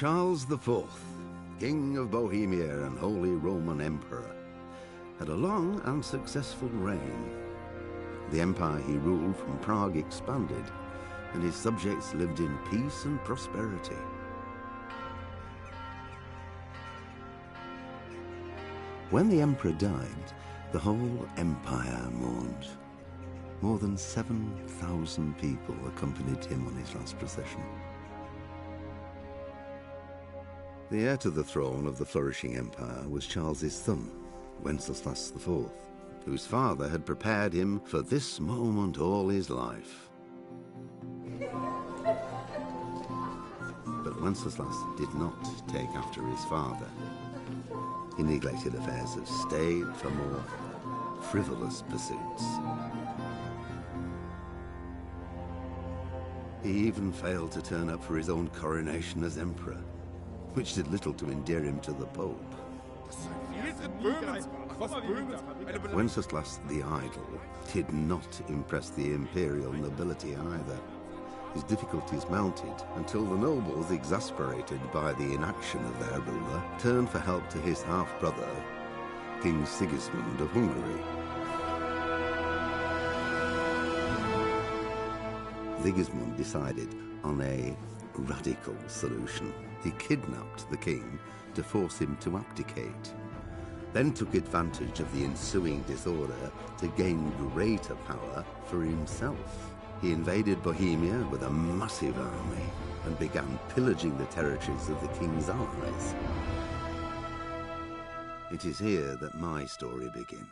Charles IV, King of Bohemia and Holy Roman Emperor, had a long and successful reign. The empire he ruled from Prague expanded, and his subjects lived in peace and prosperity. When the emperor died, the whole empire mourned. More than 7,000 people accompanied him on his last procession. The heir to the throne of the flourishing empire was Charles's son, Wenceslas IV, whose father had prepared him for this moment all his life. But Wenceslas did not take after his father. He neglected affairs of state for more frivolous pursuits. He even failed to turn up for his own coronation as emperor, which did little to endear him to the Pope. Wenceslas the Idle did not impress the imperial nobility either. His difficulties mounted until the nobles, exasperated by the inaction of their ruler, turned for help to his half-brother, King Sigismund of Hungary. Sigismund decided on a radical solution. He kidnapped the king to force him to abdicate, then took advantage of the ensuing disorder to gain greater power for himself. He invaded Bohemia with a massive army and began pillaging the territories of the king's allies. It is here that my story begins.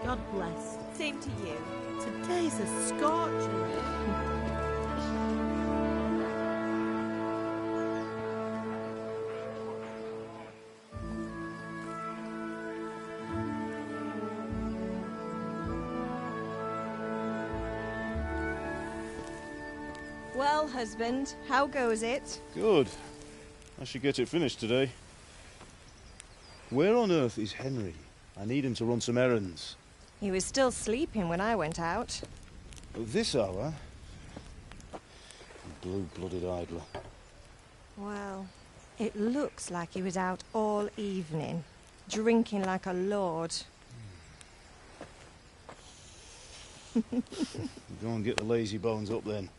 God bless. Same to you. Today's a scorcher. Well, husband, how goes it? Good. I should get it finished today. Where on earth is Henry? I need him to run some errands. He was still sleeping when I went out. At this hour? Blue-blooded idler. Well, it looks like he was out all evening, drinking like a lord. Go and get the lazy bones up then.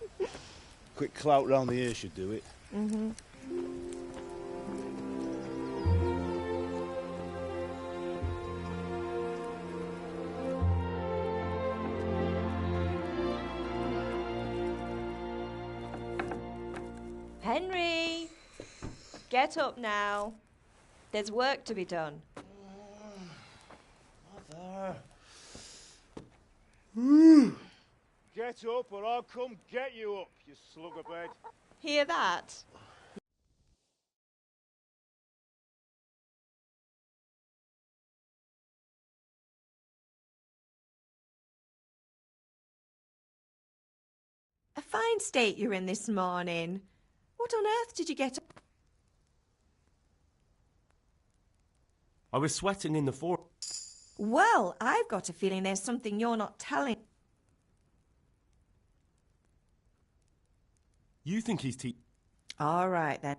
Quick clout round the ear should do it. Mm-hmm. Henry! Get up now. There's work to be done. Mother! Get up or I'll come get you up, you slugabed. Hear that? A fine state you're in this morning. What on earth did you get up? I was sweating in the forest. Well, I've got a feeling there's something you're not telling. You think he's All right, then.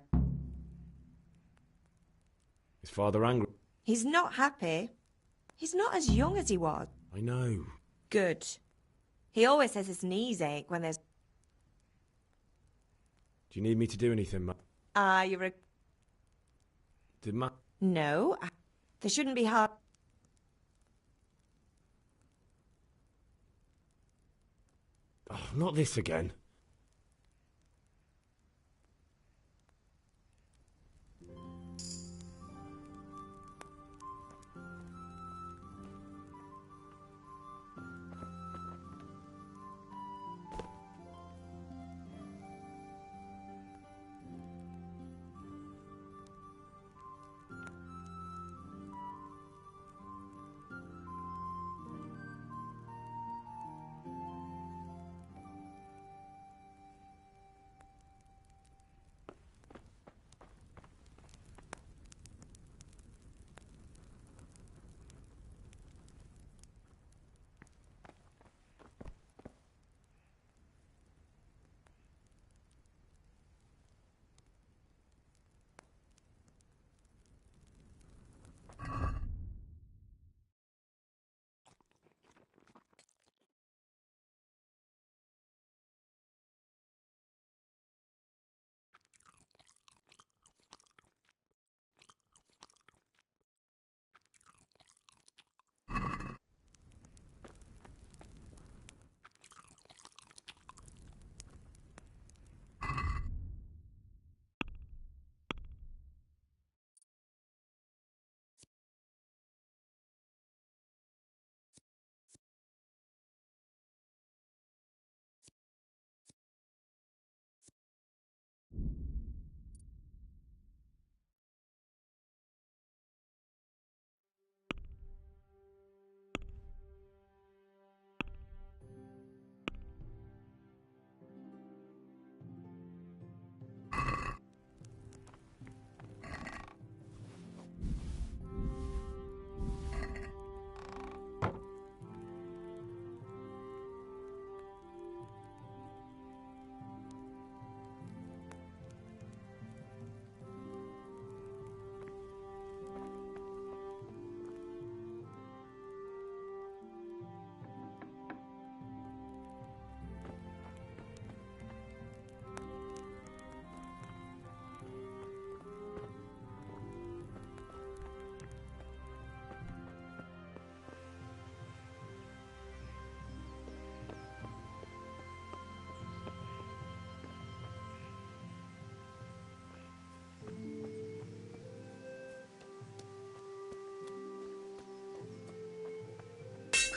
Is father angry? He's not happy. He's not as young as he was. I know. Good. He always says his knees ache when there's... Do you need me to do anything, Ma? You're a... Did Ma... No, there shouldn't be hard... Oh, not this again.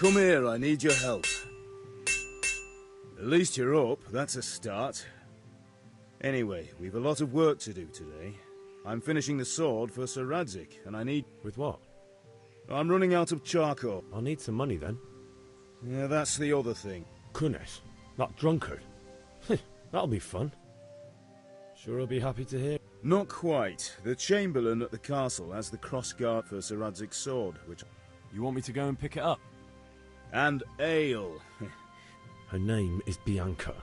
Come here, I need your help. At least you're up, that's a start. Anyway, we've a lot of work to do today. I'm finishing the sword for Sir Radzig, and I need... With what? I'm running out of charcoal. I'll need some money then. Yeah, that's the other thing. Goodness, not drunkard. That'll be fun. Sure I'll be happy to hear. Not quite. The Chamberlain at the castle has the crossguard for Sir Radzig's sword, which... You want me to go and pick it up? And ale. Her name is Bianca.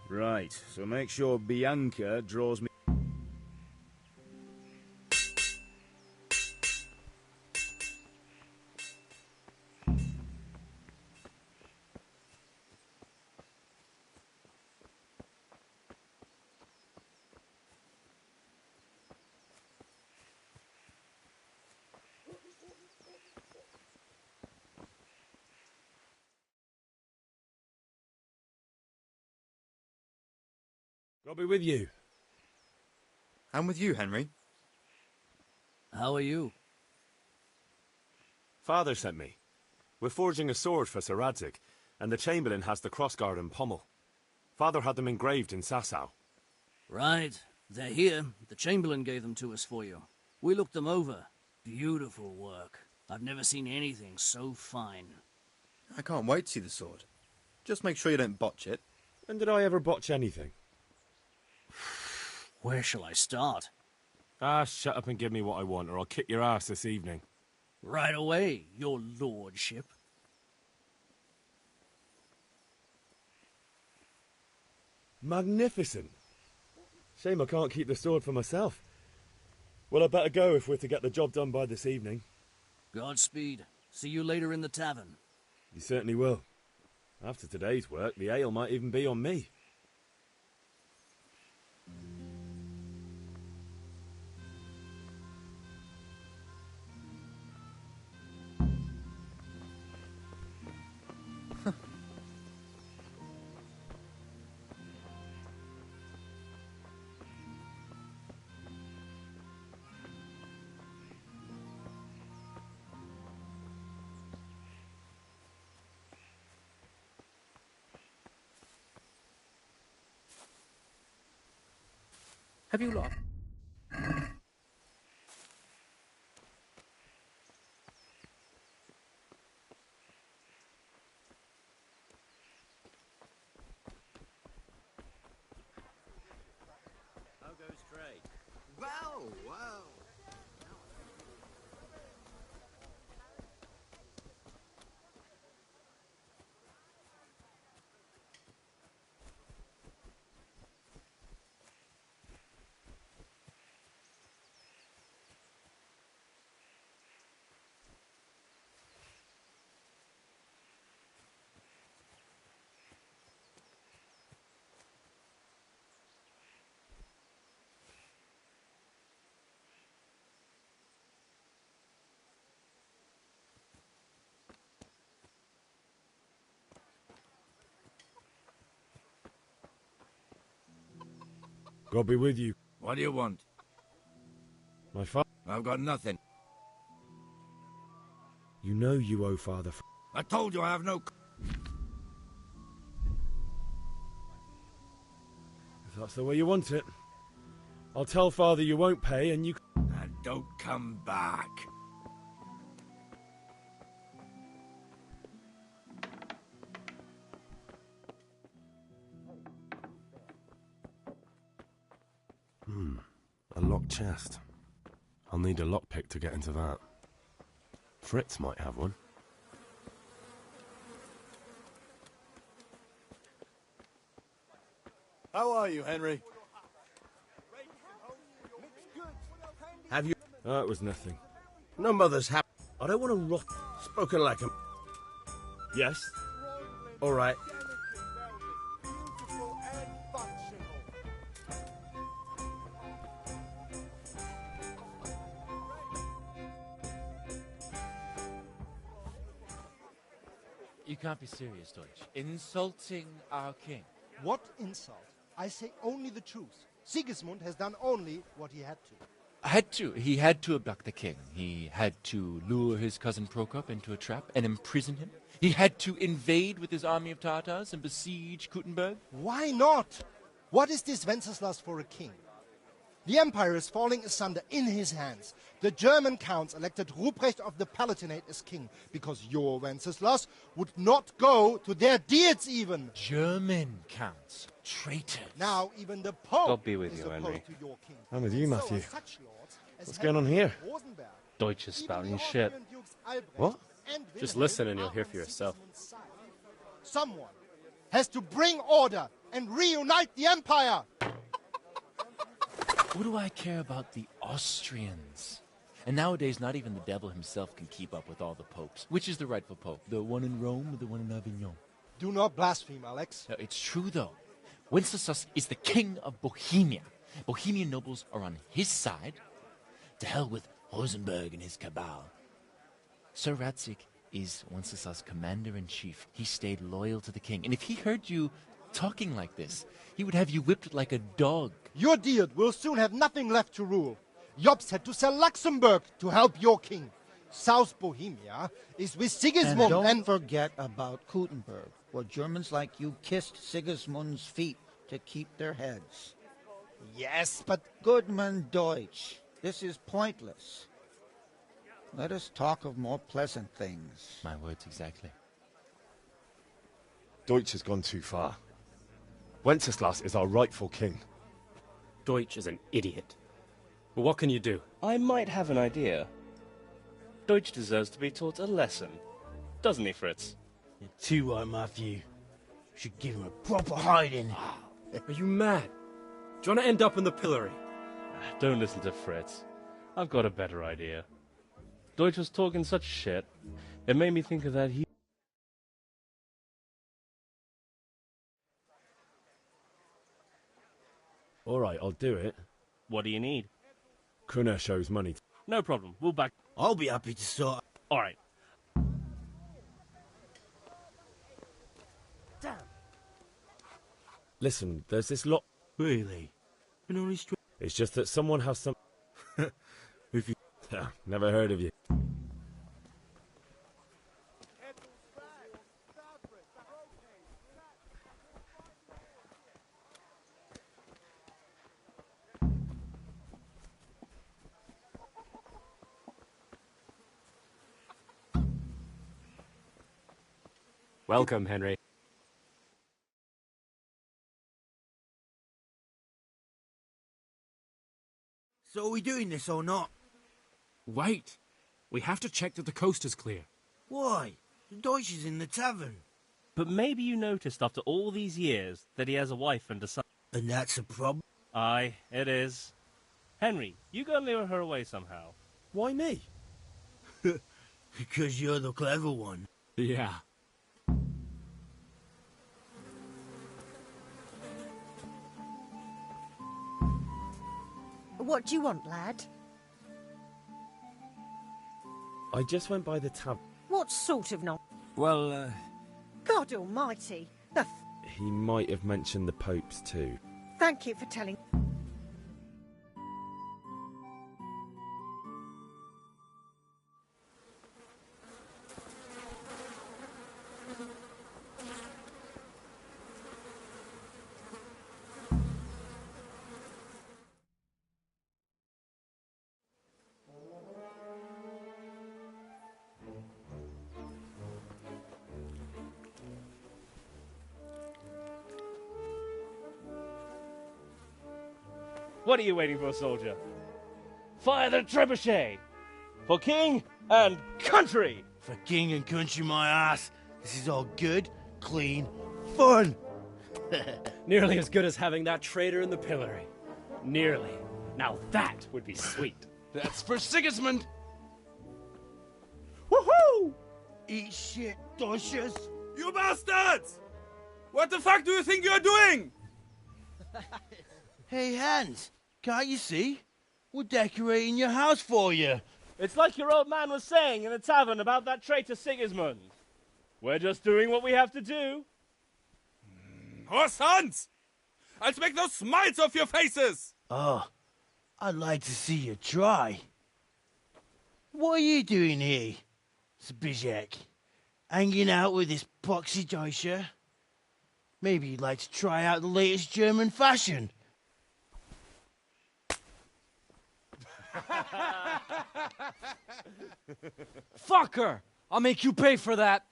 Right, so make sure Bianca draws me... I'll be with you. I'm with you, Henry. How are you? Father sent me. We're forging a sword for Sir Radzig, and the Chamberlain has the crossguard and pommel. Father had them engraved in Sasau. Right. They're here. The Chamberlain gave them to us for you. We looked them over. Beautiful work. I've never seen anything so fine. I can't wait to see the sword. Just make sure you don't botch it. When did I ever botch anything? Where shall I start? Shut up and give me what I want, or I'll kick your ass this evening. Right away, your lordship. Magnificent. Shame I can't keep the sword for myself. Well, I better go if we're to get the job done by this evening. Godspeed. See you later in the tavern. You certainly will. After today's work, the ale might even be on me. Have you lot? How goes trade? Well, well. God be with you. What do you want? My father. I've got nothing. You know you owe Father. I told you I have no... If that's the way you want it. I'll tell Father you won't pay and you... And don't come back. A locked chest. I'll need a lockpick to get into that. Fritz might have one. How are you, Henry? Have you... That was nothing. No mother's happy. I don't want to rot... Spoken like a... Yes? All right. You can't be serious, Deutsch. Insulting our king. What insult? I say only the truth. Sigismund has done only what he had to. Had to. He had to abduct the king. He had to lure his cousin Prokop into a trap and imprison him. He had to invade with his army of Tartars and besiege Kuttenberg. Why not? What is this Wenceslas for a king? The empire is falling asunder in his hands. The German counts elected Ruprecht of the Palatinate as king because your Wenceslas would not go to their deeds even. German counts. Traitors. Now even the Pope God be with is you, opposed Henry. to your king. I'm with you, So are Matthew. such lords as What's going on Henry here? of Rosenberg. Deutsch is Even spouting the shit. Austrian Dukes Albrecht What? and Just Wilhelm listen and you'll are hear on for yourself. Sigismund's side. Someone has to bring order and reunite the empire. What do I care about the Austrians? And nowadays, not even the devil himself can keep up with all the popes. Which is the rightful pope? The one in Rome or the one in Avignon? Do not blaspheme, Alex. No, it's true, though. Wenceslas is the king of Bohemia. Bohemian nobles are on his side. To hell with Rosenberg and his cabal. Sir Radzik is Wenceslas' commander-in-chief. He stayed loyal to the king. And if he heard you talking like this, he would have you whipped like a dog. Your deed will soon have nothing left to rule. Jobst had to sell Luxembourg to help your king. South Bohemia is with Sigismund And don't forget about Kuttenberg, where Germans like you kissed Sigismund's feet to keep their heads. Yes, but Goodman Deutsch, this is pointless. Let us talk of more pleasant things. My words exactly. Deutsch has gone too far. Wenceslas is our rightful king. Deutsch is an idiot. But what can you do? I might have an idea. Deutsch deserves to be taught a lesson. Doesn't he, Fritz? You're too right, Matthew. Should give him a proper hiding. Are you mad? Do you want to end up in the pillory? Don't listen to Fritz. I've got a better idea. Deutsch was talking such shit, it made me think of that All right, I'll do it. What do you need? Kuna shows money. No problem, we'll back... I'll be happy to sort. Alright. Listen, there's this lot... Really? And only It's just that someone has some... if you... Never heard of you. Welcome, Henry. So are we doing this or not? Wait. We have to check that the coast is clear. Why? The Deutsch is in the tavern. But maybe you noticed after all these years that he has a wife and a son. And that's a problem? Aye, it is. Henry, you go and lure her away somehow. Why me? Because you're the clever one. Yeah. What do you want, lad? I just went by the tab. What sort of non... Well, God almighty! He might have mentioned the popes too. Thank you for telling... What are you waiting for, soldier? Fire the trebuchet! For king and country! For king and country, my ass. This is all good, clean, fun. Nearly as good as having that traitor in the pillory. Nearly. Now that would be sweet. that's for Sigismund! Woohoo! Eat shit, Deutsches. You bastards! What the fuck do you think you're doing? Hey, Hans, can't you see? We're decorating your house for you. It's like your old man was saying in the tavern about that traitor Sigismund. We're just doing what we have to do. Horse Hans! I'll make those smiles off your faces! Oh, I'd like to see you try. What are you doing here, Zbigniew? Hanging out with this poxy Deutscher? Maybe you'd like to try out the latest German fashion. Fuck her! I'll make you pay for that.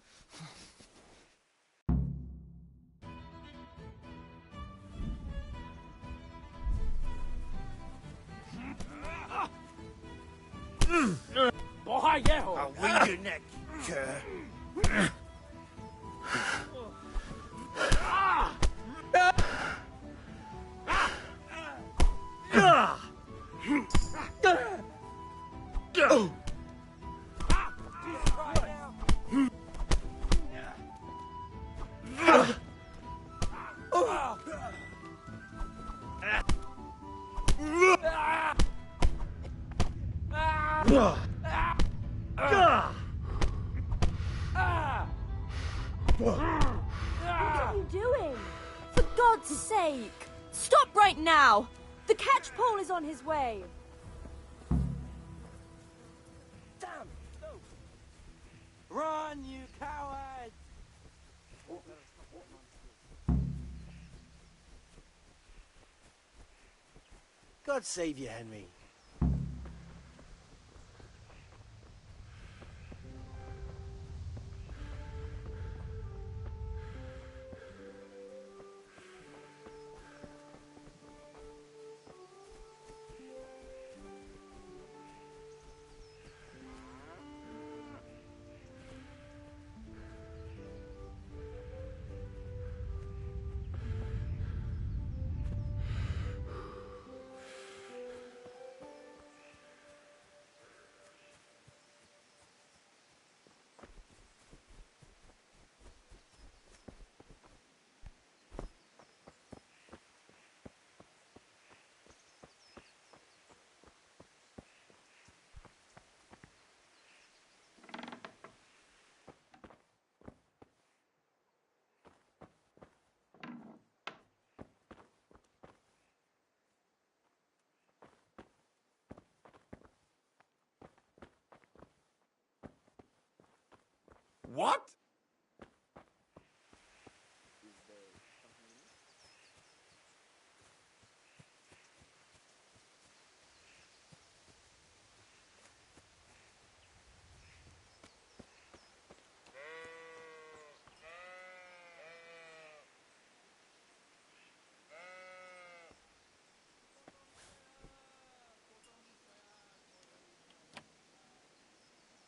I'll wring your neck, cur. What are you doing? For God's sake! Stop right now! The catch pole is on his way! Damn! No. Run, you coward! God save you, Henry. What?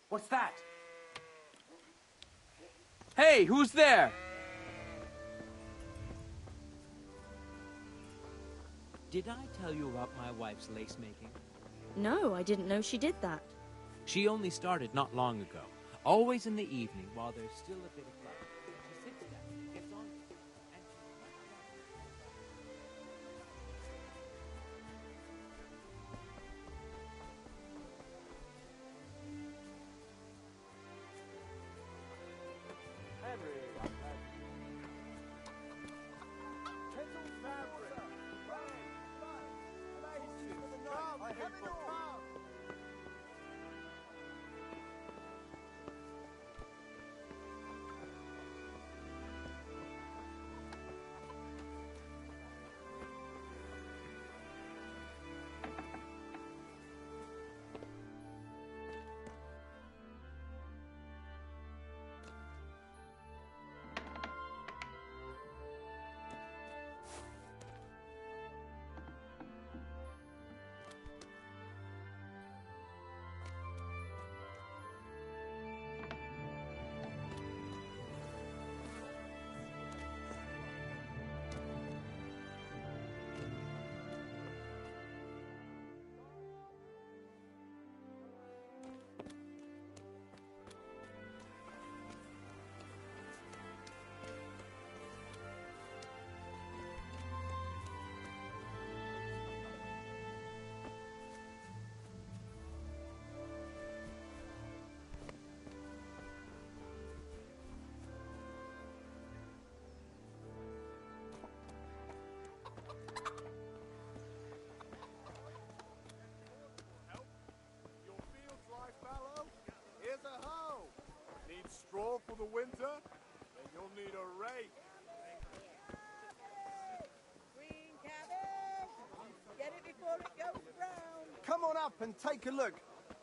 What's that? Hey, who's there? Did I tell you about my wife's lace making? No, I didn't know she did that. She only started not long ago. Always in the evening while there's still a bit of light. She sits down, gets on with it, and Straw for the winter? Then you'll need a rake. Green cabbage! Get it before it goes brown! Come on on up and take a look.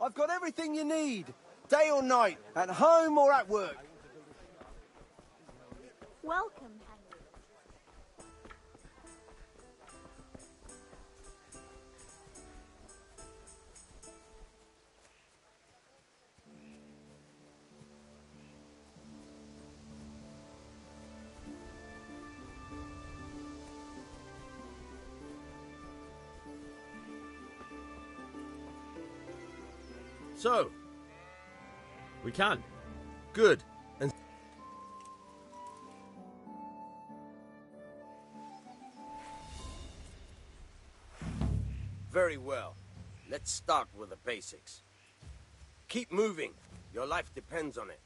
I've got everything you need, day or night, at home or at work. Welcome, Henry. So, we can. Good. And very well. Let's start with the basics. Keep moving. Your life depends on it.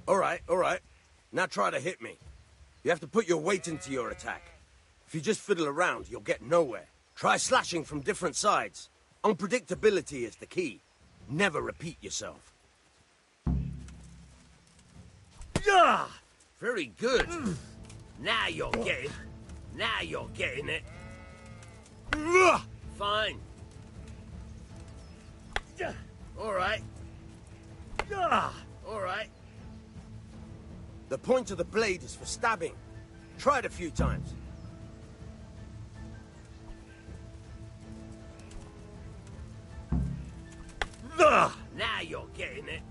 All right. Now try to hit me. You have to put your weight into your attack. If you just fiddle around, you'll get nowhere. Try slashing from different sides. Unpredictability is the key. Never repeat yourself. Yeah! Very good. Now you're getting it. Fine. All right. All right. The point of the blade is for stabbing. Try it a few times. Now you're getting it.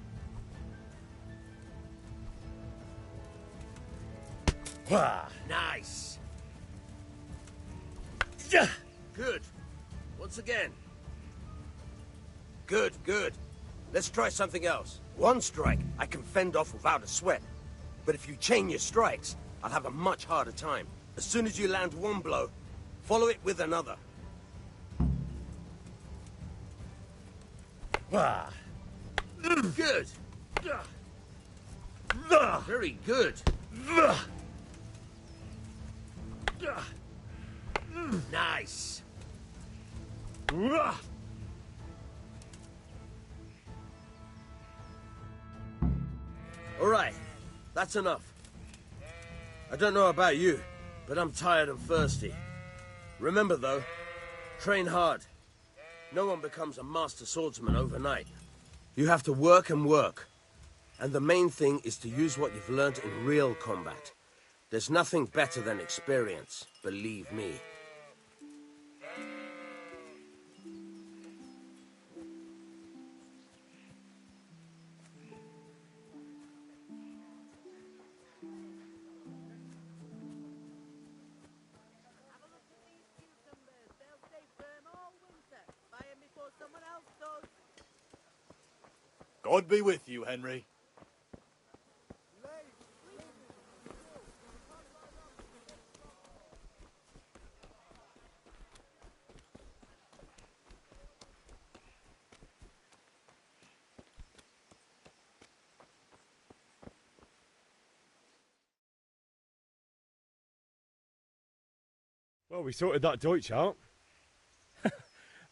Nice. Good. Once again. Good. Let's try something else. One strike I can fend off without a sweat. But if you chain your strikes, I'll have a much harder time. As soon as you land one blow, follow it with another. Good. Very good. Nice. All right. That's enough. I don't know about you, but I'm tired and thirsty. Remember, though, train hard. No one becomes a master swordsman overnight. You have to work and work. And the main thing is to use what you've learned in real combat. There's nothing better than experience, believe me. God be with you, Henry. Well, we sorted that Deutsch out.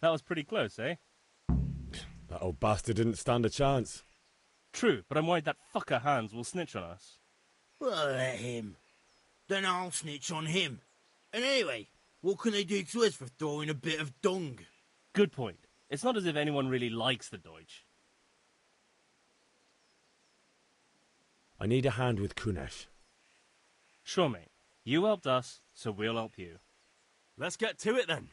That was pretty close, eh? That old bastard didn't stand a chance. True, but I'm worried that fucker Hans will snitch on us. Well, let him. Then I'll snitch on him. And anyway, what can they do to us for throwing a bit of dung? Good point. It's not as if anyone really likes the Deutsch. I need a hand with Kunesh. Sure, mate. You helped us, so we'll help you. Let's get to it, then.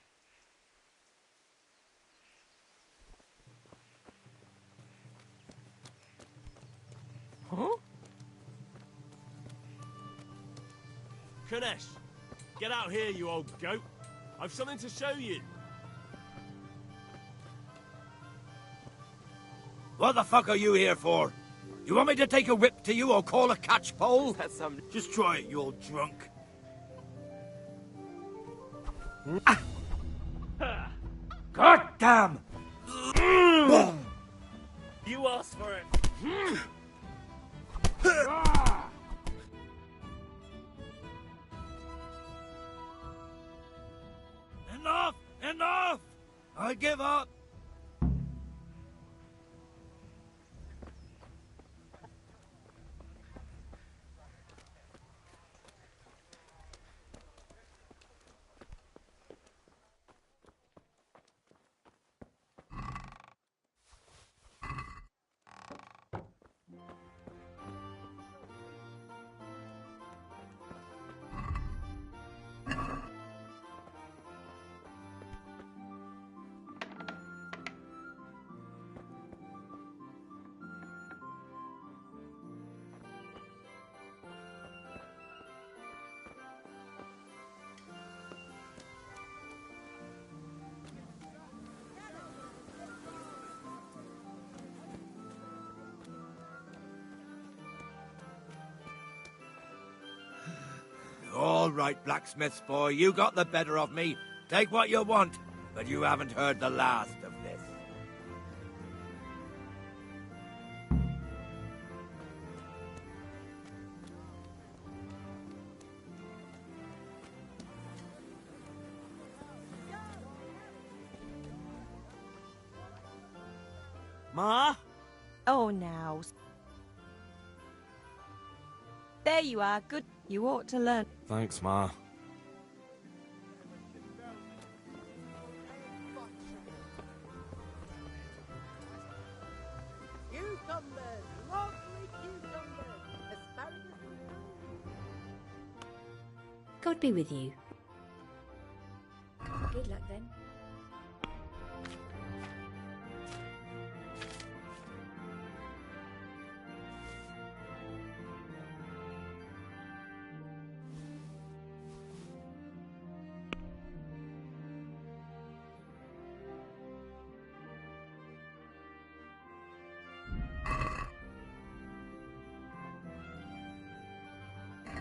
Huh? Kunesh, get out here, you old goat. I've something to show you. What the fuck are you here for? You want me to take a whip to you or call a catchpole? Just try it, you old drunk. God damn! You asked for it. Enough! I give up. All right, blacksmith's boy, you got the better of me. Take what you want, but you haven't heard the last of this. Ma? Oh, now. There you are. Good. You ought to learn. Thanks, Ma. Cucumbers! Lovely cucumbers! Asparagus! God be with you. Good luck then.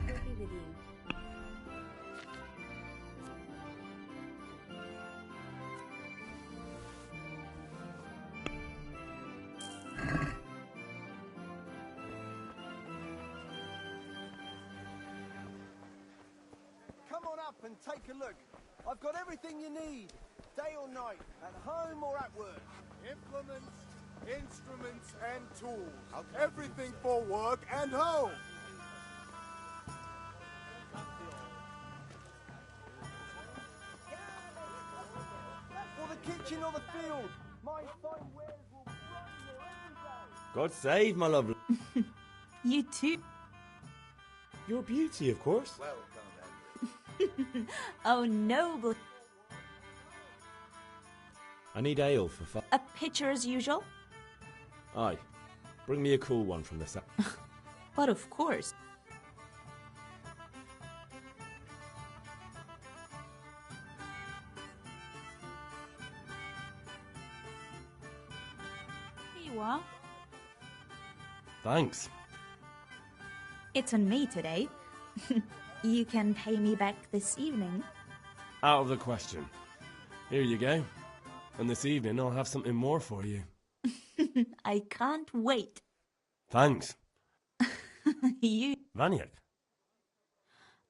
God be with you. Come on up and take a look. I've got everything you need, day or night, at home or at work. Implements, instruments, and tools. Everything for work and home. For the kitchen or the field, my fine wares will brighten your every day. God save my lovely. You too. Your beauty, of course. Oh, noble. I need ale for fun. A pitcher as usual? Aye. Bring me a cool one from the set. But of course. Here you are. Thanks. It's on me today. You can pay me back this evening. Out of the question. Here you go. And this evening I'll have something more for you. I can't wait. Thanks. You... Vaniak.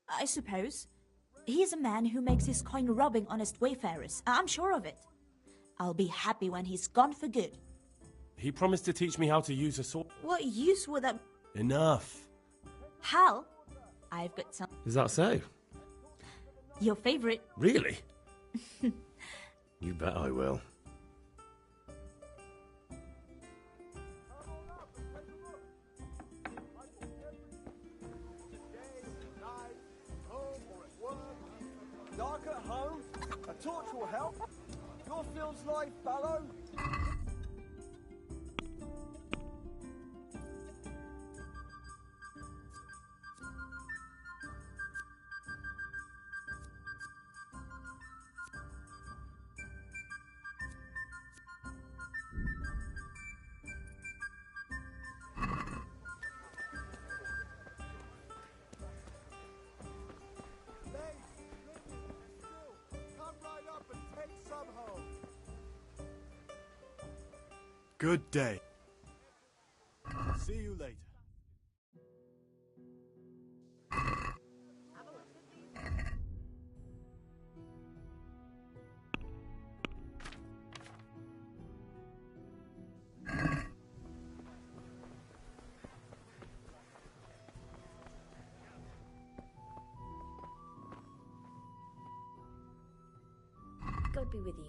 I suppose. He's a man who makes his coin robbing honest wayfarers. I'm sure of it. I'll be happy when he's gone for good. He promised to teach me how to use a sword. What use would that... Enough. Hal, I've got some... Is that so? Your favorite. Really? You bet I will. Dark at home? A torch will help. Your field's life, Ballow. Good day. See you later. God be with you.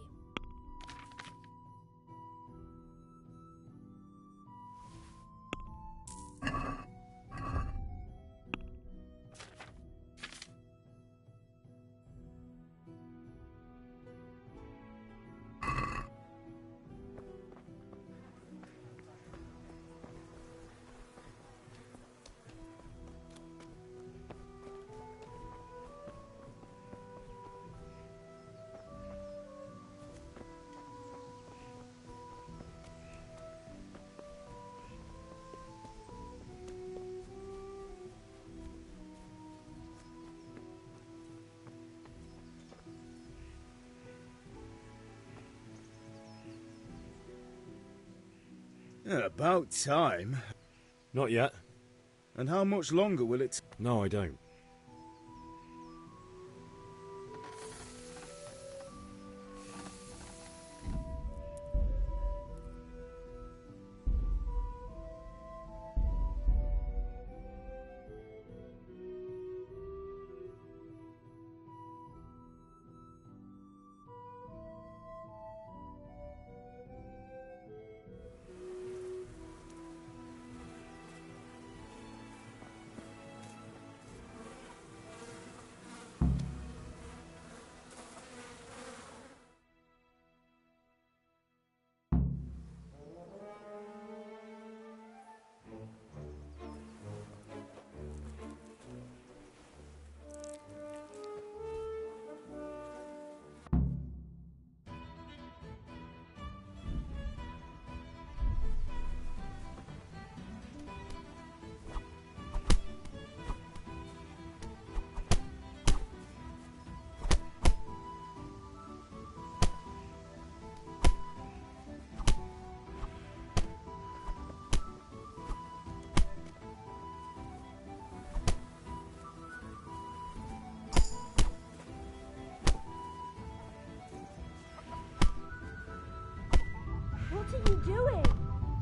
Yeah, about time. Not yet. And how much longer will it... No, I don't. What are you doing?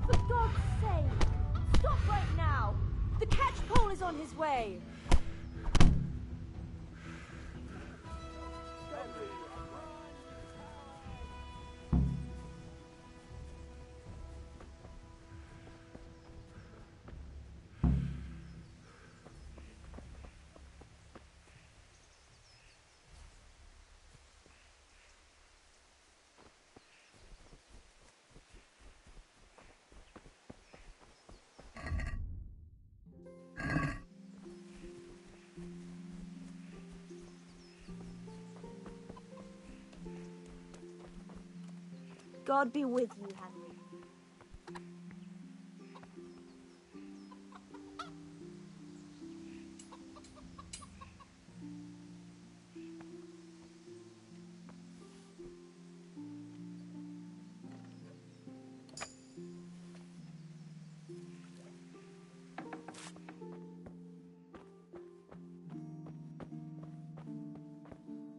For God's sake! Stop right now! The catch pole is on his way! God be with you, Henry.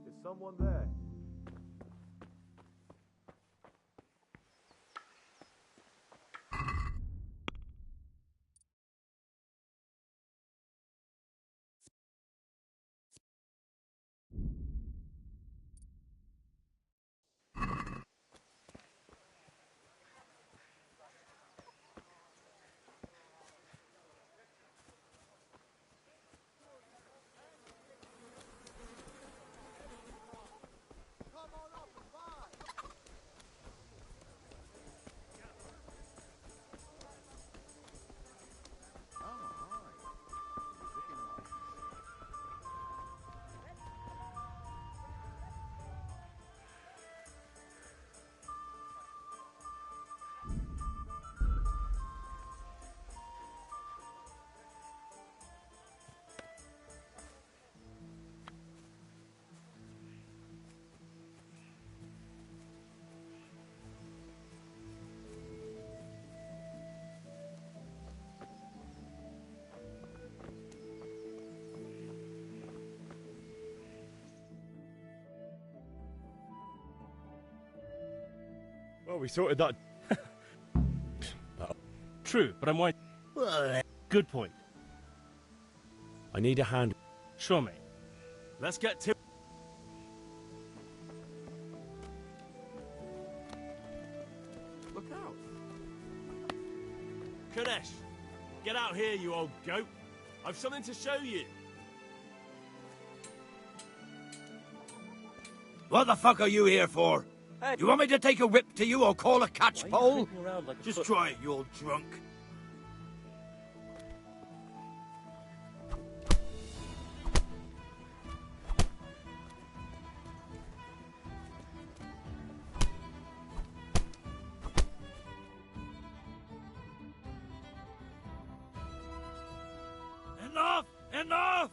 Is someone there? Well, we sorted that. True, but I'm white. Good point. I need a hand. Sure, mate. Let's get to. Look out! Kadesh, get out here, you old goat. I've something to show you. What the fuck are you here for? Hey. You want me to take a whip to you or call a catch Why are you pole? creeping around like a Just foot- try it, you old drunk. Enough! Enough!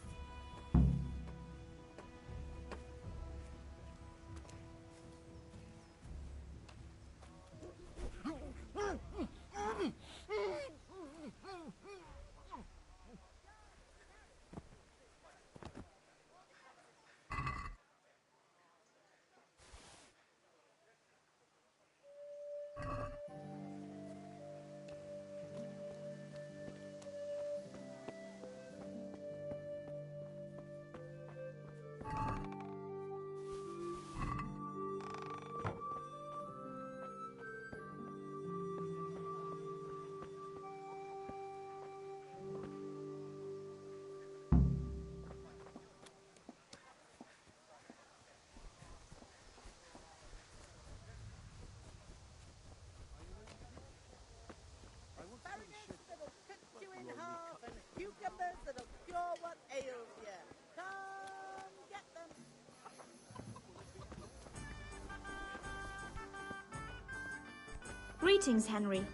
Greetings, Henry.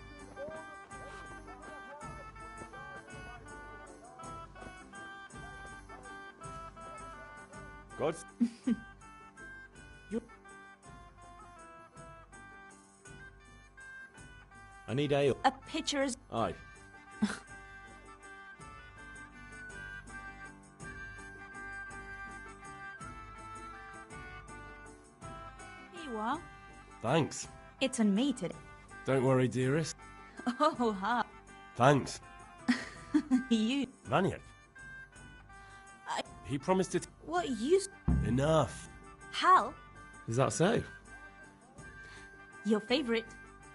God. I need ale. A pitcher's... Aye. Here you are. Thanks. It's on me today. Don't worry, dearest. Oh, hi. Thanks. You... Vanya. He promised it. What you... Enough. Hal, Is that so? your favorite.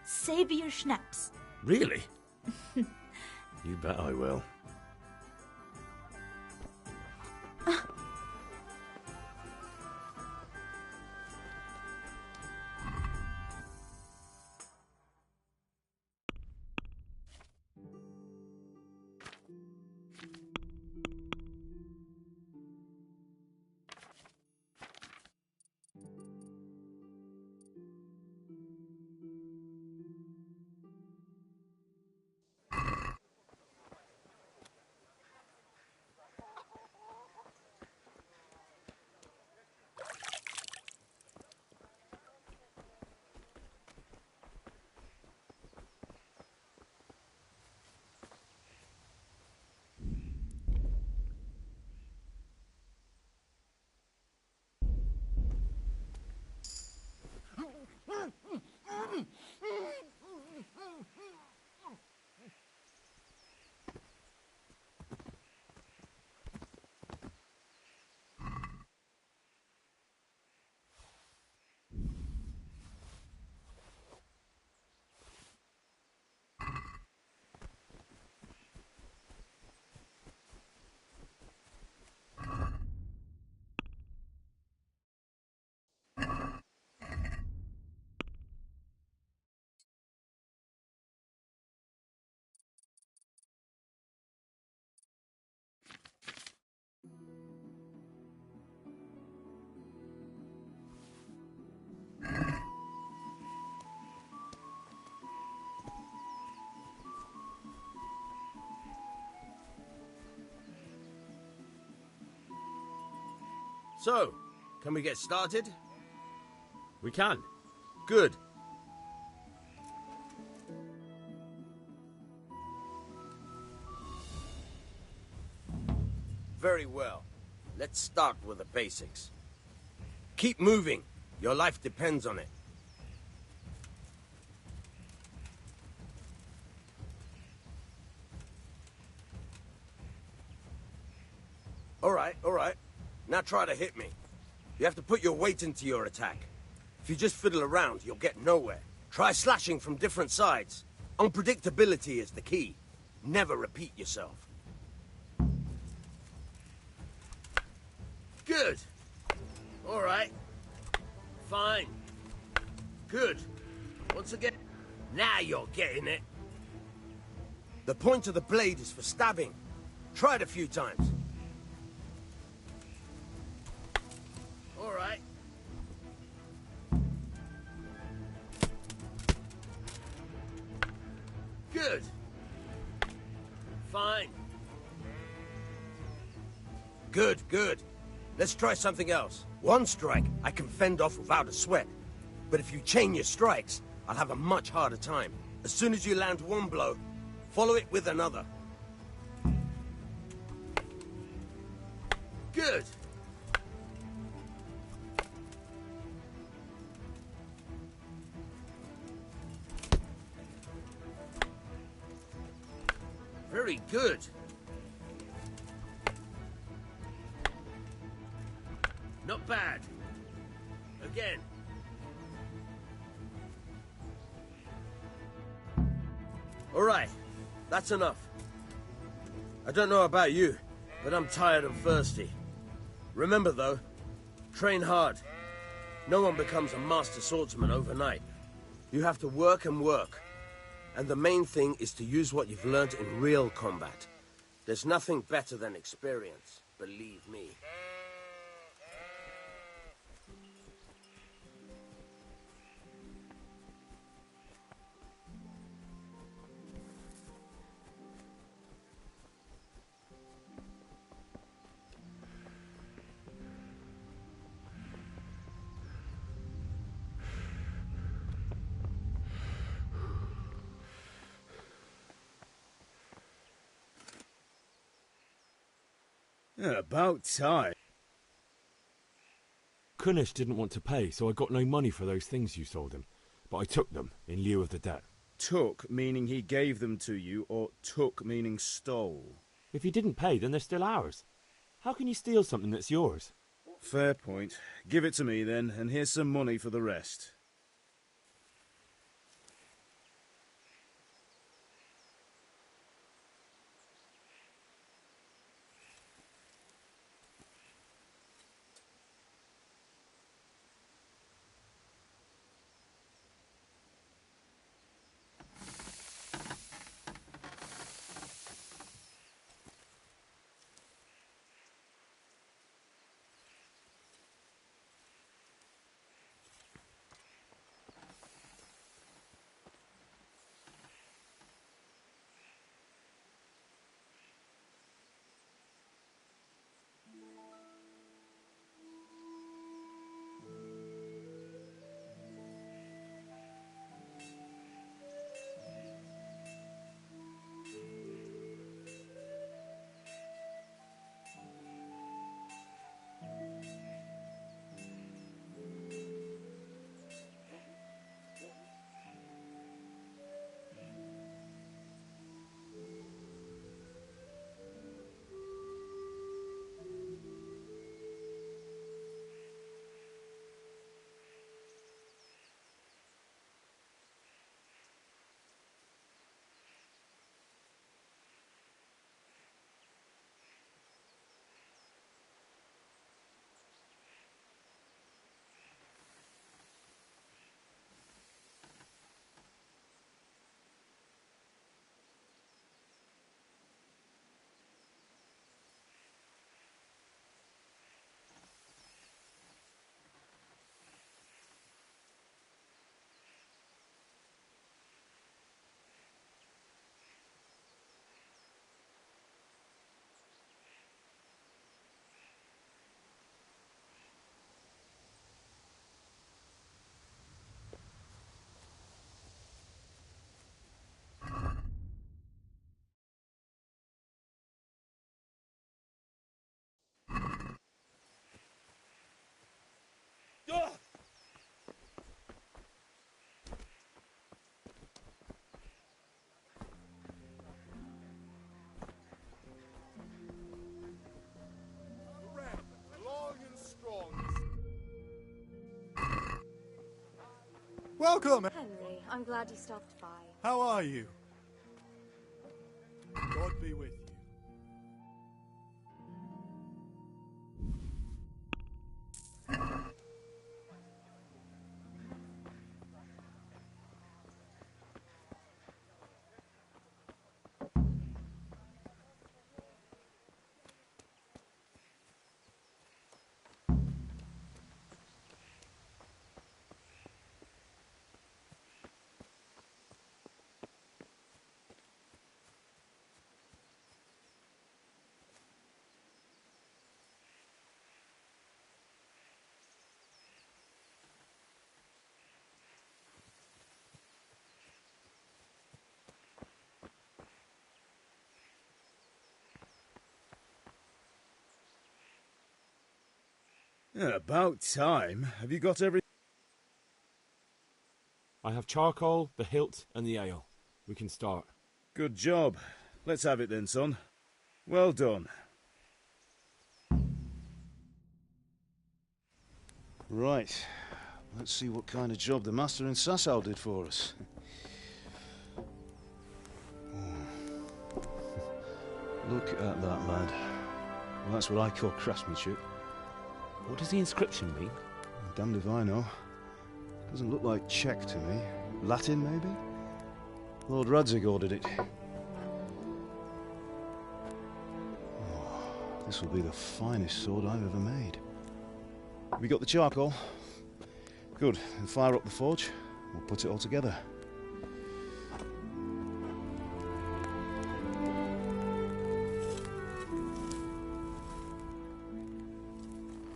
Savior Schnapps. Really? You bet I will. So, can we get started? We can. Good. Very well. Let's start with the basics. Keep moving. Your life depends on it. All right. Now try to hit me. You have to put your weight into your attack. If you just fiddle around, you'll get nowhere. Try slashing from different sides. Unpredictability is the key. Never repeat yourself. Good. All right. Fine. Good. Once again. Now you're getting it. The point of the blade is for stabbing. Try it a few times. All right. Good. Fine. Good. Let's try something else. One strike, I can fend off without a sweat. But if you chain your strikes, I'll have a much harder time. As soon as you land one blow, follow it with another. Good. Very good. Not bad. Again. All right, that's enough. I don't know about you, but I'm tired and thirsty. Remember though, train hard. No one becomes a master swordsman overnight. You have to work and work. And the main thing is to use what you've learned in real combat. There's nothing better than experience, believe me. About time. Kunish didn't want to pay, so I got no money for those things you sold him. But I took them in lieu of the debt. Took meaning he gave them to you, or took meaning stole? If you didn't pay, then they're still ours. How can you steal something that's yours? Fair point. Give it to me then, and here's some money for the rest. Long and strong. Welcome. Henry, I'm glad you stopped by. How are you? God be with you. About time. Have you got every... I have charcoal, the hilt, and the ale. We can start. Good job. Let's have it then, son. Well done. Right. Let's see what kind of job the master in Sasau did for us. Look at that, lad. Well, that's what I call craftsmanship. What does the inscription mean? Damned if I know. Doesn't look like Czech to me. Latin, maybe? Lord Radzig ordered it. Oh, this will be the finest sword I've ever made. Have you got the charcoal? Good. Then fire up the forge. We'll put it all together.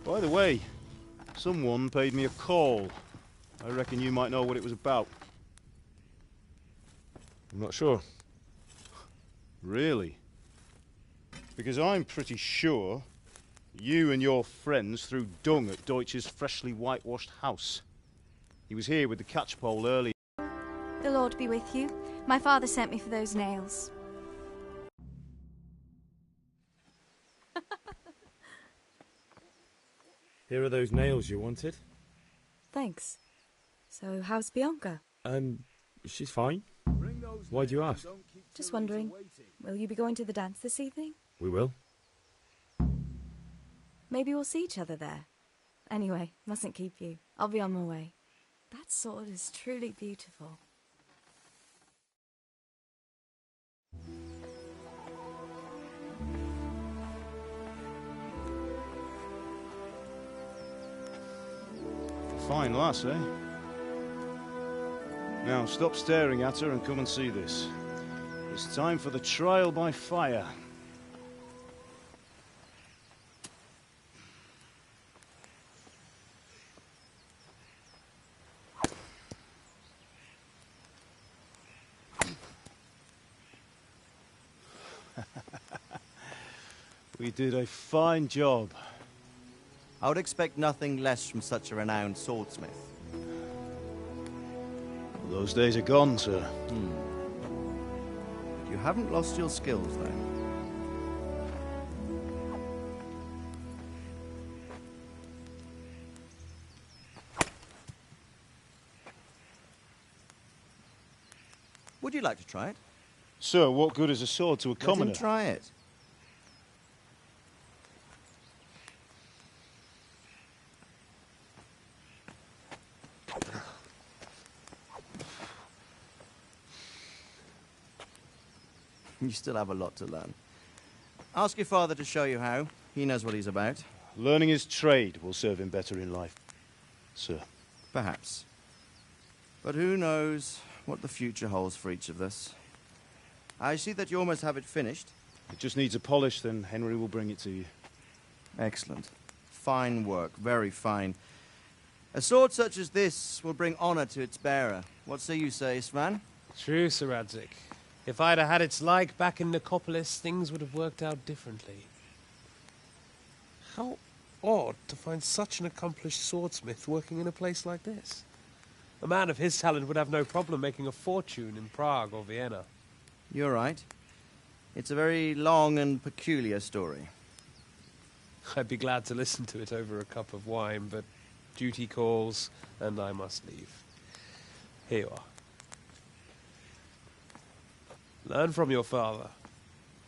By the way, someone paid me a call. I reckon you might know what it was about. I'm not sure. Really? Because I'm pretty sure You and your friends threw dung at Deutsch's freshly whitewashed house. He was here with the catchpole early. The Lord be with you. My father sent me for those nails. Here are those nails you wanted. Thanks. So, how's Bianca? She's fine. Why do you ask? Just wondering, will you be going to the dance this evening? We will. Maybe we'll see each other there. Anyway, mustn't keep you. I'll be on my way. That sword is truly beautiful. Fine lass, eh? Now, stop staring at her and come and see this. It's time for the trial by fire. We did a fine job. I would expect nothing less from such a renowned swordsmith. Those days are gone, sir. You haven't lost your skills, though. Would you like to try it? Sir, what good is a sword to a commoner? Let him try it. You still have a lot to learn. Ask your father to show you how. He knows what he's about. Learning his trade will serve him better in life, sir. Perhaps. But who knows what the future holds for each of us. I see that you almost have it finished. It just needs a polish, then Henry will bring it to you. Excellent. Fine work, very fine. A sword such as this will bring honor to its bearer. What say you, Svan? True, Sir Radzik. If I'd have had its like back in Nicopolis, things would have worked out differently. How odd to find such an accomplished swordsmith working in a place like this. A man of his talent would have no problem making a fortune in Prague or Vienna. You're right. It's a very long and peculiar story. I'd be glad to listen to it over a cup of wine, but duty calls, and I must leave. Here you are. Learn from your father.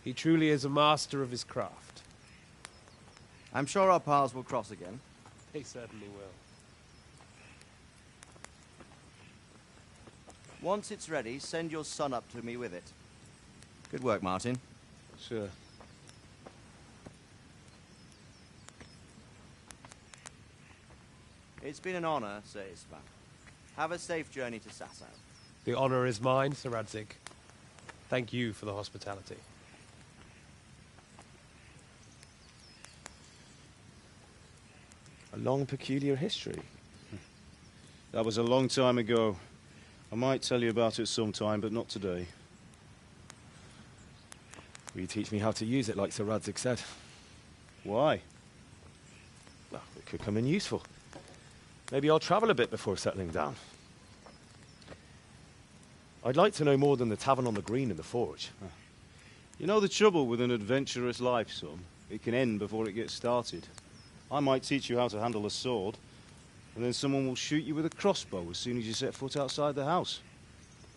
He truly is a master of his craft. I'm sure our paths will cross again. They certainly will. Once it's ready, send your son up to me with it. Good work, Martin. Sure. It's been an honor, Sir Istvan. Have a safe journey to Sasau. The honor is mine, Sir Radzik. Thank you for the hospitality. A long, peculiar history. That was a long time ago. I might tell you about it sometime, but not today. Will you teach me how to use it, like Sir Radzik said? Why? Well, it could come in useful. Maybe I'll travel a bit before settling down. I'd like to know more than the tavern on the green and the forge. You know the trouble with an adventurous life, son? It can end before it gets started. I might teach you how to handle a sword, and then someone will shoot you with a crossbow as soon as you set foot outside the house.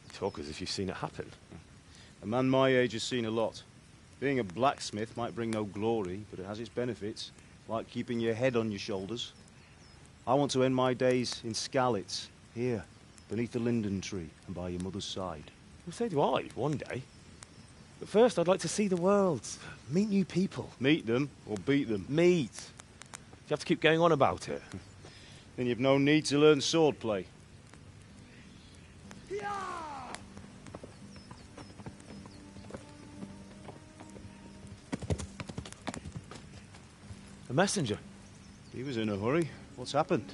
You talk as if you've seen it happen. A man my age has seen a lot. Being a blacksmith might bring no glory, but it has its benefits, like keeping your head on your shoulders. I want to end my days in Skalitz, here, beneath the linden tree and by your mother's side. Well, so do I, one day. But first, I'd like to see the world, meet new people. Meet them or beat them? Meet. You have to keep going on about it. Then you've no need to learn swordplay. A messenger. He was in a hurry. What's happened?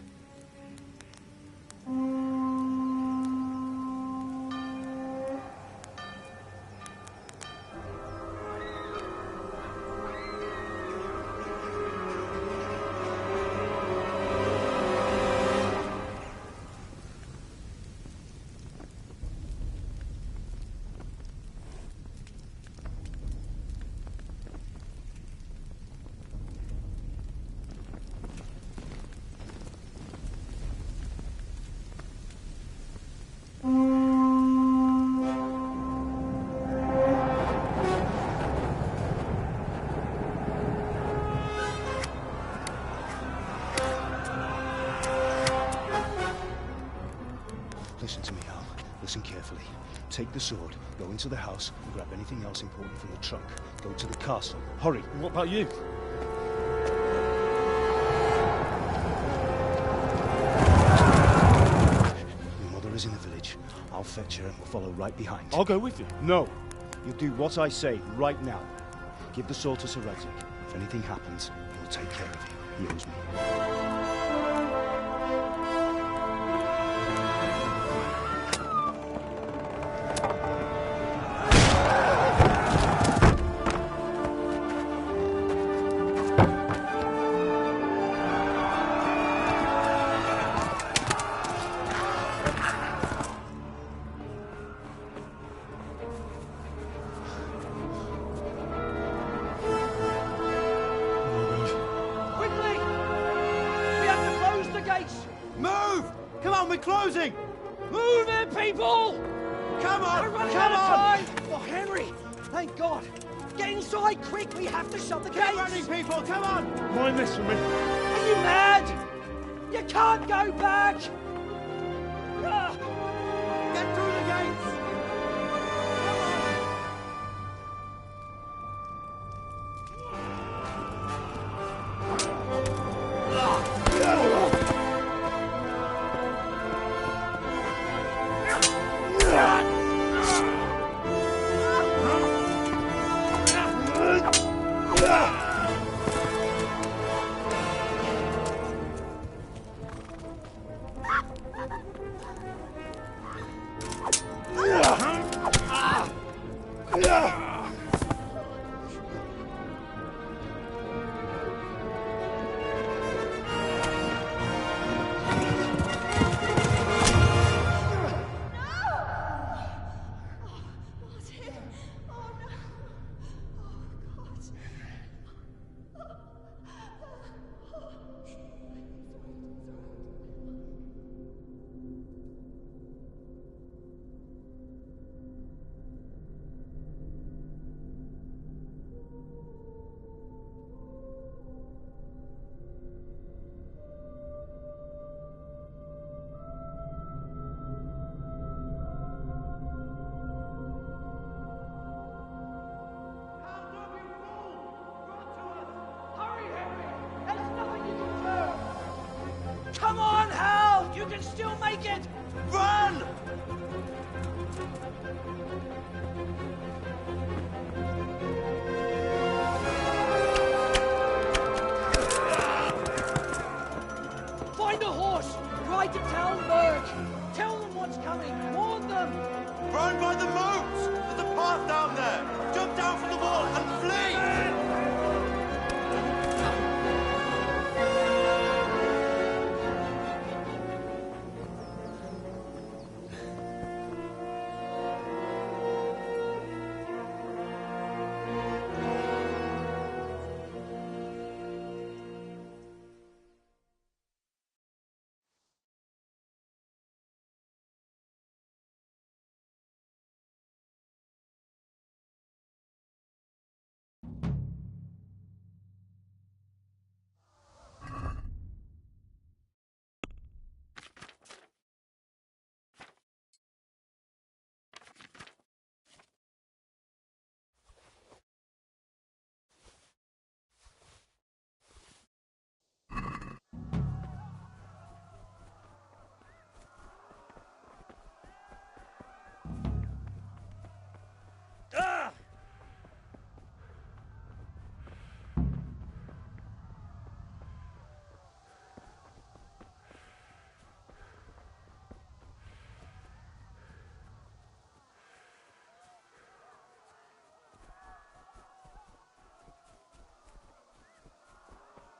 Listen carefully. Take the sword, go into the house, and grab anything else important from the trunk. Go to the castle. Hurry! What about you? Your mother is in the village. I'll fetch her and we'll follow right behind. I'll go with you. No! You'll do what I say right now. Give the sword to Sir Radzik. If anything happens, he'll take care of you. He owes me. Closing! Move it, people! Come on! We're running out of time! Oh, Henry! Thank God! Get inside, quick! We have to shut the gates! Get running, people! Come on! Mind this for me. Are you mad? You can't go back! Get through the gates! Come on, Hal! You can still make it! Run! Find a horse! Ride to Talmberg! Tell them what's coming! Warn them! Run by the moat! There's a path down there! Jump down from the wall and flee!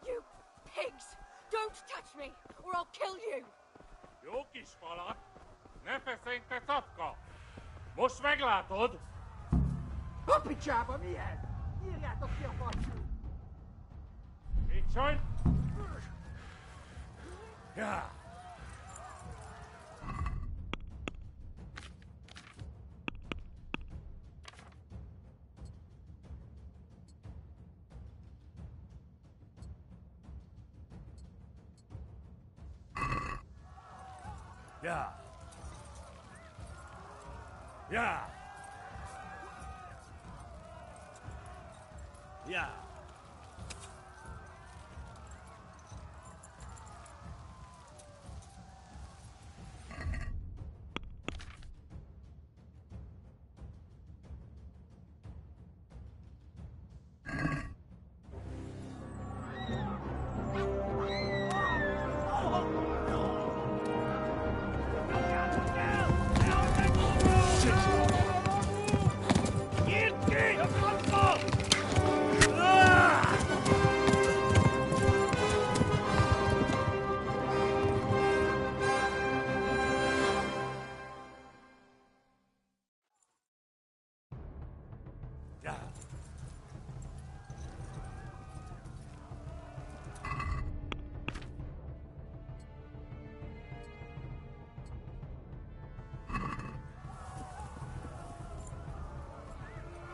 You pigs! Don't touch me, or I'll kill you! Joki spalak, nefesink te szapka! Most meglátod! A picsába milyen? Írjátok ki a farcsú! Vicsoly! Ja! Ja! Yeah. Yeah.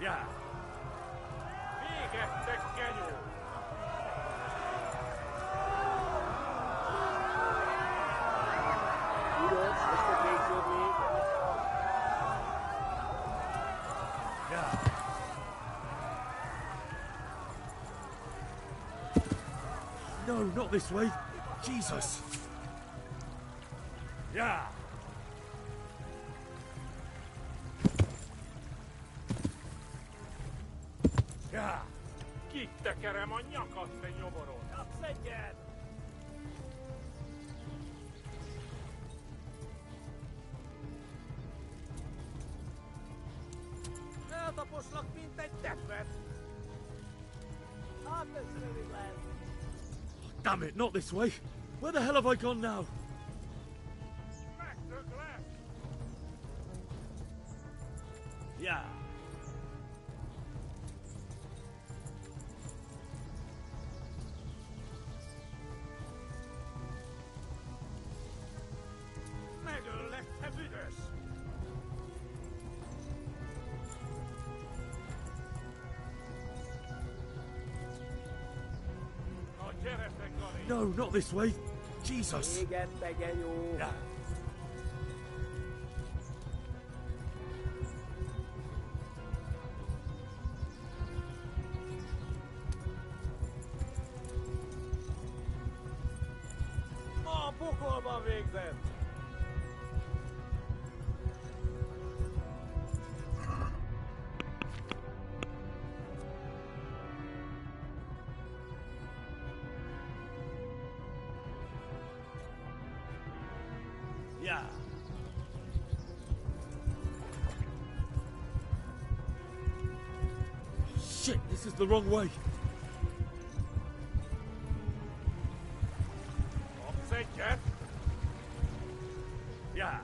Ja. Véget kenyó! Tudod, összekészülni még? Ja. No, not this way. Jesus. Ja. Ja. Kitekerem a nyakat, te nyomoron! Kapsz egyet! Eltaposlak, mint egy tepet! Hát ez rövid lesz! Damn it, not this way. Where the hell have I gone now? Megdöglek! Yeah. Megöllek, te büdös! Na gyere, te Gary! No, not this way. Jesus. Véget, te genyó! Yeah. A pokolban végzett! Yeah. Shit, this is the wrong way. Kapsz egyet? Yeah.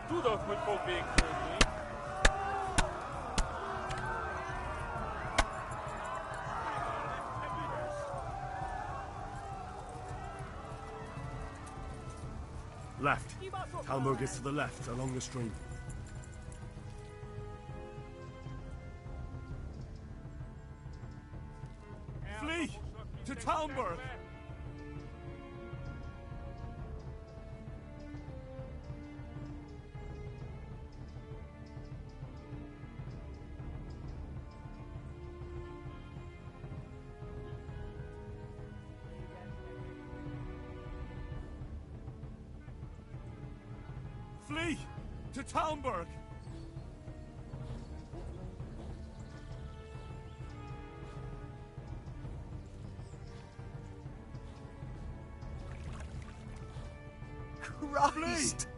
Tudod, hogy fog végződni. Te büdös! Left. Talmor gets to the left, along the stream. Flee! To Talmor! Flee! To Talmberg! Christ!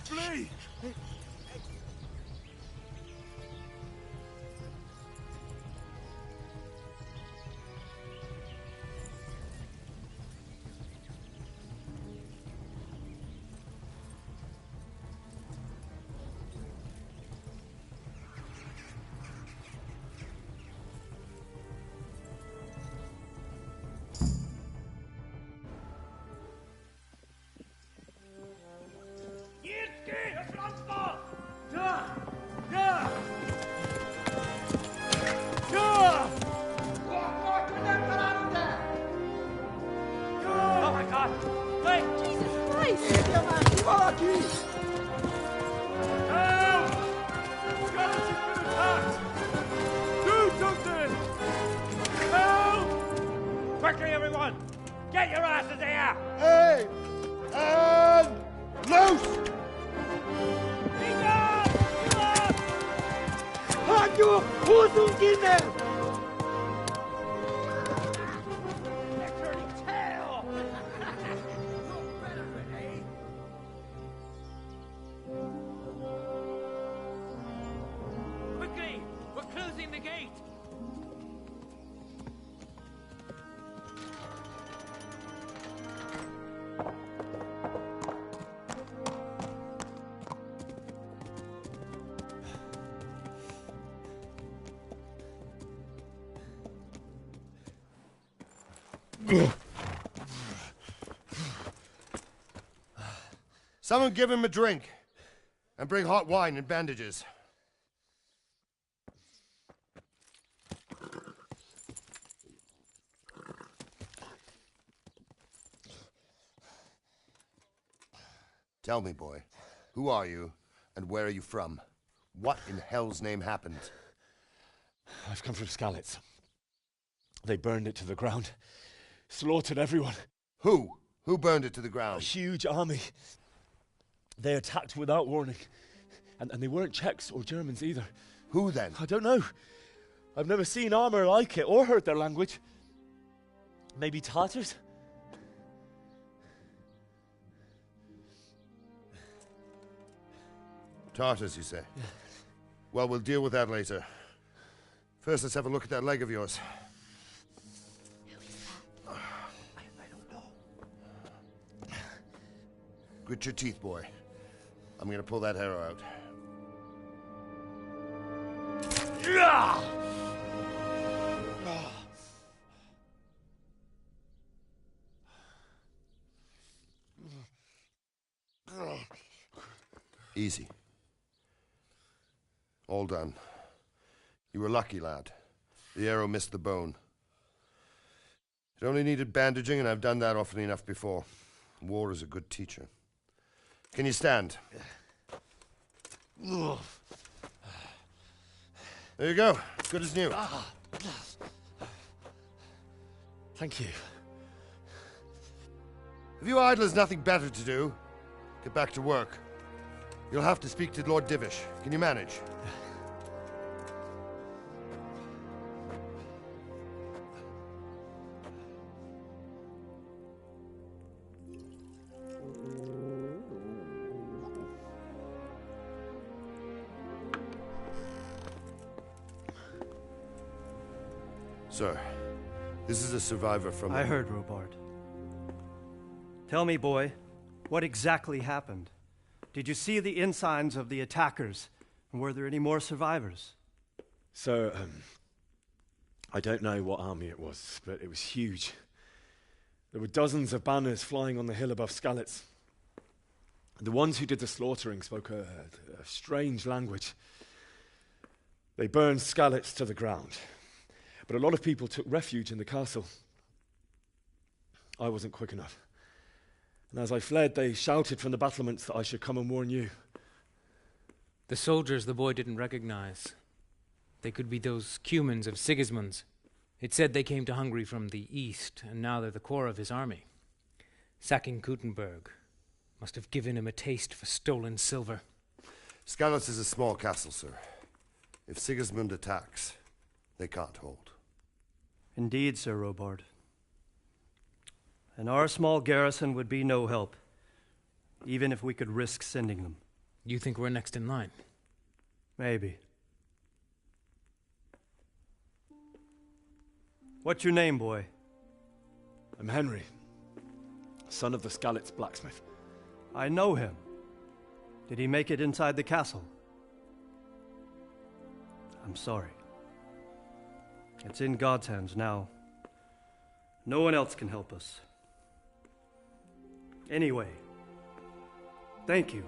Flee! Oh my God! Wait! Jesus Christ! Help! Skeleton's been attacked! Do something! Help! Quickly, everyone! Get your asses here! Hey! And loose! Hanju! Who's in there? They're turning tail! Quickly! We're closing the gate! Someone give him a drink. And bring hot wine and bandages. Tell me, boy, who are you and where are you from? What in hell's name happened? I've come from Skalitz. They burned it to the ground. Slaughtered everyone. Who? Who burned it to the ground? A huge army. They attacked without warning. And they weren't Czechs or Germans either. Who then? I don't know. I've never seen armor like it or heard their language. Maybe Tatars? Tartars, you say? Yeah. Well, we'll deal with that later. First, let's have a look at that leg of yours. Who is that? I don't know. Grit your teeth, boy. I'm gonna pull that arrow out. Easy. All done. You were lucky, lad. The arrow missed the bone. It only needed bandaging, and I've done that often enough before. War is a good teacher. Can you stand? There you go. Good as new. Thank you. Have you idlers nothing better to do? Get back to work. You'll have to speak to Lord Divish. Can you manage? Sir, this is a survivor from... I heard, Robard. Tell me, boy, what exactly happened? Did you see the ensigns of the attackers? And were there any more survivors? So, I don't know what army it was, but it was huge. There were dozens of banners flying on the hill above Skalitz. The ones who did the slaughtering spoke a strange language. They burned Skalitz to the ground. But a lot of people took refuge in the castle. I wasn't quick enough. And as I fled, they shouted from the battlements that I should come and warn you. The soldiers the boy didn't recognize. They could be those Cumans of Sigismund's. It said they came to Hungary from the east, and now they're the core of his army. Sacking Gutenberg must have given him a taste for stolen silver. Skalitz is a small castle, sir. If Sigismund attacks, they can't hold. Indeed, Sir Robard. And our small garrison would be no help. even if we could risk sending them. You think we're next in line? Maybe. What's your name, boy? I'm Henry, son of the Skalitz blacksmith. I know him. Did he make it inside the castle? I'm sorry. It's in God's hands now. No one else can help us. Anyway, thank you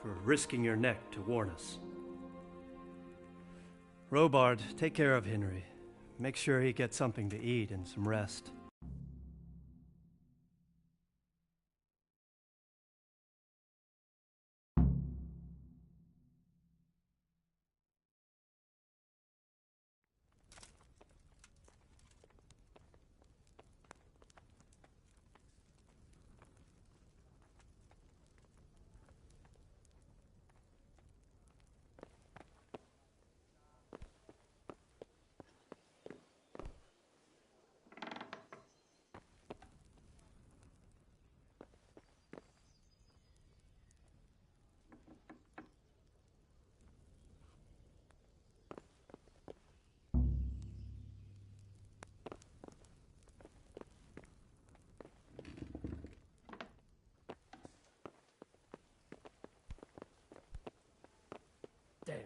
for risking your neck to warn us. Robard, take care of Henry. Make sure he gets something to eat and some rest. Damn.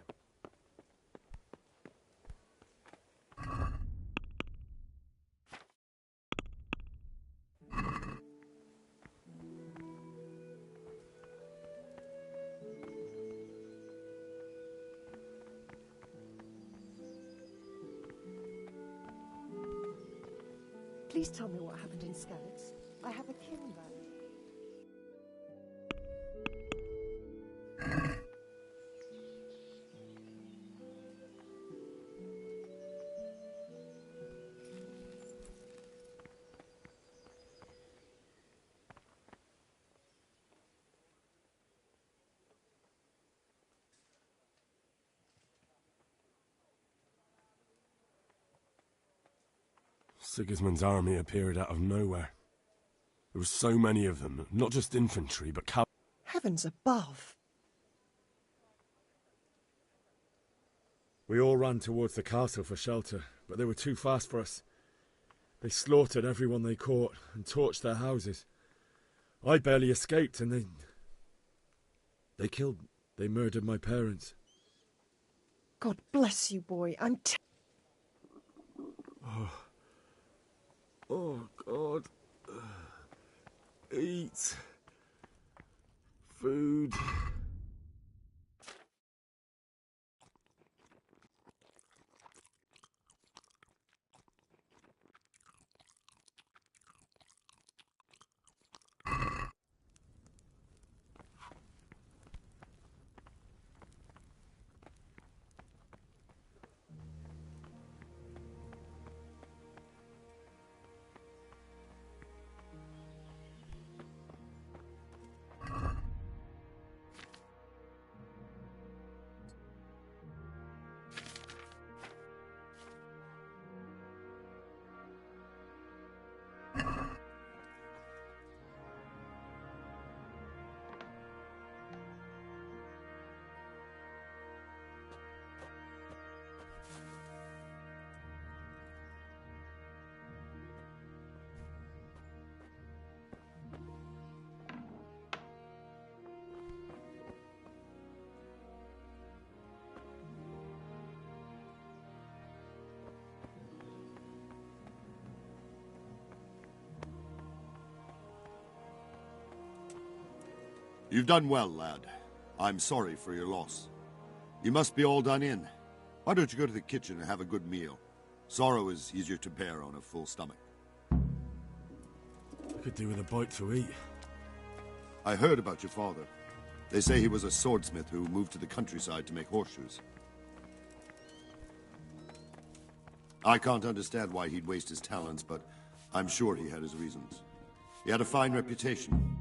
Please tell me what happened in Skalitz. I have a kin there. Sigismund's army appeared out of nowhere. There were so many of them, not just infantry, but cavalry. Heavens above! We all ran towards the castle for shelter, but they were too fast for us. They slaughtered everyone they caught and torched their houses. I barely escaped, and they murdered my parents. God bless you, boy. Oh, God. Eat. Food. You've done well, lad. I'm sorry for your loss. You must be all done in. Why don't you go to the kitchen and have a good meal? Sorrow is easier to bear on a full stomach. I could do with a bite to eat. I heard about your father. They say he was a swordsmith who moved to the countryside to make horseshoes. I can't understand why he'd waste his talents, but I'm sure he had his reasons. He had a fine reputation.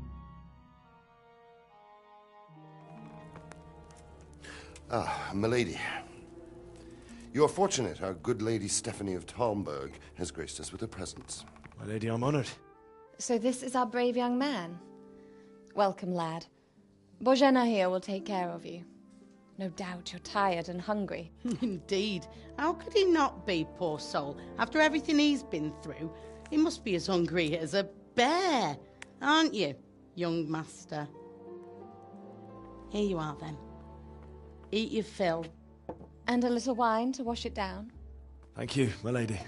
Ah, milady. You are fortunate our good lady Stephanie of Talmberg has graced us with her presence. My lady, I'm honored. So this is our brave young man. Welcome, lad. Bojana here will take care of you. No doubt you're tired and hungry. Indeed. How could he not be, poor soul? After everything he's been through, he must be as hungry as a bear, aren't you, young master? Here you are, then. Eat your fill. And a little wine to wash it down. Thank you, my lady.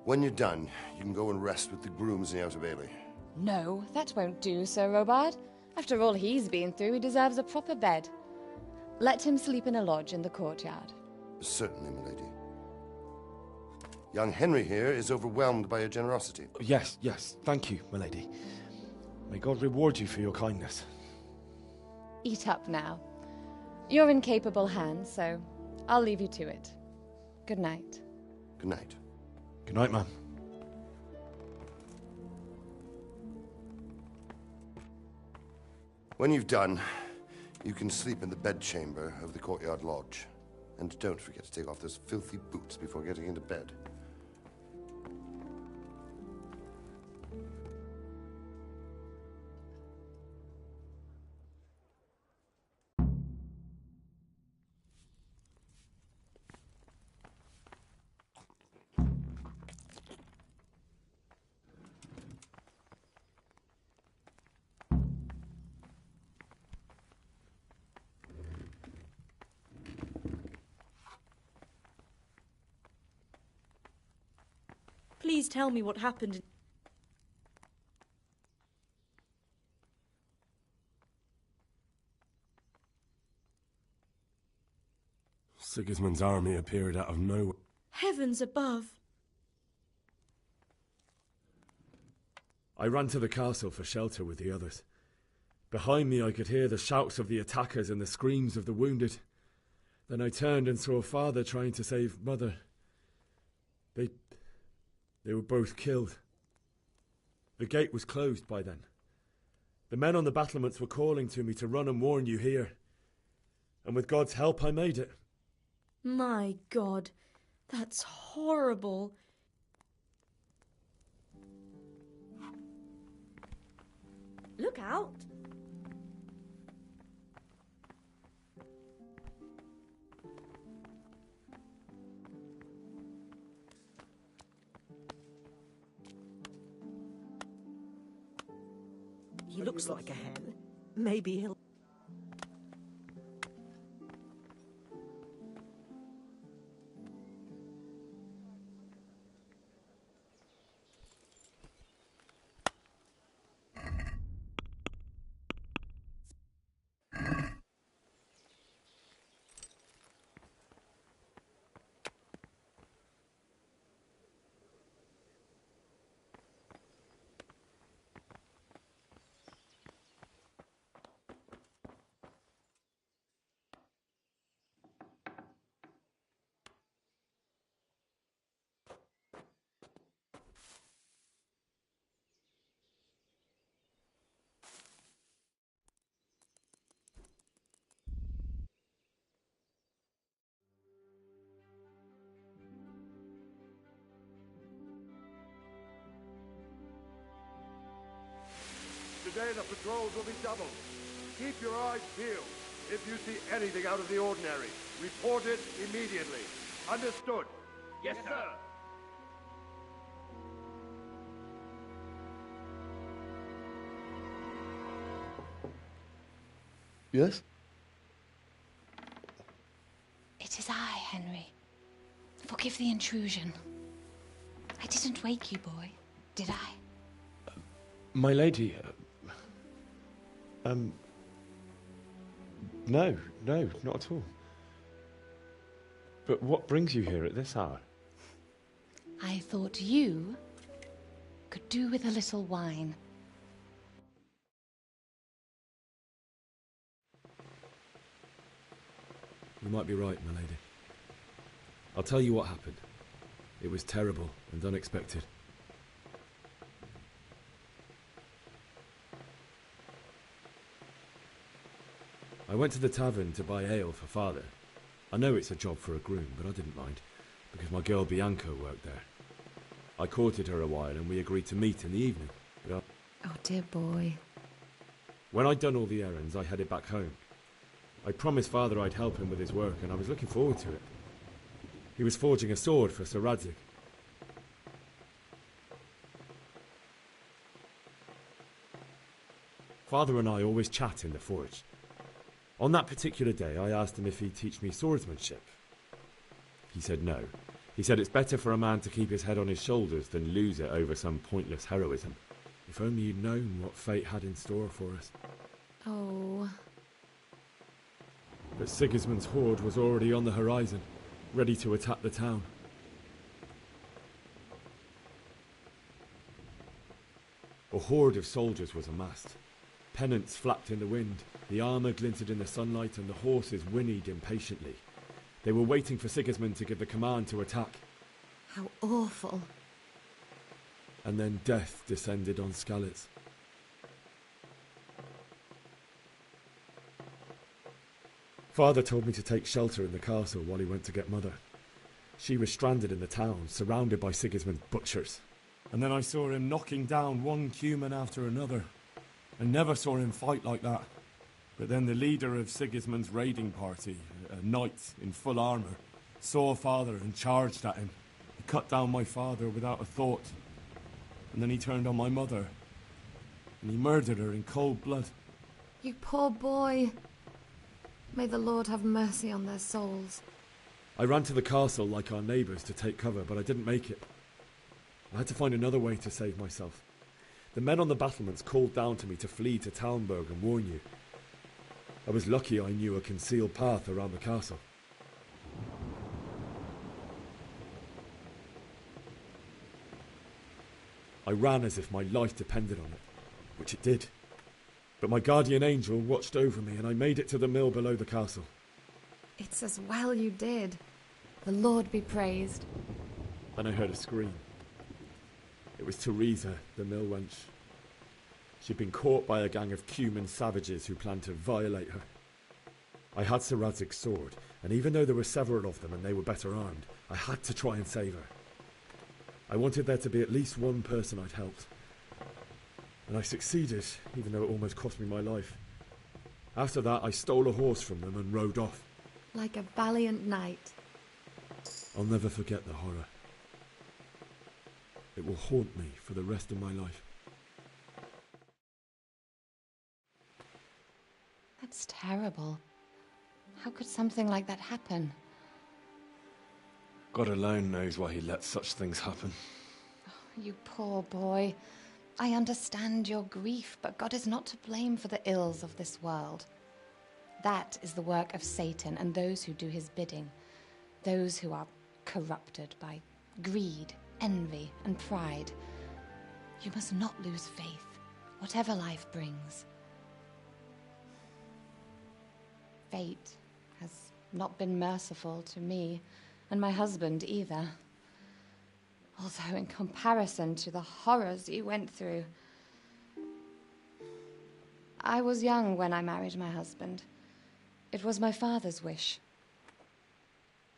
When you're done, you can go and rest with the grooms in the Outer Bailey. No, that won't do, Sir Robard. After all he's been through, he deserves a proper bed. Let him sleep in a lodge in the courtyard. Certainly, my lady. Young Henry here is overwhelmed by your generosity. Yes, yes, thank you, my lady. May God reward you for your kindness. Eat up now. You're in capable hands, so I'll leave you to it. Good night. Good night. Good night, ma'am. When you've done, you can sleep in the bedchamber of the courtyard lodge. And don't forget to take off those filthy boots before getting into bed. Please tell me what happened. Sigismund's army appeared out of nowhere. Heavens above. I ran to the castle for shelter with the others. Behind me I could hear the shouts of the attackers and the screams of the wounded. Then I turned and saw Father trying to save Mother. They were both killed. The gate was closed by then. The men on the battlements were calling to me to run and warn you here. And with God's help I made it. My God, that's horrible. Look out. He looks like a hen. Maybe he'll... Today the patrols will be doubled. Keep your eyes peeled. If you see anything out of the ordinary, report it immediately. Understood? Yes, sir. Yes? It is I, Henry. Forgive the intrusion. I didn't wake you, boy, did I? My lady, no, not at all. But what brings you here at this hour? I thought you could do with a little wine. You might be right, my lady. I'll tell you what happened. It was terrible and unexpected. I went to the tavern to buy ale for Father. I know it's a job for a groom, but I didn't mind, because my girl Bianca worked there. I courted her a while and we agreed to meet in the evening. But Oh dear boy. When I'd done all the errands, I headed back home. I promised Father I'd help him with his work, and I was looking forward to it. He was forging a sword for Sir Radzig. Father and I always chat in the forge. On that particular day, I asked him if he'd teach me swordsmanship. He said no. He said it's better for a man to keep his head on his shoulders than lose it over some pointless heroism. If only you'd known what fate had in store for us. Oh. But Sigismund's horde was already on the horizon, ready to attack the town. A horde of soldiers was amassed. Pennants flapped in the wind, the armour glinted in the sunlight, and the horses whinnied impatiently. They were waiting for Sigismund to give the command to attack. How awful. And then death descended on Skalitz. Father told me to take shelter in the castle while he went to get Mother. She was stranded in the town, surrounded by Sigismund's butchers. And then I saw him knocking down one Cuman after another. I never saw him fight like that. But then the leader of Sigismund's raiding party, a knight in full armour, saw Father and charged at him. He cut down my father without a thought. And then he turned on my mother. And he murdered her in cold blood. You poor boy. May the Lord have mercy on their souls. I ran to the castle like our neighbours to take cover, but I didn't make it. I had to find another way to save myself. The men on the battlements called down to me to flee to Talmberg and warn you. I was lucky I knew a concealed path around the castle. I ran as if my life depended on it, which it did. But my guardian angel watched over me and I made it to the mill below the castle. It's as well you did. The Lord be praised. Then I heard a scream. It was Teresa, the mill wench. She'd been caught by a gang of Cuman savages who planned to violate her. I had Sir Radzig's sword, and even though there were several of them and they were better armed, I had to try and save her. I wanted there to be at least one person I'd helped. And I succeeded, even though it almost cost me my life. After that, I stole a horse from them and rode off. Like a valiant knight. I'll never forget the horror. It will haunt me for the rest of my life. That's terrible. How could something like that happen? God alone knows why he lets such things happen. Oh, you poor boy. I understand your grief, but God is not to blame for the ills of this world. That is the work of Satan and those who do his bidding. Those who are corrupted by greed, envy, and pride. You must not lose faith, whatever life brings. Fate has not been merciful to me, and my husband either. Although in comparison to the horrors you went through. I was young when I married my husband. It was my father's wish.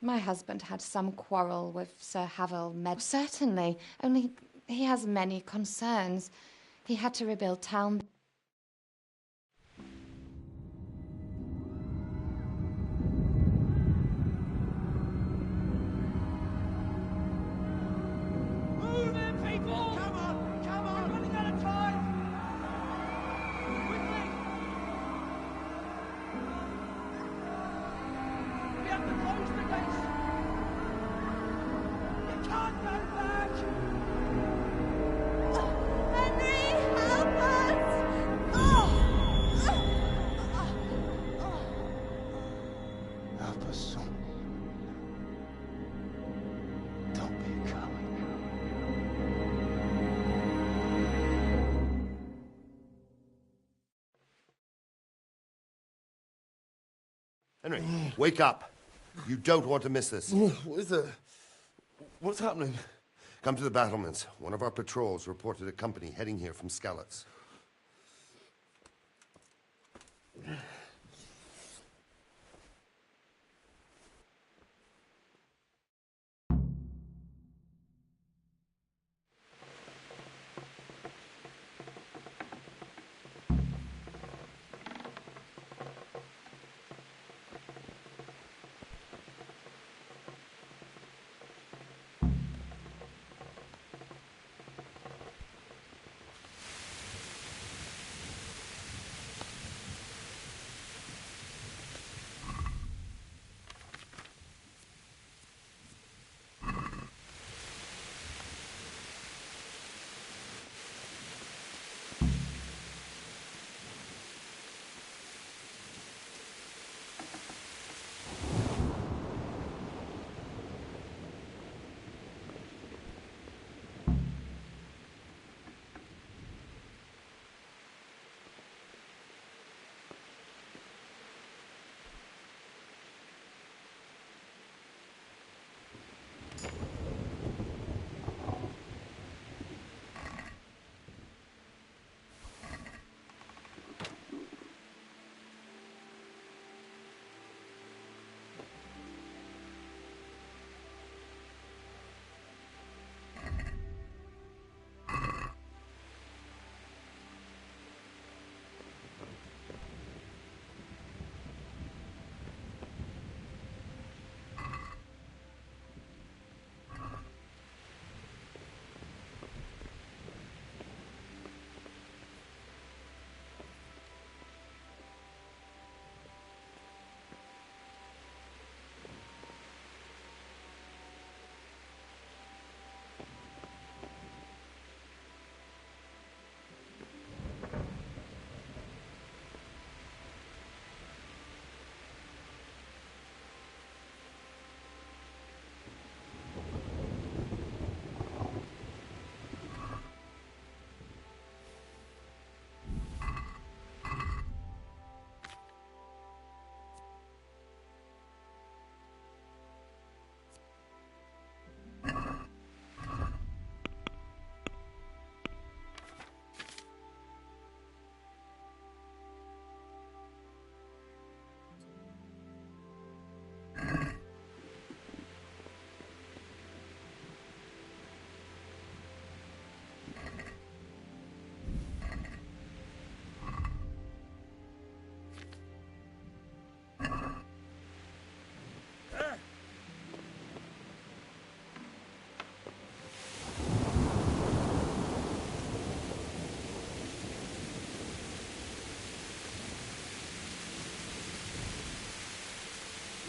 My husband had some quarrel with Sir Havel Med. Certainly, only he has many concerns. He had to rebuild town. Move in, people! Come on! Come on! We're running out of time! Quickly! We have to close the gates! You can't go back! Henry, help us! Help us, son. Don't be a coward. Henry, wake up. You don't want to miss this. What is it? What's happening? Come to the battlements. One of our patrols reported a company heading here from Skalitz.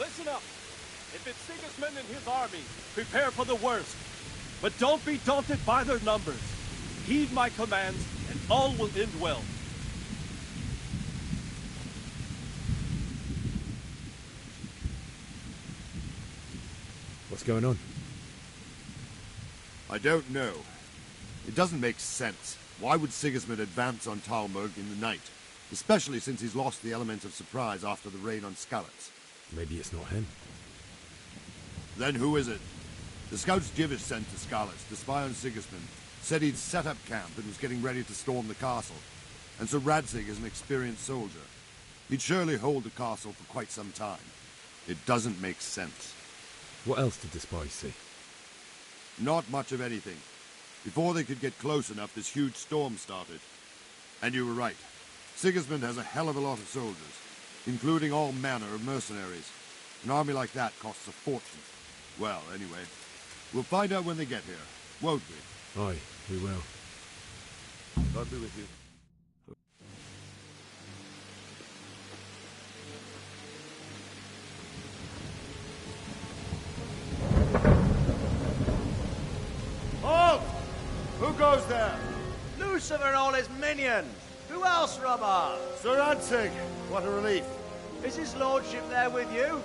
Listen up. If it's Sigismund and his army, prepare for the worst. But don't be daunted by their numbers. Heed my commands, and all will end well. What's going on? I don't know. It doesn't make sense. Why would Sigismund advance on Talmberg in the night? Especially since he's lost the element of surprise after the raid on Skalitz. Maybe it's not him. Then who is it? The scouts Jivish sent to Skalitz to spy on Sigismund said he'd set up camp and was getting ready to storm the castle. And so Radzig is an experienced soldier. He'd surely hold the castle for quite some time. It doesn't make sense. What else did the spies see? Not much of anything. Before they could get close enough, this huge storm started. And you were right. Sigismund has a hell of a lot of soldiers, including all manner of mercenaries. An army like that costs a fortune. Well, anyway, we'll find out when they get here, won't we? Aye, we will. God be with you. Halt! Who goes there? Lucifer and all his minions! Who else, Robert? Sir Radzig! What a relief. Is his lordship there with you?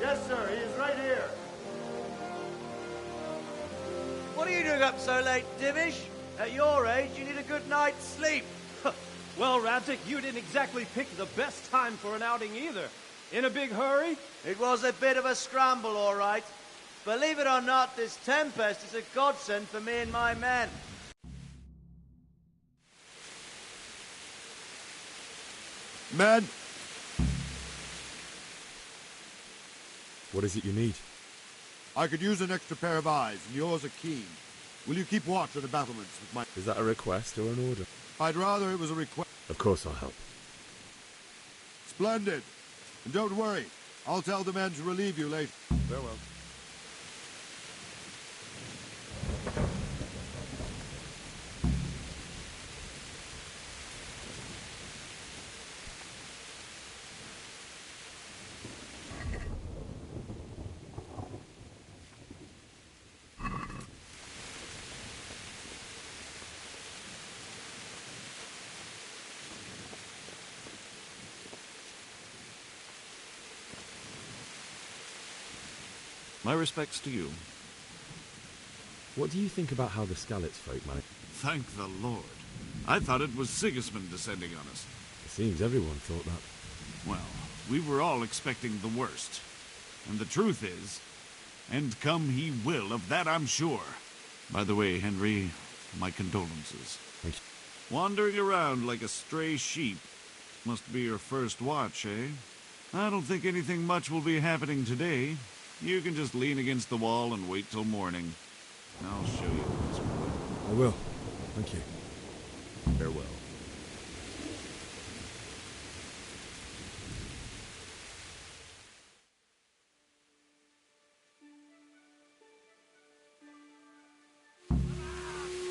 Yes, sir. He is right here. What are you doing up so late, Divish? At your age, you need a good night's sleep. Well, Radzig, you didn't exactly pick the best time for an outing either. In a big hurry? It was a bit of a scramble, all right. Believe it or not, this tempest is a godsend for me and my men. Men! What is it you need? I could use an extra pair of eyes, and yours are keen. Will you keep watch of the battlements with my... Is that a request or an order? I'd rather it was a request. Of course I'll help. Splendid. And don't worry. I'll tell the men to relieve you later. Farewell. My respects to you. What do you think about how the Skalitz folk might? Thank the Lord. I thought it was Sigismund descending on us. It seems everyone thought that. Well, we were all expecting the worst. And the truth is, and come he will, of that I'm sure. By the way, Henry, my condolences. Thank you. Wandering around like a stray sheep must be your first watch, eh? I don't think anything much will be happening today. You can just lean against the wall and wait till morning. I'll show you what's what. I will. Thank you. Farewell.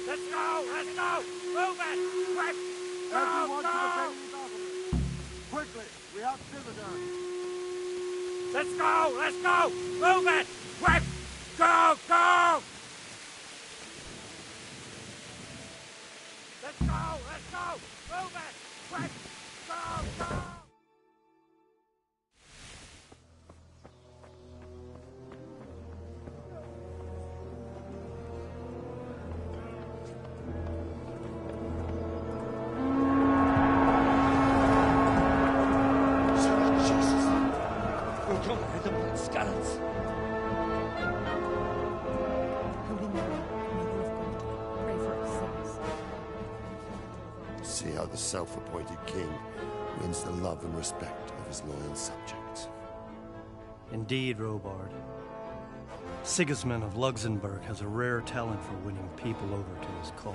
Let's go! Let's go! Move it! Quick! Go! Everyone to the Go! Bailey battlement. Quickly! We have visitors! Let's go! Let's go! Move it! Quick! Go! Go! Let's go! Let's go! Move it! Quick! Go! Go! See how the self-appointed king wins the love and respect of his loyal subjects. Indeed, Robard. Sigismund of Luxembourg has a rare talent for winning people over to his cause.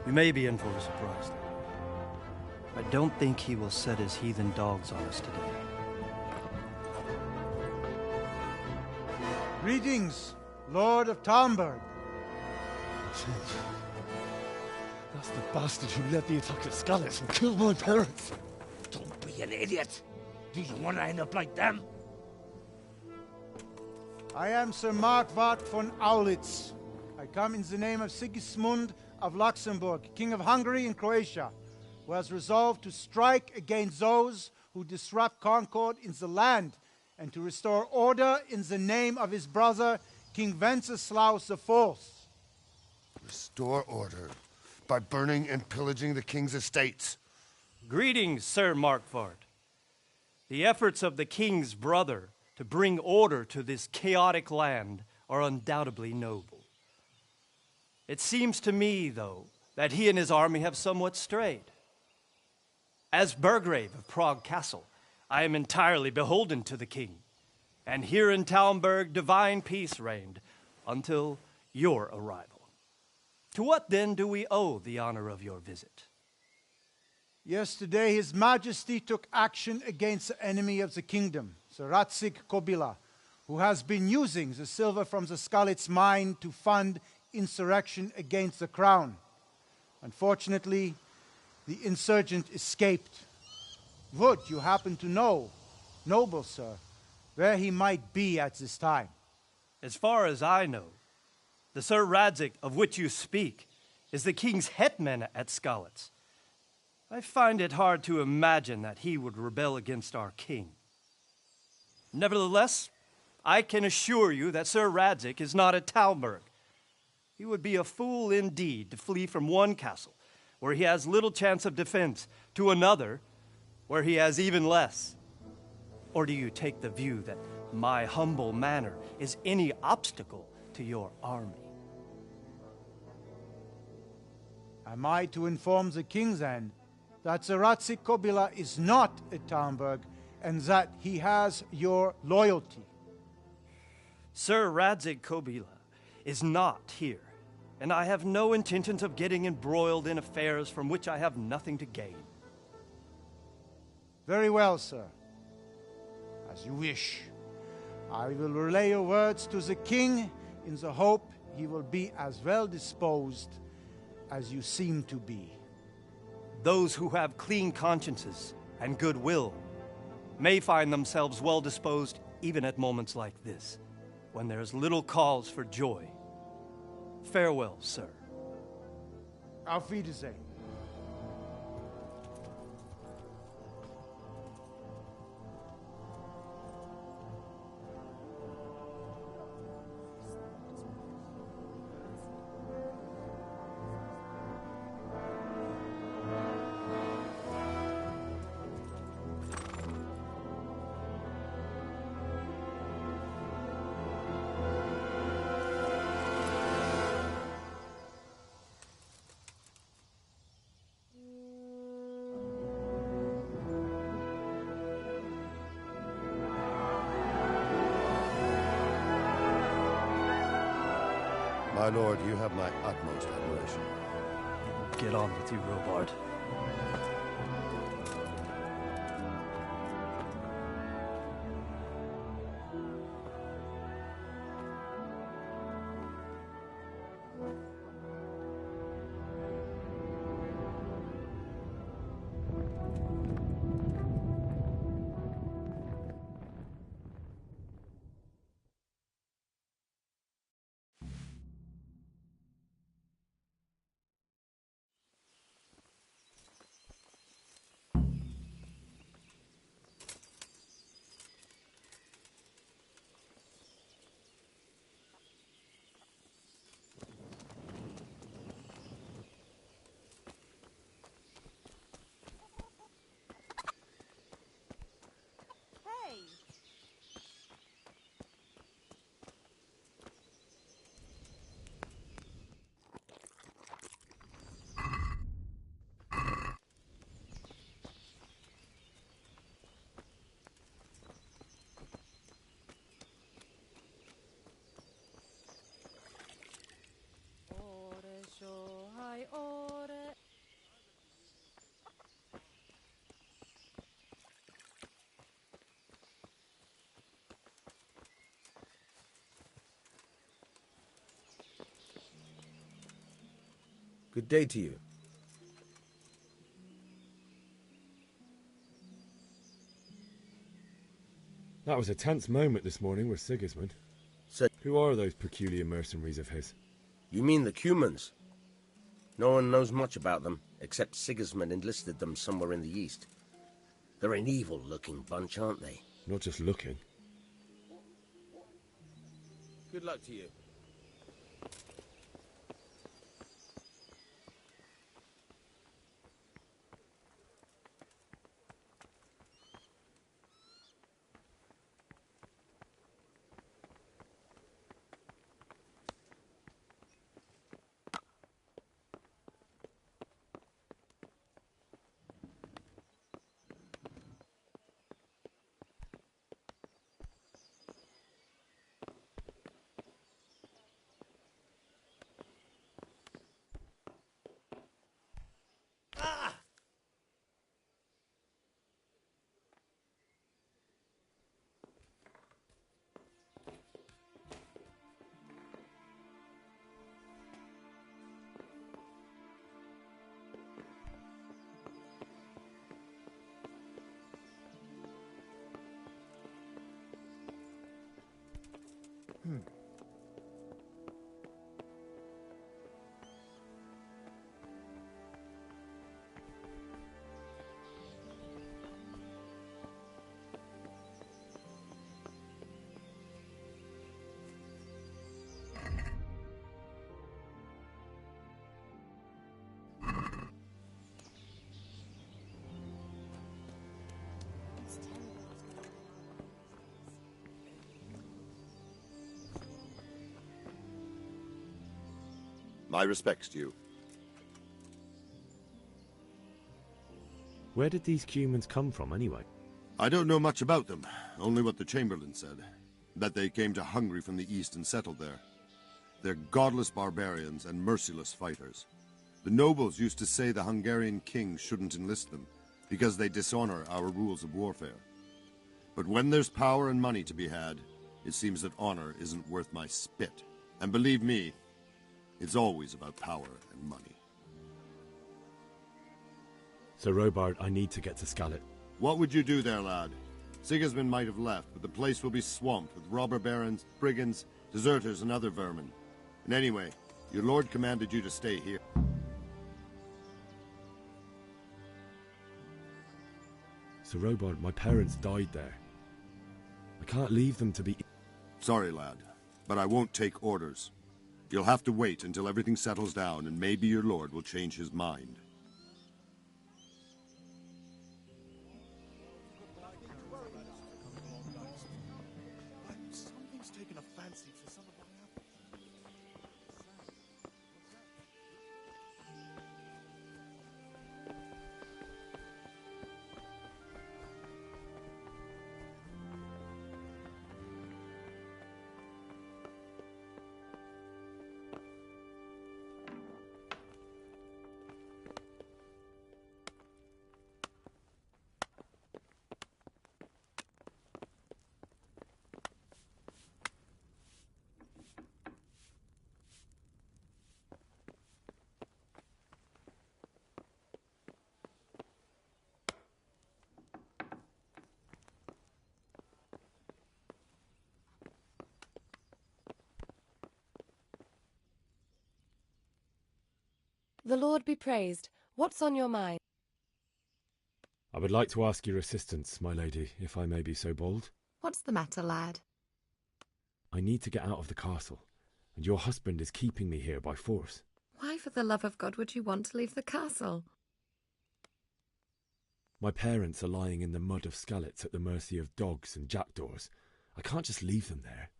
We may be in for a surprise, though. I don't think he will set his heathen dogs on us today. Greetings, Lord of Talmberg. That's the bastard who led the attack at Skalitz and killed my parents. Don't be an idiot. Do you want to end up like them? I am Sir Markwart von Aulitz. I come in the name of Sigismund of Luxembourg, King of Hungary and Croatia, who has resolved to strike against those who disrupt concord in the land and to restore order in the name of his brother, King Wenceslaus IV. Restore order by burning and pillaging the king's estates. Greetings, Sir Markwart. The efforts of the king's brother to bring order to this chaotic land are undoubtedly noble. It seems to me, though, that he and his army have somewhat strayed. As Burgrave of Prague Castle, I am entirely beholden to the king, and here in Talmberg divine peace reigned until your arrival. To what then do we owe the honor of your visit? Yesterday, His Majesty took action against the enemy of the kingdom, Sir Radzig Kobyla, who has been using the silver from the Skalitz mine to fund insurrection against the crown. Unfortunately, the insurgent escaped. Would you happen to know, noble sir, where he might be at this time? As far as I know, the Sir Radzig of which you speak is the king's hetman at Skalitz. I find it hard to imagine that he would rebel against our king. Nevertheless, I can assure you that Sir Radzig is not at Talmberg. He would be a fool indeed to flee from one castle, where he has little chance of defense, to another, where he has even less. Or do you take the view that my humble manner is any obstacle to your army? Am I to inform the king, then, that Sir Radzig Kobyla is not at Talmberg, and that he has your loyalty? Sir Radzig Kobyla is not here, and I have no intentions of getting embroiled in affairs from which I have nothing to gain. Very well, sir. As you wish. I will relay your words to the king in the hope he will be as well disposed as you seem to be. Those who have clean consciences and goodwill may find themselves well disposed even at moments like this, when there is little cause for joy. Farewell, sir. Auf Wiedersehen. My lord, you have my utmost admiration. Get on with you, Robard. Good day to you. That was a tense moment this morning with Sigismund. So, who are those peculiar mercenaries of his? You mean the Cumans? No one knows much about them, except Sigismund enlisted them somewhere in the east. They're an evil-looking bunch, aren't they? Not just looking. Good luck to you. My respects to you. Where did these Cumans come from, anyway? I don't know much about them, only what the Chamberlain said. That they came to Hungary from the east and settled there. They're godless barbarians and merciless fighters. The nobles used to say the Hungarian king shouldn't enlist them, because they dishonor our rules of warfare. But when there's power and money to be had, it seems that honor isn't worth my spit. And believe me, it's always about power and money. Sir Robard, I need to get to Scalet. What would you do there, lad? Sigismund might have left, but the place will be swamped with robber barons, brigands, deserters, and other vermin. And anyway, your lord commanded you to stay here. Sir Robard, my parents died there. I can't leave them to be... Sorry, lad, but I won't take orders. You'll have to wait until everything settles down, and maybe your lord will change his mind. Something's taken a fancy to some of my apples. The Lord be praised. What's on your mind? I would like to ask your assistance, my lady, if I may be so bold. What's the matter, lad? I need to get out of the castle, and your husband is keeping me here by force. Why, for the love of God, would you want to leave the castle? My parents are lying in the mud of Skalitz at the mercy of dogs and jackdaws. I can't just leave them there.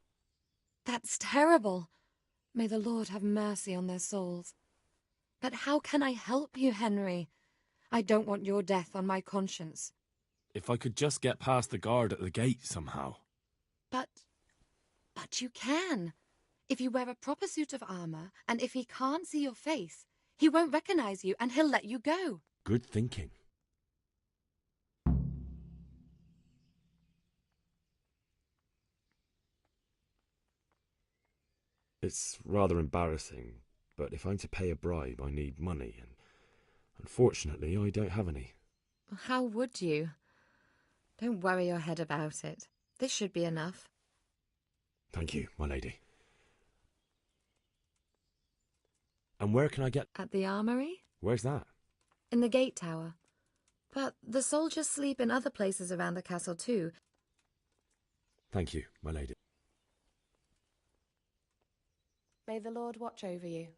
That's terrible. May the Lord have mercy on their souls. But how can I help you, Henry? I don't want your death on my conscience. If I could just get past the guard at the gate somehow. But you can. If you wear a proper suit of armour, and if he can't see your face, he won't recognise you and he'll let you go. Good thinking. It's rather embarrassing, but if I'm to pay a bribe, I need money, and unfortunately, I don't have any. How would you? Don't worry your head about it. This should be enough. Thank you, my lady. And where can I get... At the armory? Where's that? In the gate tower. But the soldiers sleep in other places around the castle too. Thank you, my lady. May the Lord watch over you.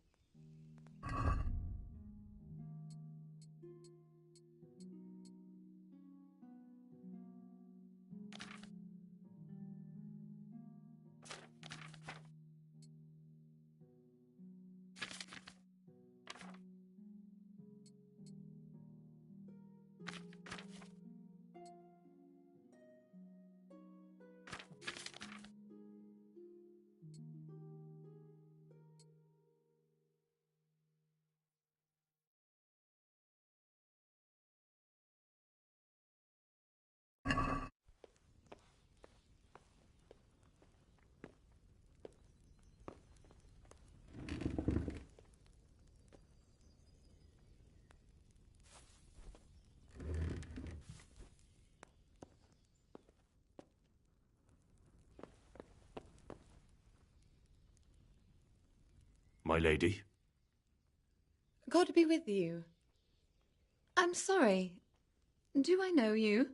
My lady? God be with you. I'm sorry. Do I know you?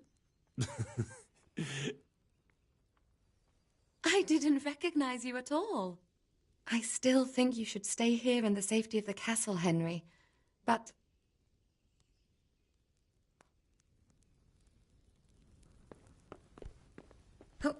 I didn't recognize you at all. I still think you should stay here in the safety of the castle, Henry. But... Oh.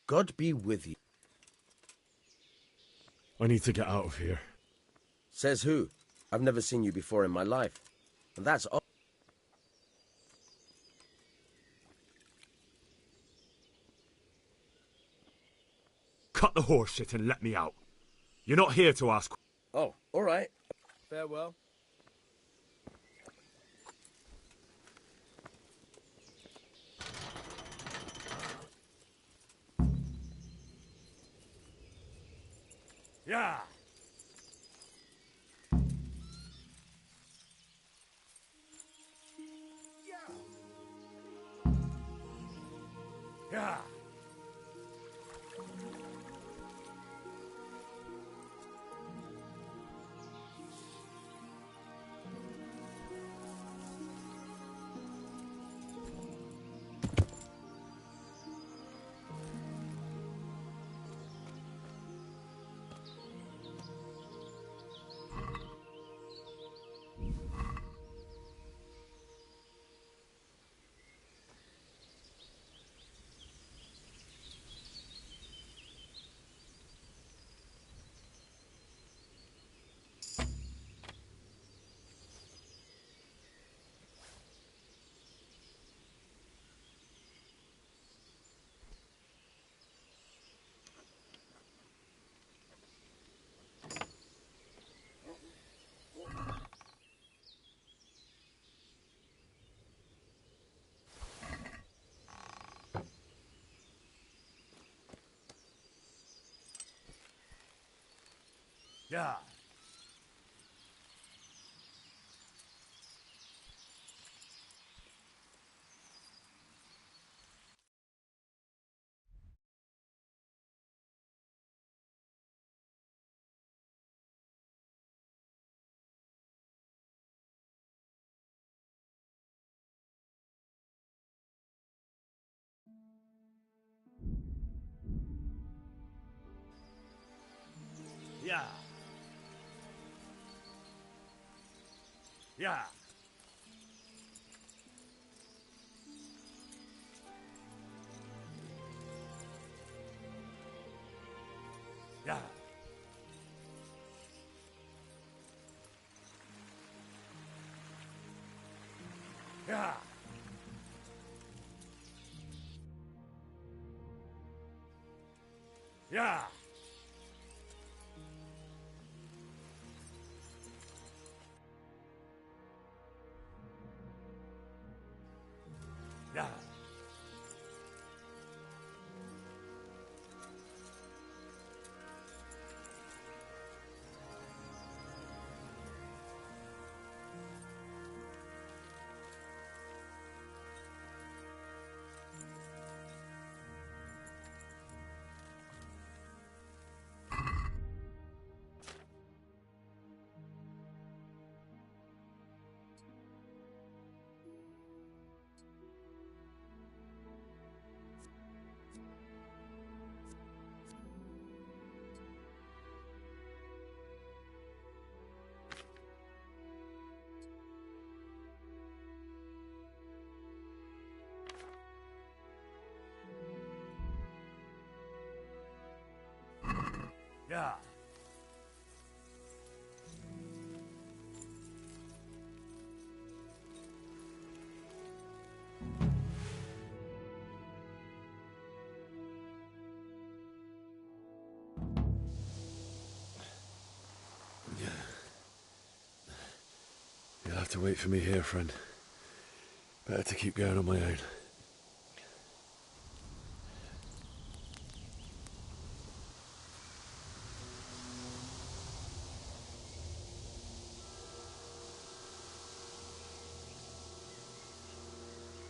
God be with you. I need to get out of here. Says who? I've never seen you before in my life. And that's all. Cut the horse shit and let me out. You're not here to ask... Oh, all right. Farewell. Yeah. Yeah. Yeah. Yeah. Yeah. Yeah. Yeah. Yeah. Yeah. Yeah. You'll have to wait for me here, friend. Better to keep going on my own.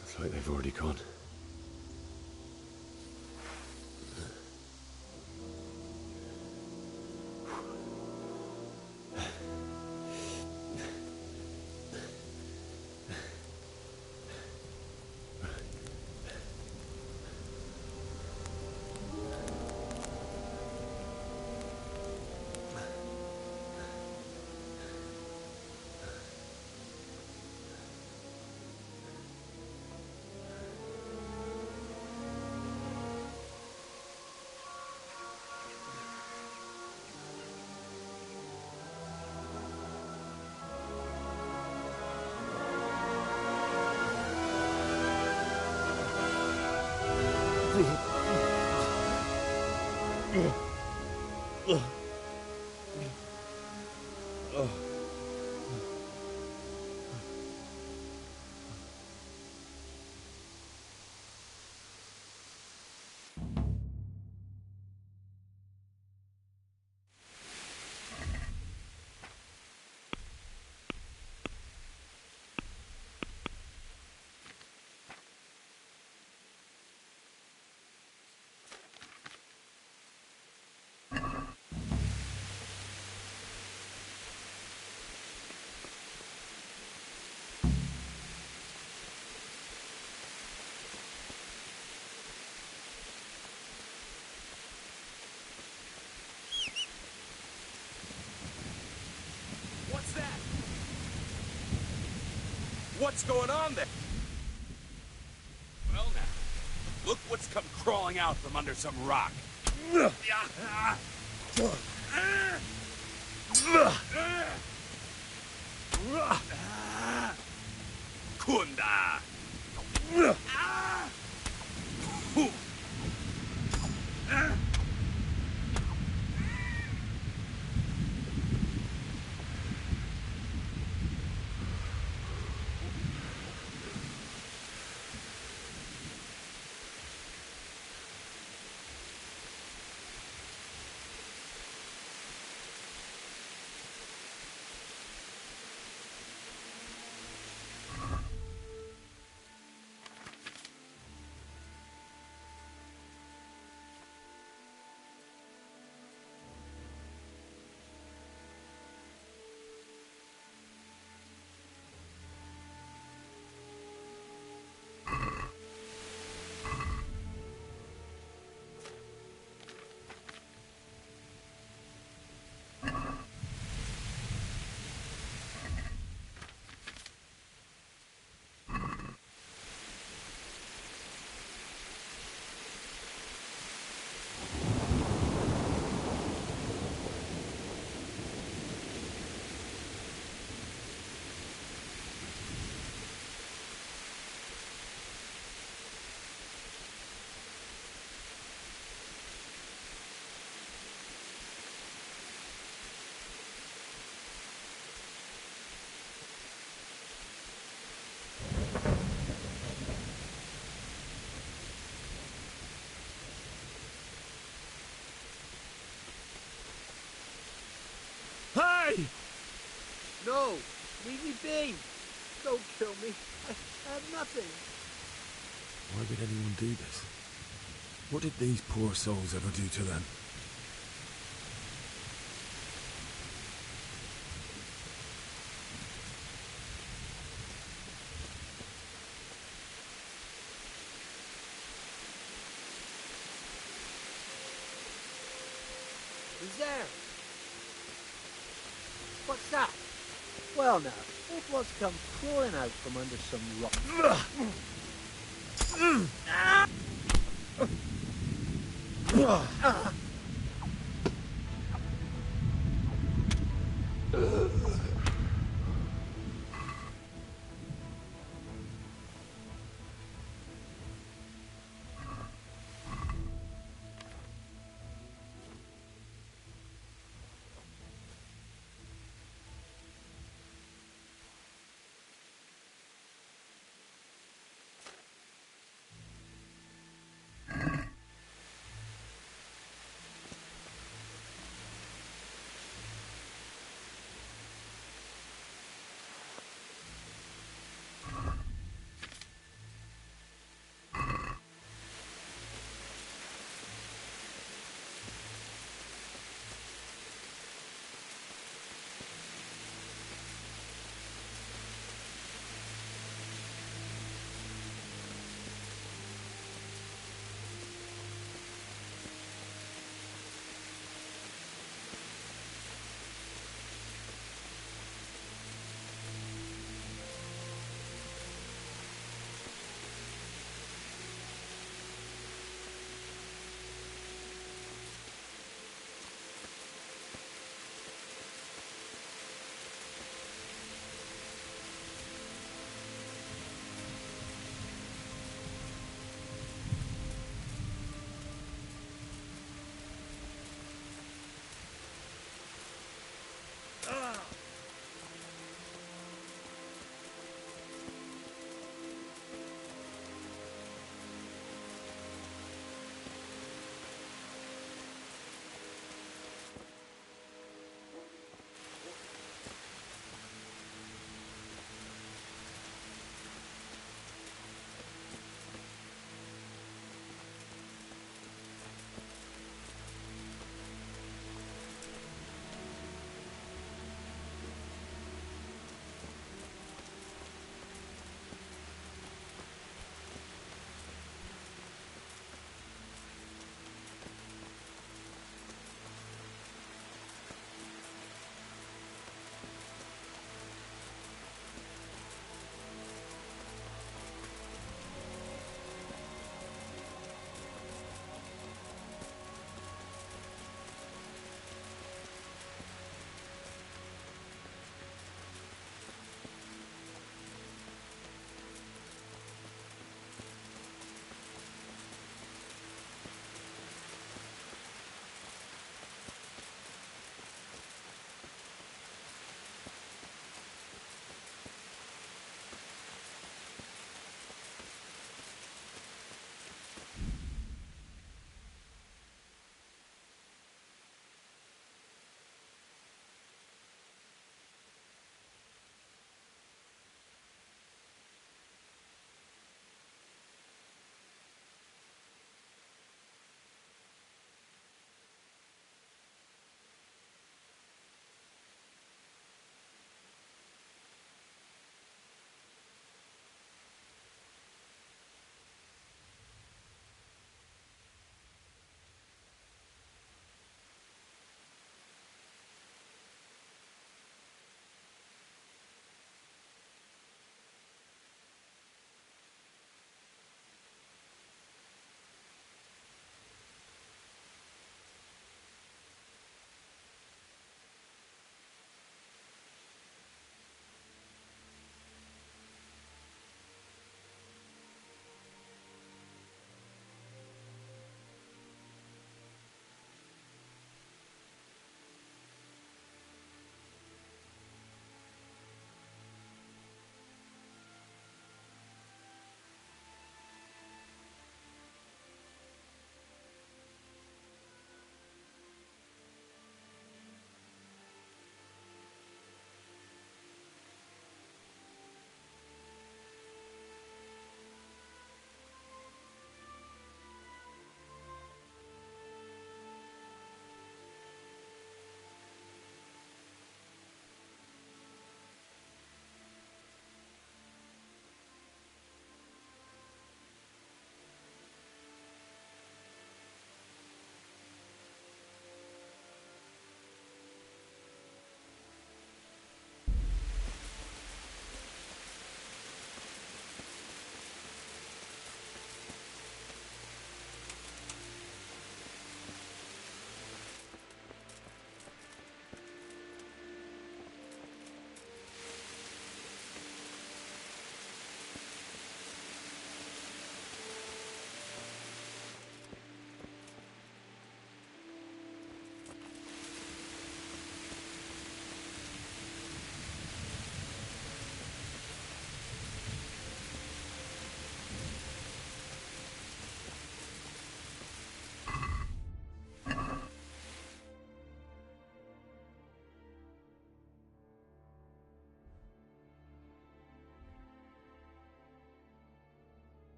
Looks like they've already gone. What's that? What's going on there? Well now, look what's come crawling out from under some rock. Kunda! No! Leave me be! Don't kill me. I have nothing. Why would anyone do this? What did these poor souls ever do to them? Who's there? What's that? Well now, it was come crawling out from under some rock.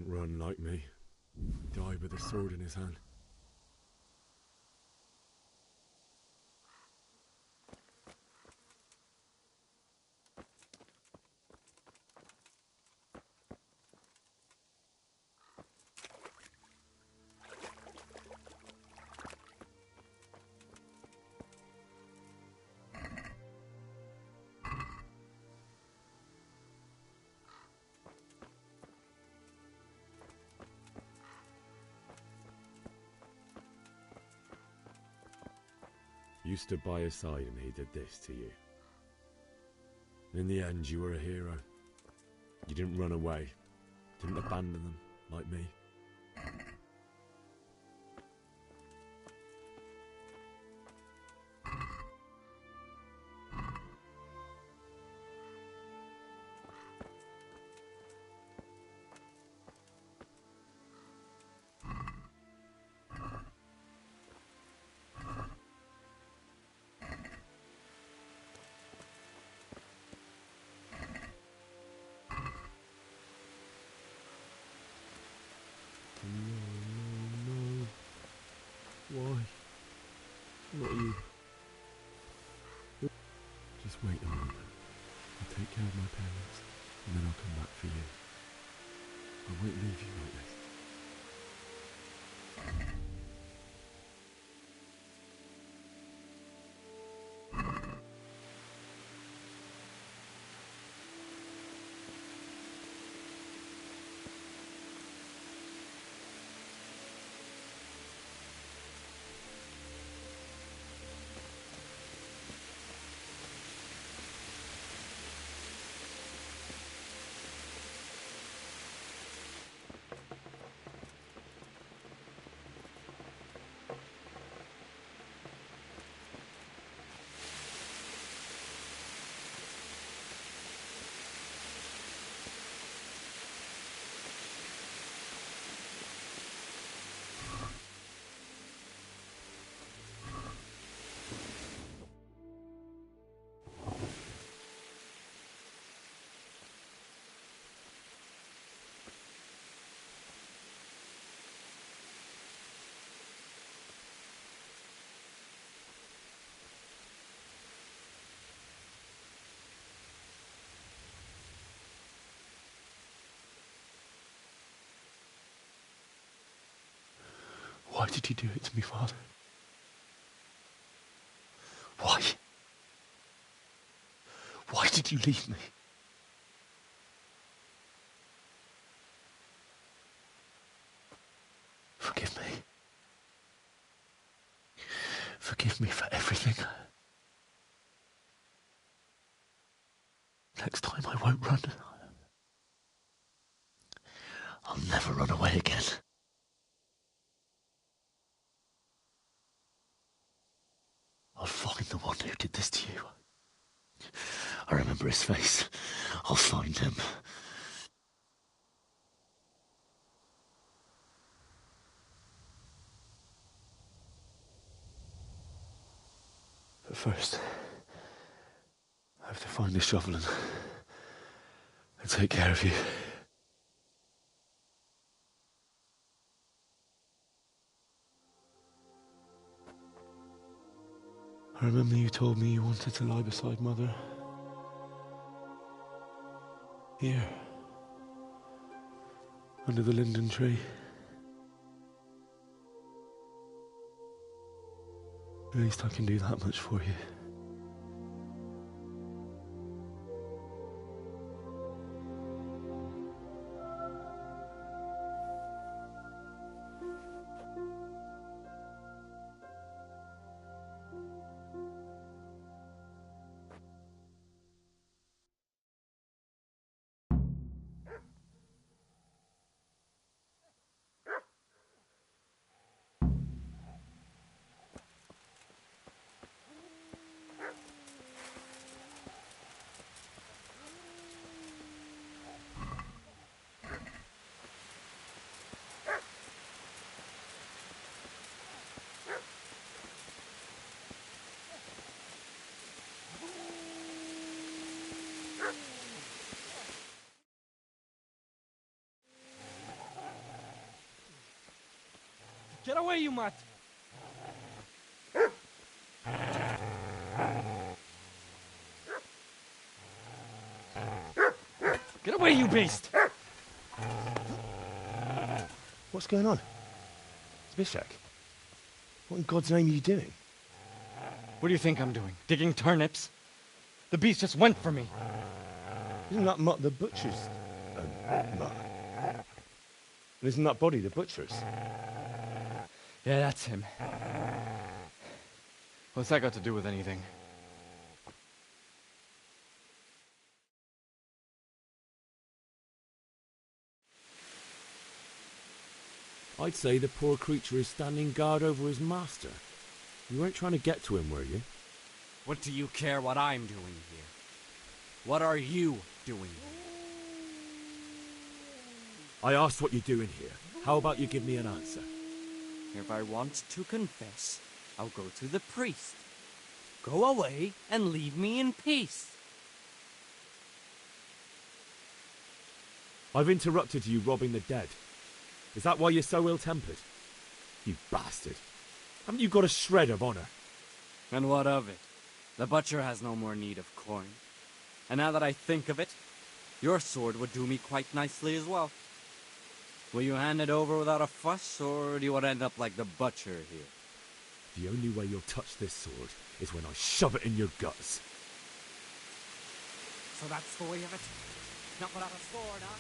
didn't run like me. He died with a sword in his hand. You stood by his side and he did this to you. In the end, you were a hero. You didn't run away. Didn't abandon them, like me. No. Why? Not you. Just wait a moment. I'll take care of my parents, and then I'll come back for you. I won't leave you like this. Why did you do it to me, Father? Why? Why did you leave me? Forgive me. Forgive me for everything. Next time I won't run. I'll never run away again. I'll find the one who did this to you. I remember his face. I'll find him. But first, I have to find a shovel and take care of you. I remember you told me you wanted to lie beside Mother. Here. Under the linden tree. At least I can do that much for you. Get away, you mutt! Get away, you beast! What's going on? Zbyszek, what in God's name are you doing? What do you think I'm doing? Digging turnips? The beast just went for me. Isn't that Mutt the butcher's? Mutt? And isn't that body the butcher's? Yeah, that's him. What's that got to do with anything? I'd say the poor creature is standing guard over his master. You weren't trying to get to him, were you? What do you care what I'm doing here? What are you doing? I asked what you're doing here. How about you give me an answer? If I want to confess, I'll go to the priest. Go away and leave me in peace. I've interrupted you robbing the dead. Is that why you're so ill-tempered? You bastard. Haven't you got a shred of honor? And what of it? The butcher has no more need of coin. And now that I think of it, your sword would do me quite nicely as well. Will you hand it over without a fuss, or do you want to end up like the butcher here? The only way you'll touch this sword is when I shove it in your guts. So that's the way of it? Not without a sword, huh?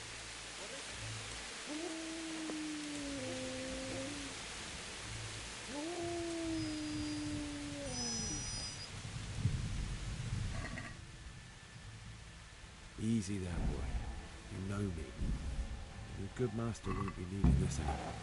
Easy there, boy. You know me. Your good master won't be needing this anymore.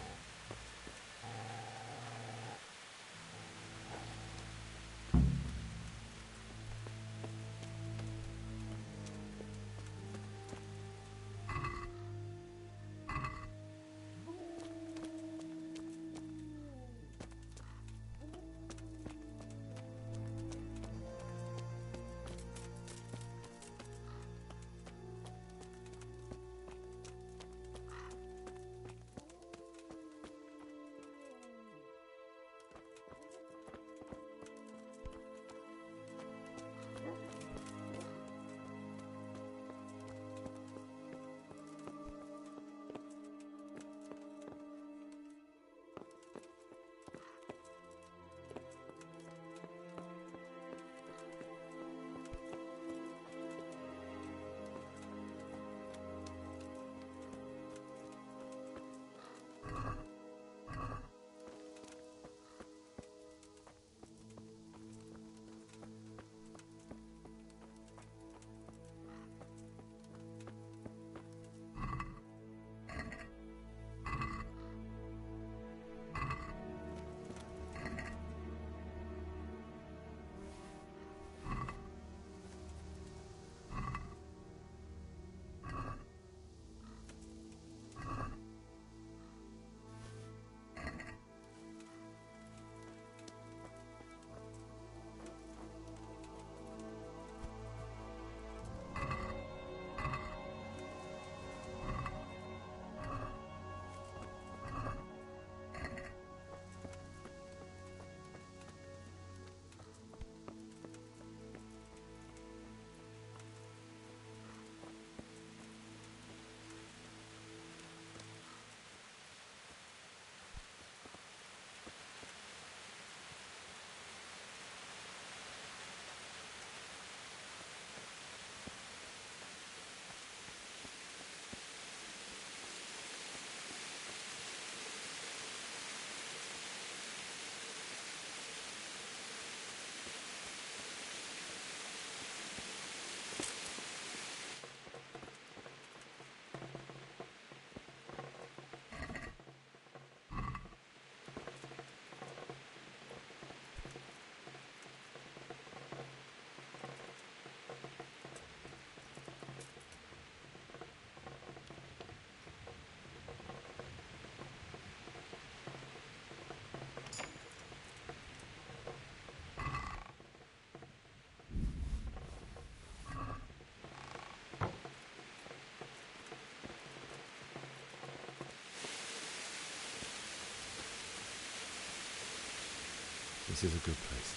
This is a good place.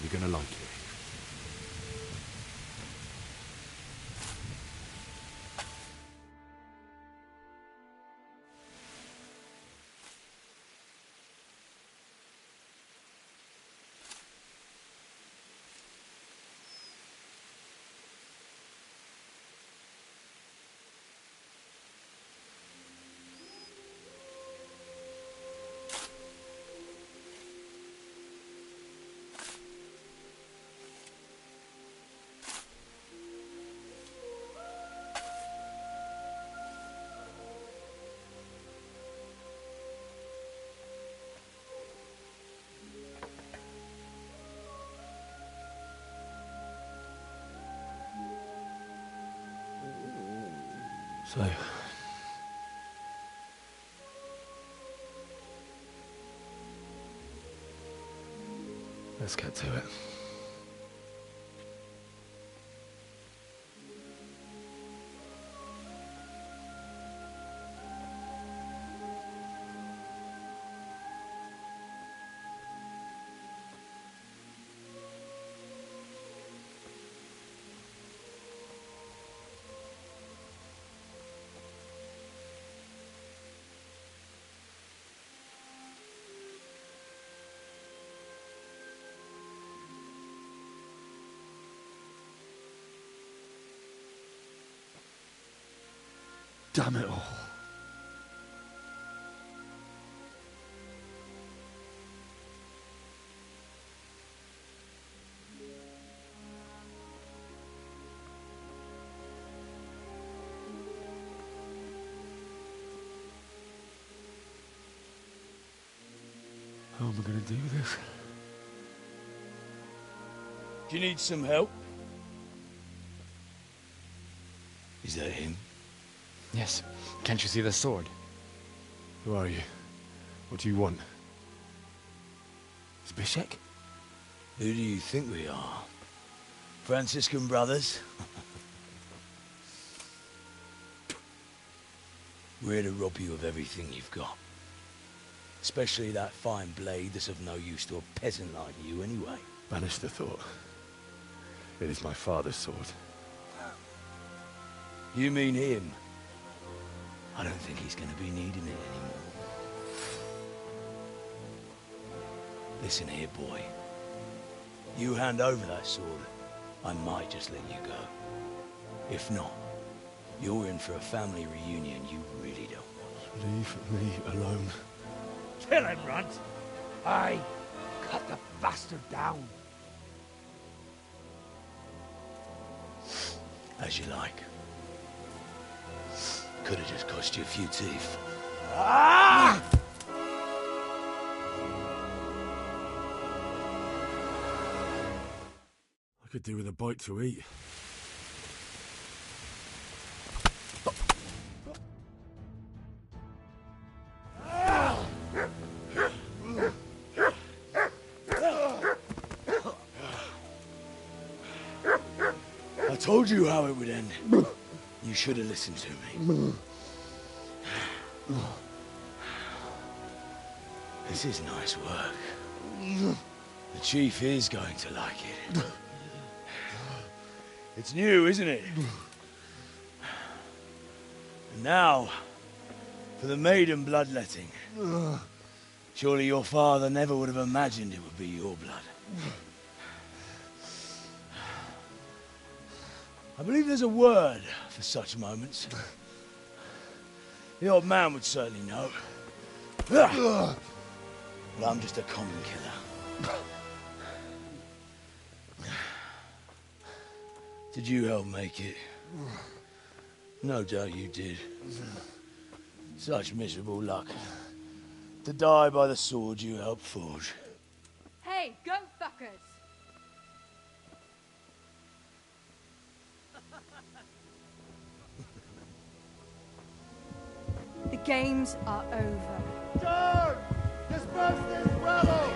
You're gonna like it. So, let's get to it. Damn it all. How am I going to do this? Do you need some help? Is that him? Yes. Can't you see the sword? Who are you? What do you want? Zbyszek? Who do you think we are? Franciscan brothers? We're here to rob you of everything you've got. Especially that fine blade that's of no use to a peasant like you anyway. Banish the thought. It is my father's sword. You mean him? I don't think he's going to be needing it anymore. Listen here, boy. You hand over that sword, I might just let you go. If not, you're in for a family reunion you really don't want. Leave me alone. Kill him, Runt! Aye, cut the bastard down. As you like. Could have just cost you a few teeth. Ah! I could do with a bite to eat. I told you how it would end. You should have listened to me. This is nice work. The chief is going to like it. It's new, isn't it? And now, for the maiden bloodletting. Surely your father never would have imagined it would be your blood. I believe there's a word for such moments. The old man would certainly know. But I'm just a common killer. Did you help make it? No doubt you did. Such miserable luck. To die by the sword you helped forge. Hey, go fuckers! The games are over. Charge! Disperse this rabble!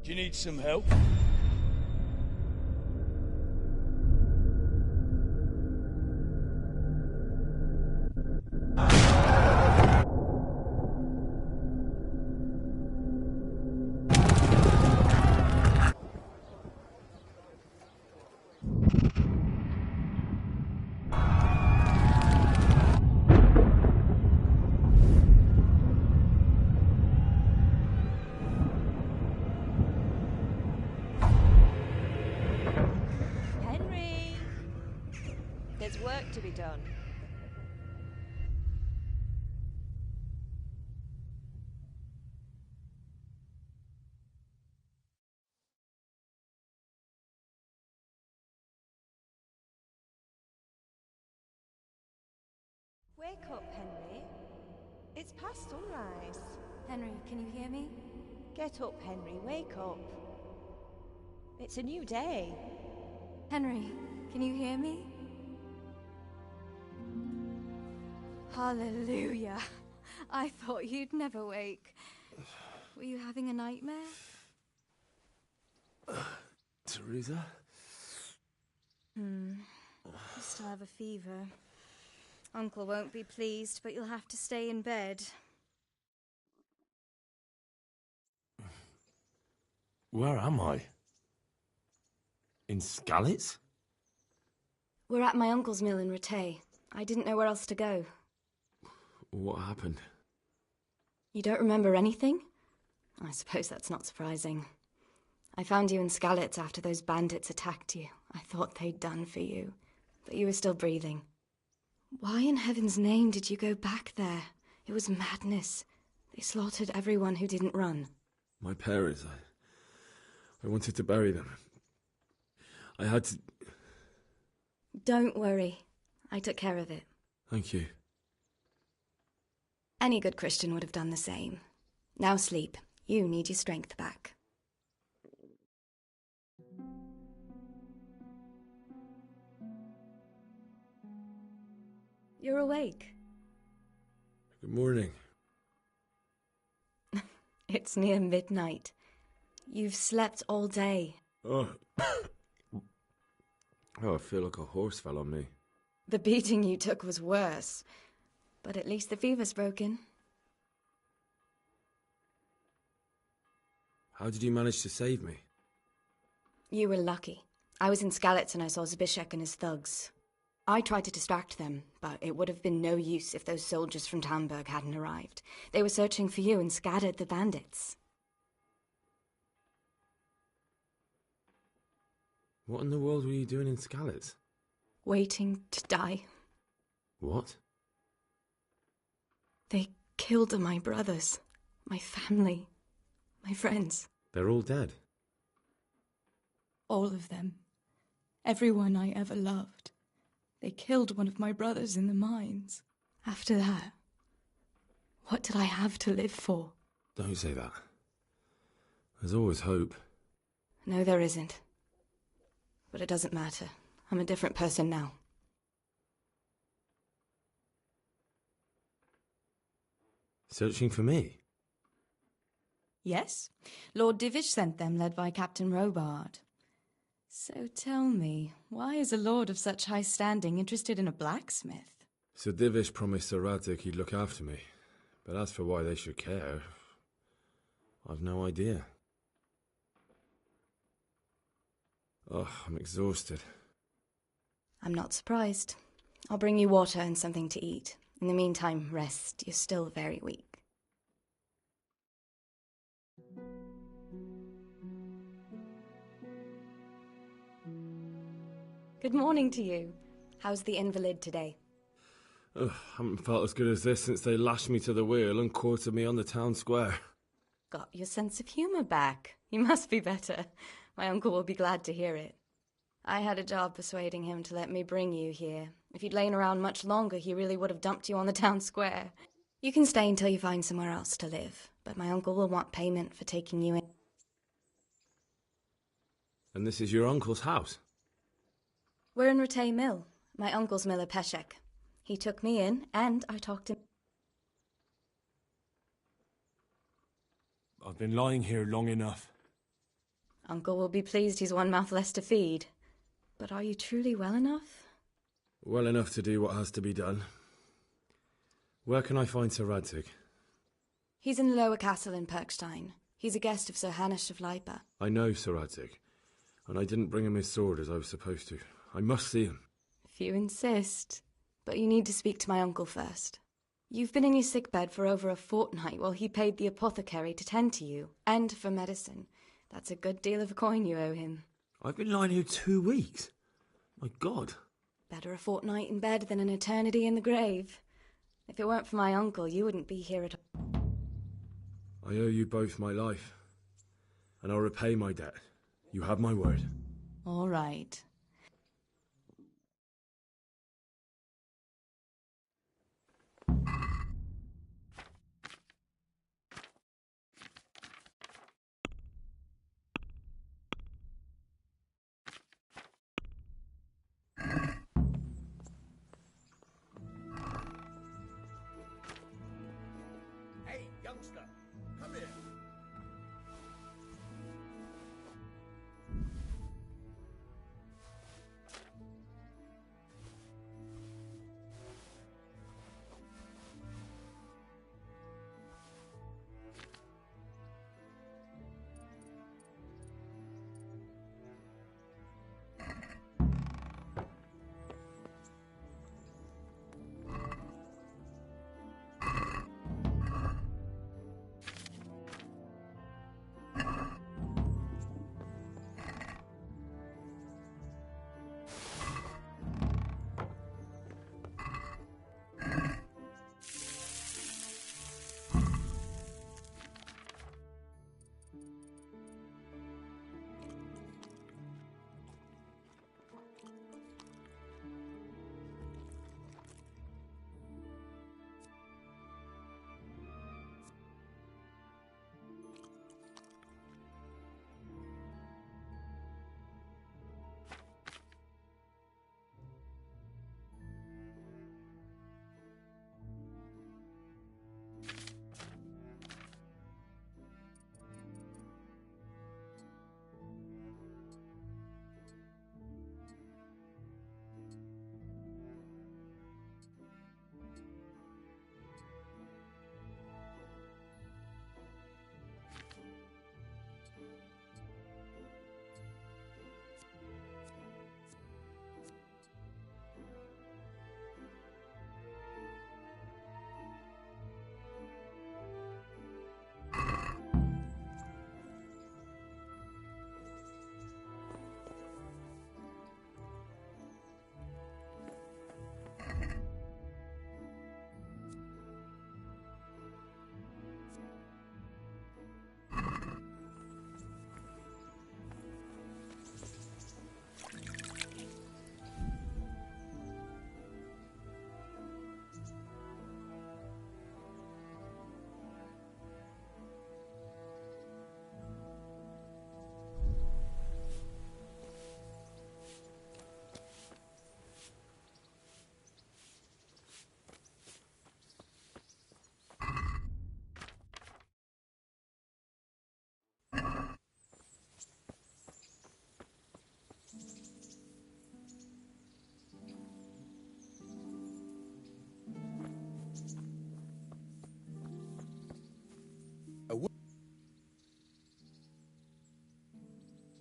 Do you need some help? Henry! There's work to be done. Wake up, Henry. It's past sunrise. Henry, can you hear me? Get up, Henry. Wake up. It's a new day. Henry, can you hear me? Hallelujah. I thought you'd never wake. Were you having a nightmare? Teresa? You still have a fever. Uncle won't be pleased, but you'll have to stay in bed. Where am I? In Skalitz? We're at my uncle's mill in Rattay. I didn't know where else to go. What happened? You don't remember anything? I suppose that's not surprising. I found you in Skalitz after those bandits attacked you. I thought they'd done for you, but you were still breathing. Why in heaven's name did you go back there? It was madness. They slaughtered everyone who didn't run. My parents, I wanted to bury them. I had to... Don't worry. I took care of it. Thank you. Any good Christian would have done the same. Now sleep. You need your strength back. You're awake. Good morning. It's near midnight. You've slept all day. Oh. I feel like a horse fell on me. The beating you took was worse. But at least the fever's broken. How did you manage to save me? You were lucky. I was in Skalitz and I saw Zbyszek and his thugs. I tried to distract them, but it would have been no use if those soldiers from Tamburg hadn't arrived. They were searching for you and scattered the bandits. What in the world were you doing in Skalitz? Waiting to die. What? They killed my brothers, my family, my friends. They're all dead. All of them. Everyone I ever loved. They killed one of my brothers in the mines. After that, what did I have to live for? Don't say that. There's always hope. No, there isn't. But it doesn't matter. I'm a different person now. Searching for me? Yes. Lord Divish sent them, led by Captain Robard. So tell me, why is a lord of such high standing interested in a blacksmith? Sir Divish promised Sir Radzig he'd look after me. But as for why they should care, I've no idea. Oh, I'm exhausted. I'm not surprised. I'll bring you water and something to eat. In the meantime, rest. You're still very weak. Good morning to you. How's the invalid today? Ugh, haven't felt as good as this since they lashed me to the wheel and quartered me on the town square. Got your sense of humour back. You must be better. My uncle will be glad to hear it. I had a job persuading him to let me bring you here. If you'd lain around much longer, he really would have dumped you on the town square. You can stay until you find somewhere else to live, but my uncle will want payment for taking you in. And this is your uncle's house? We're in Rattay Mill. My uncle's miller Peshek. He took me in, and I talked him. I've been lying here long enough. Uncle will be pleased he's one mouth less to feed. But are you truly well enough? Well enough to do what has to be done. Where can I find Sir Radzig? He's in the lower castle in Perkstein. He's a guest of Sir Hanush of Leipa. I know Sir Radzig, and I didn't bring him his sword as I was supposed to. I must see him. If you insist. But you need to speak to my uncle first. You've been in your sickbed for over a fortnight while he paid the apothecary to tend to you, and for medicine. That's a good deal of coin you owe him. I've been lying here 2 weeks. My God. Better a fortnight in bed than an eternity in the grave. If it weren't for my uncle, you wouldn't be here at all. I owe you both my life, and I'll repay my debt. You have my word. All right. Hey, youngster, come here.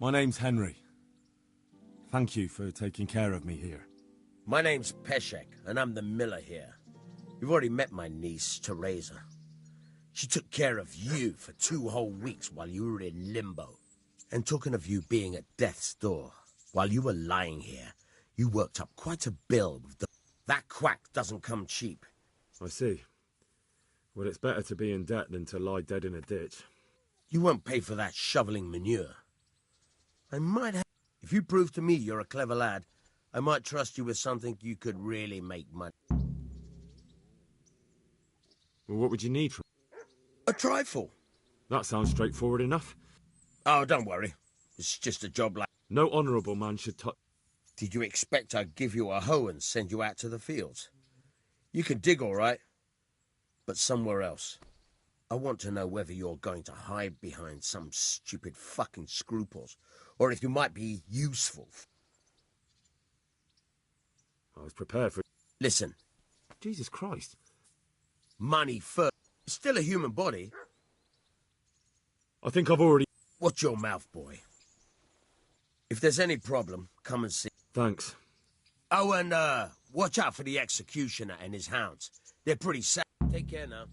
My name's Henry. Thank you for taking care of me here. My name's Peshek, and I'm the miller here. You've already met my niece, Teresa. She took care of you for 2 whole weeks while you were in limbo. And talking of you being at death's door, while you were lying here, you worked up quite a bill with the... That quack doesn't come cheap. I see. Well, it's better to be in debt than to lie dead in a ditch. You won't pay for that shoveling manure. I might have... If you prove to me you're a clever lad, I might trust you with something you could really make money. Well, what would you need from... A trifle. That sounds straightforward enough. Oh, don't worry. It's just a job like... No honourable man should touch... Did you expect I'd give you a hoe and send you out to the fields? You can dig all right, but somewhere else. I want to know whether you're going to hide behind some stupid fucking scruples, or if you might be useful. I was prepared for... Listen. Jesus Christ. Money first. It's still a human body. I think I've already... Watch your mouth, boy. If there's any problem, come and see. Thanks. Oh, and watch out for the executioner and his hounds. They're pretty sad. Take care now.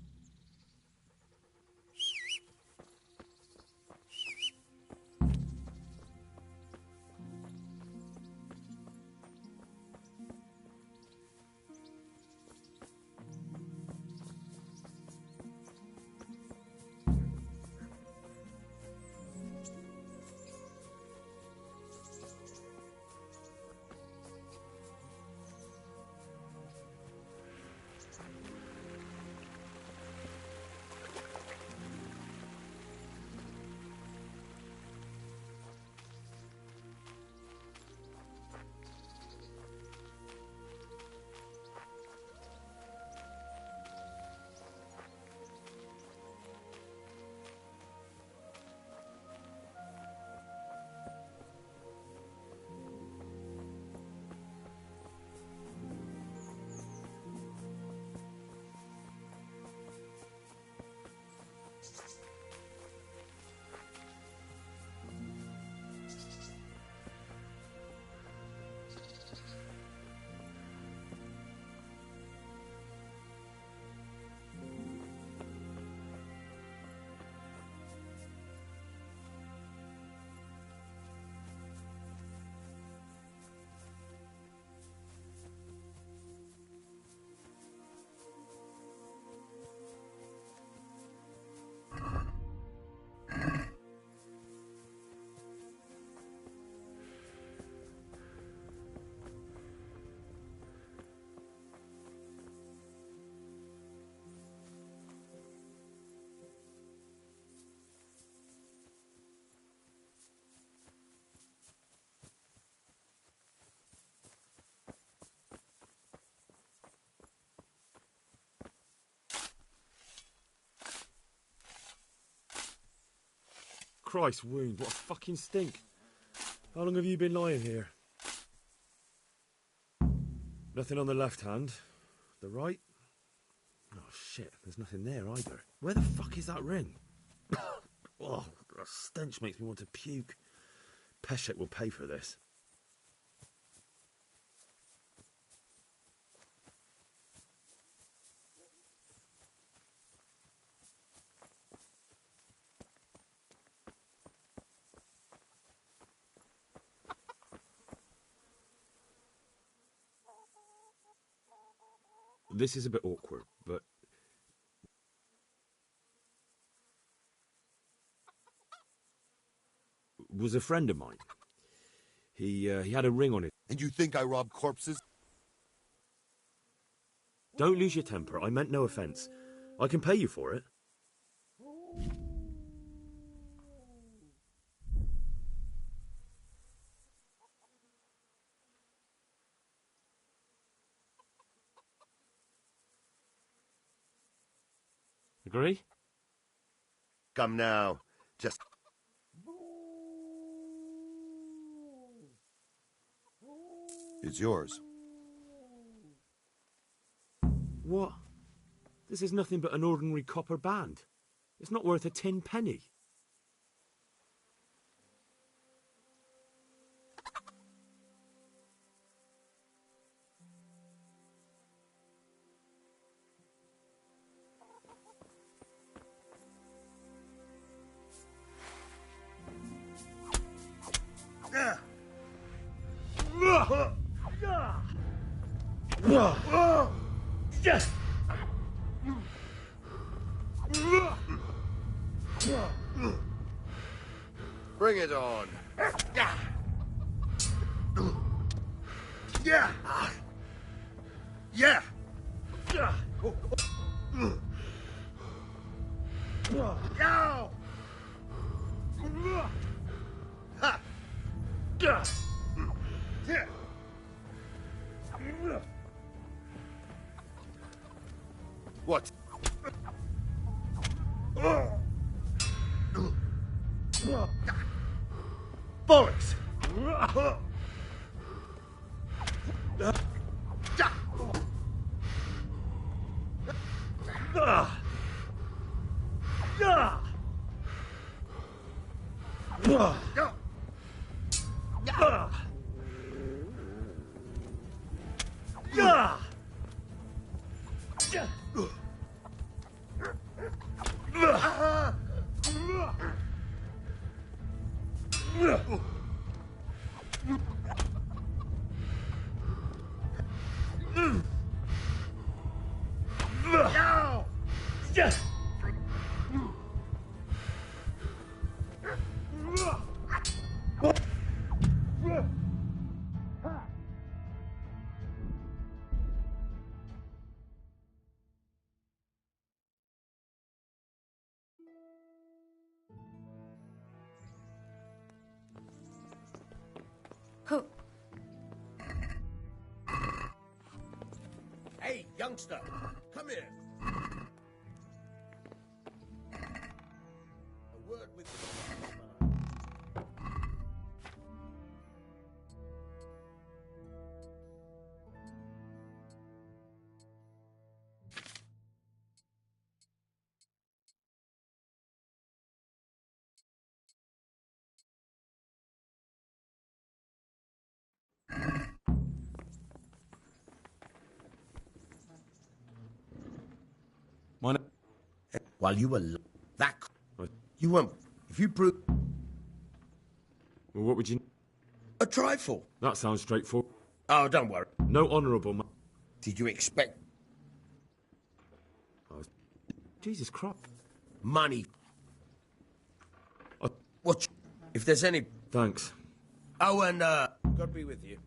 Christ wound, what a fucking stink. How long have you been lying here? Nothing on the left hand. The right? Oh shit, there's nothing there either. Where the fuck is that ring? Oh, the stench makes me want to puke. Peshek will pay for this. This is a bit awkward, but... was a friend of mine. He had a ring on it. And you think I rob corpses? Don't lose your temper. I meant no offence. I can pay you for it. Agree? Come now. Just... It's yours. What? This is nothing but an ordinary copper band. It's not worth a tin penny. Bring it on. Yeah. Yeah. Go. Ha. What? Bollocks! Oh, Hey, youngster, come here. A word with While you were that, you won't. If you prove Well, what would you... a trifle. That sounds straightforward. Oh, don't worry. No honourable man. Did you expect Jesus Christ. money? What? If there's any. Thanks. Oh, and God be with you.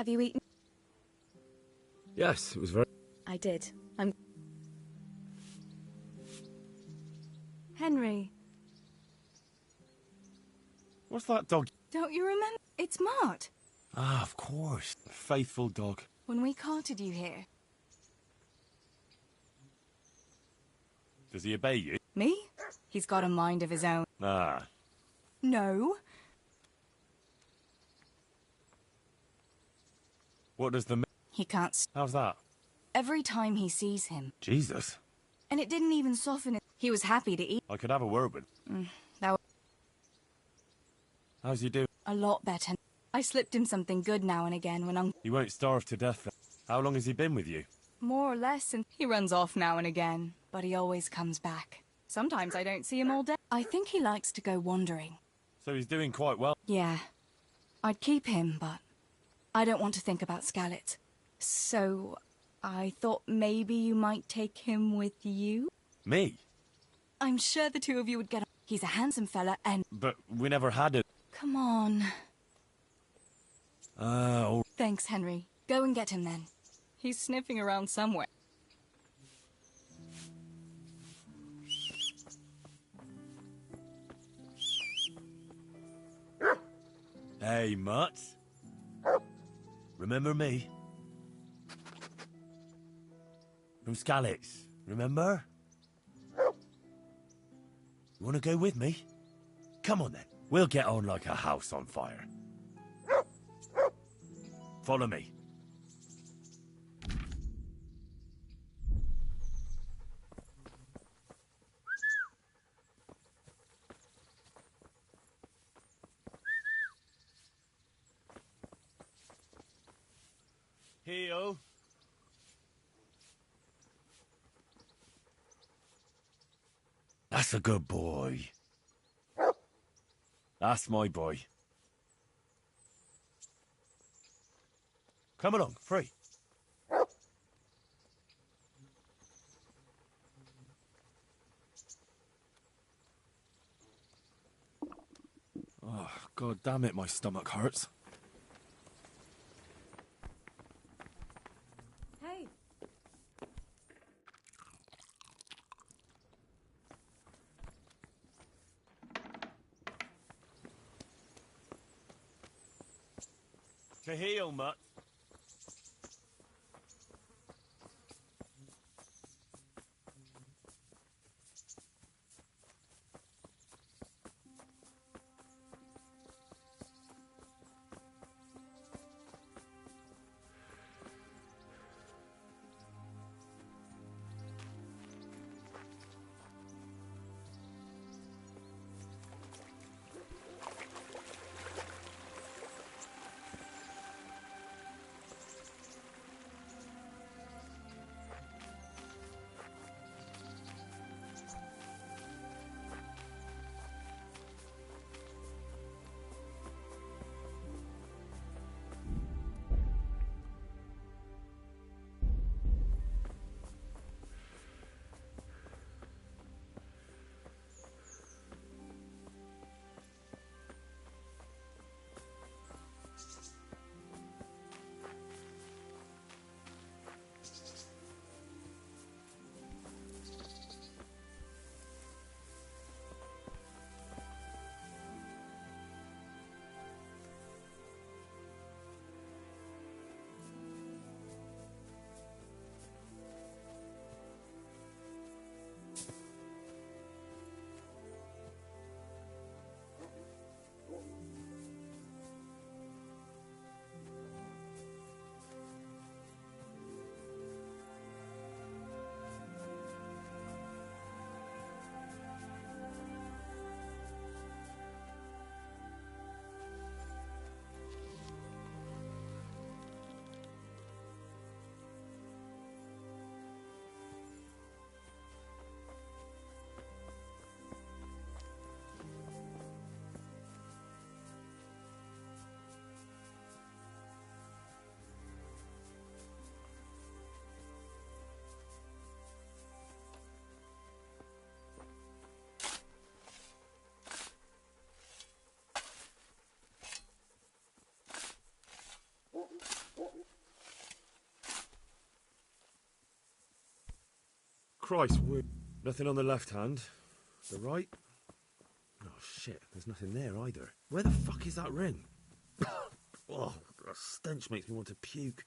have you eaten? Yes, it was very... I did. I'm... Henry, What's that dog? don't you remember? It's Mart. Ah, of course. Faithful dog. When we carted you here. Does he obey you? Me? He's got a mind of his own. Ah. No. What does the... He can't... How's that? Every time he sees him. Jesus. And it didn't even soften it. He was happy to eat. I could have a word with... That was How's he doing? a lot better. I slipped him something good now and again when I'm... He won't starve to death then. How long has he been with you? More or less, and he runs off now and again. But he always comes back. Sometimes I don't see him all day. I think he likes to go wandering. So he's doing quite well. Yeah. I'd keep him, but I don't want to think about Skalitz. So I thought maybe you might take him with you? Me? I'm sure the two of you would get on. He's a handsome fella and... But we never had it. Come on. Oh. Thanks, Henry. Go and get him then. He's sniffing around somewhere. Hey, Mutt. Remember me? From Skalitz, remember? You want to go with me? Come on then. We'll get on like a house on fire. Follow me. Heel. That's a good boy. That's my boy. Come along, free. Oh, God damn it, my stomach hurts. To heal, mutt. Christ, nothing on the left hand. The right? Oh shit, there's nothing there either. Where the fuck is that ring? Oh, that stench makes me want to puke.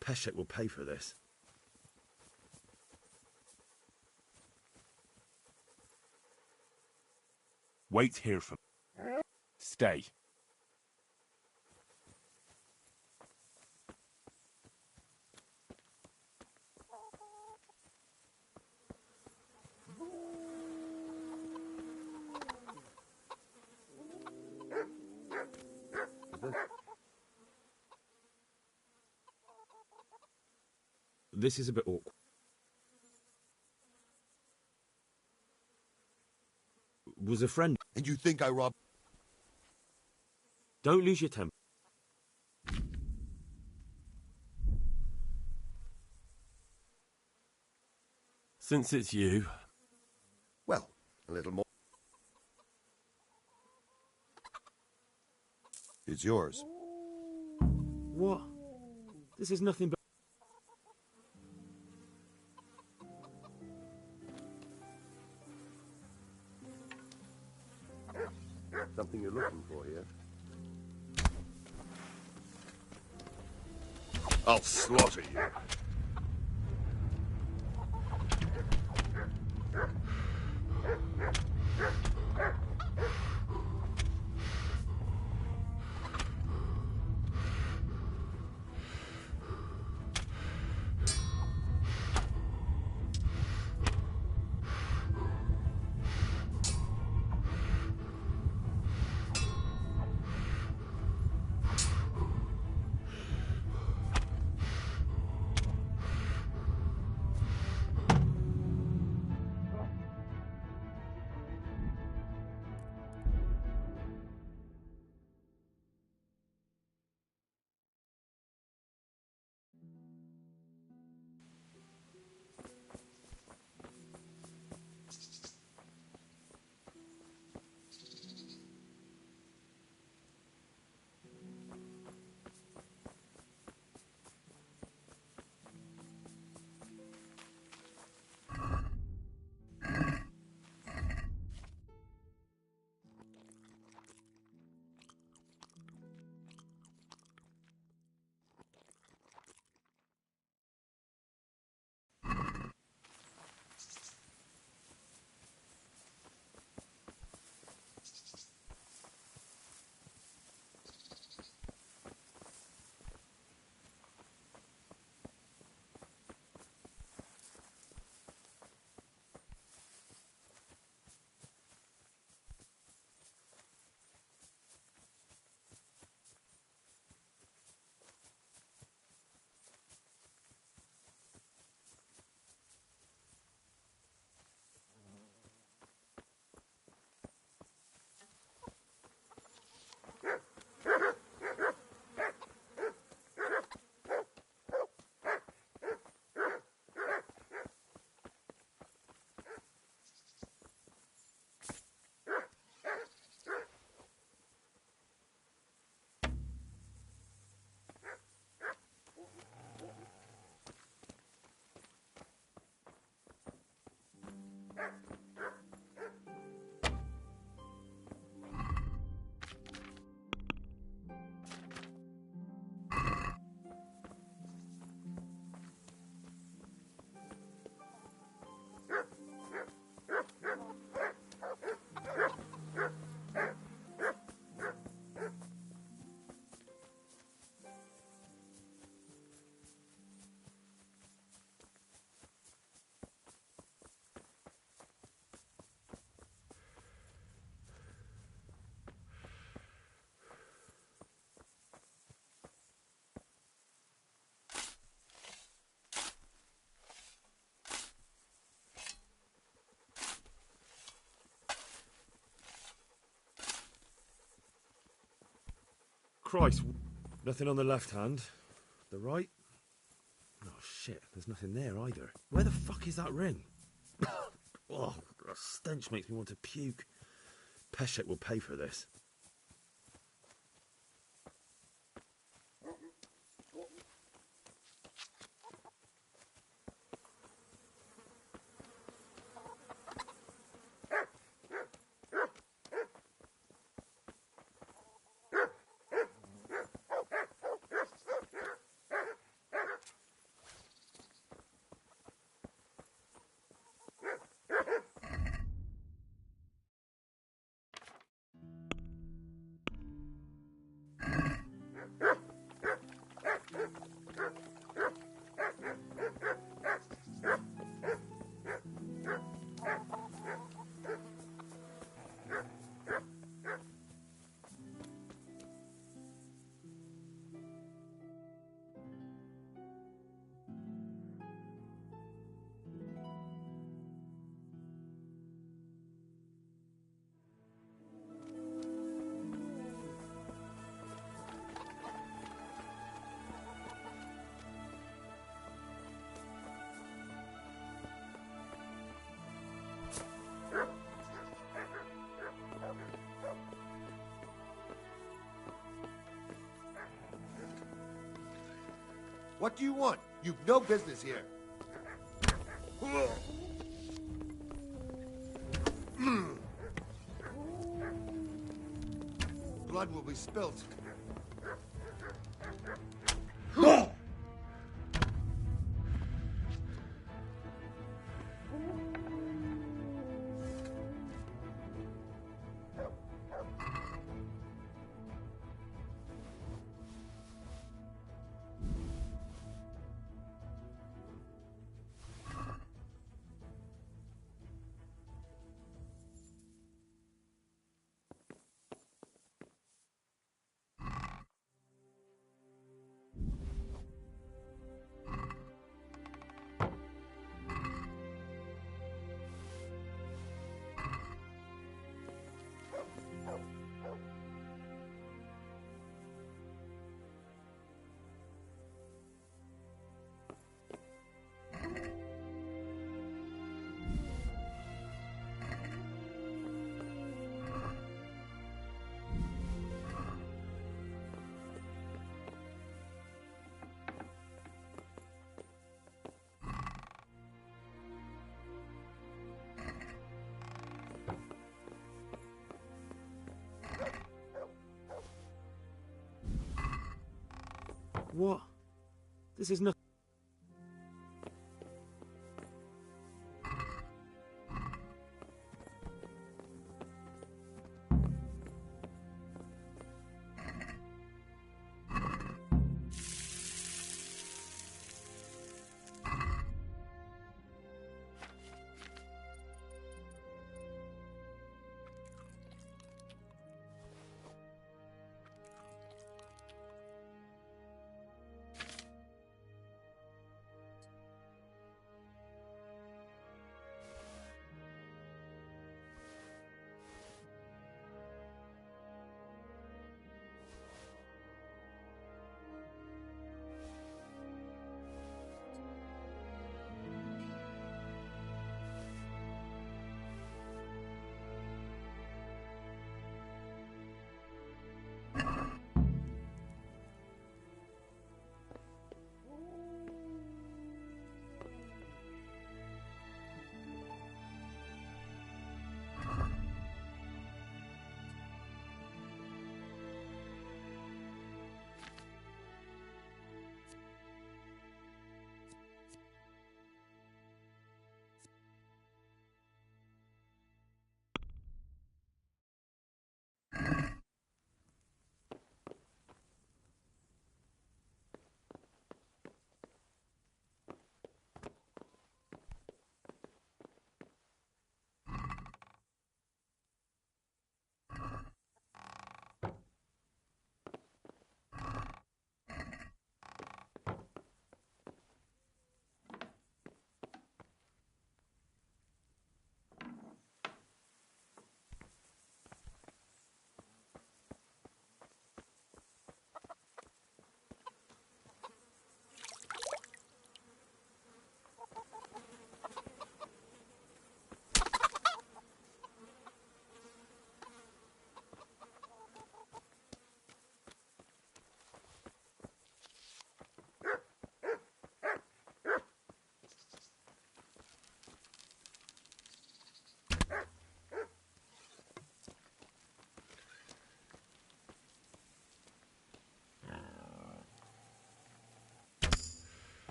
Peshek will pay for this. Wait here for me. Stay. This is a bit awkward. Was a friend. And you think I robbed? Don't lose your temper. Since it's you. Well, a little more. It's yours. What? This is nothing but... Something you're looking for here. I'll slaughter you. Christ. Nothing on the left hand. The right? Oh, shit. There's nothing there either. Where the fuck is that ring? Oh, the stench makes me want to puke. Peshek will pay for this. What do you want? You've no business here. Blood will be spilt. What? This is nothing.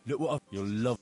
Look what you'll love.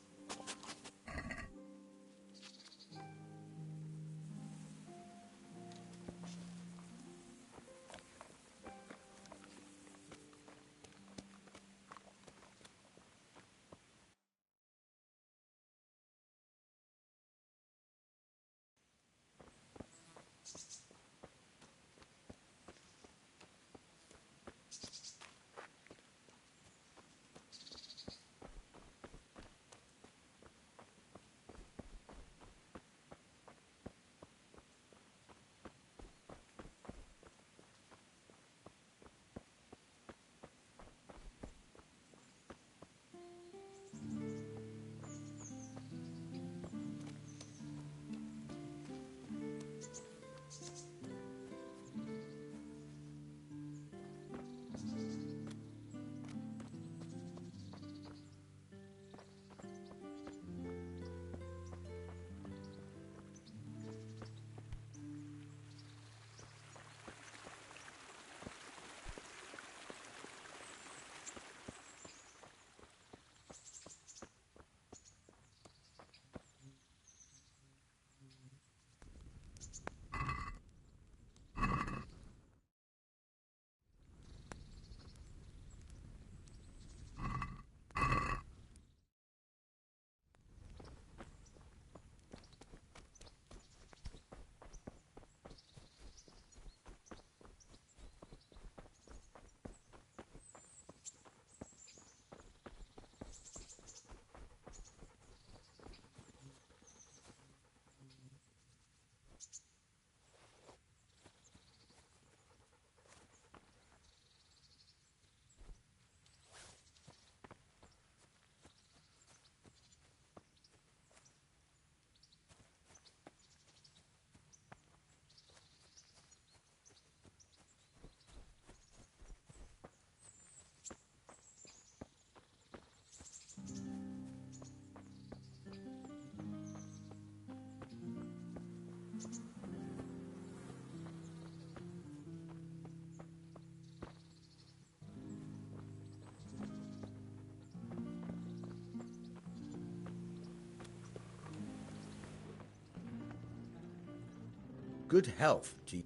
Good health to you.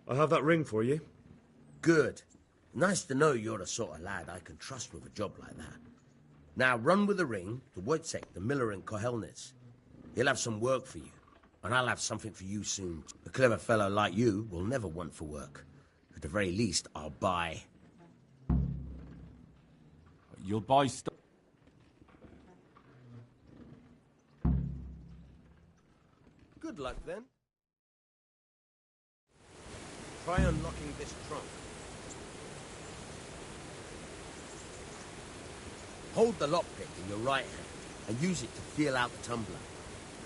I have that ring for you. Good. Nice to know you're the sort of lad I can trust with a job like that. Now run with the ring to Wojciech, the miller in Kohelnitz. He'll have some work for you, and I'll have something for you soon. A clever fellow like you will never want for work. At the very least, I'll buy. You'll buy stuff. Good luck, then. Try unlocking this trunk. Hold the lockpick in your right hand and use it to feel out the tumbler.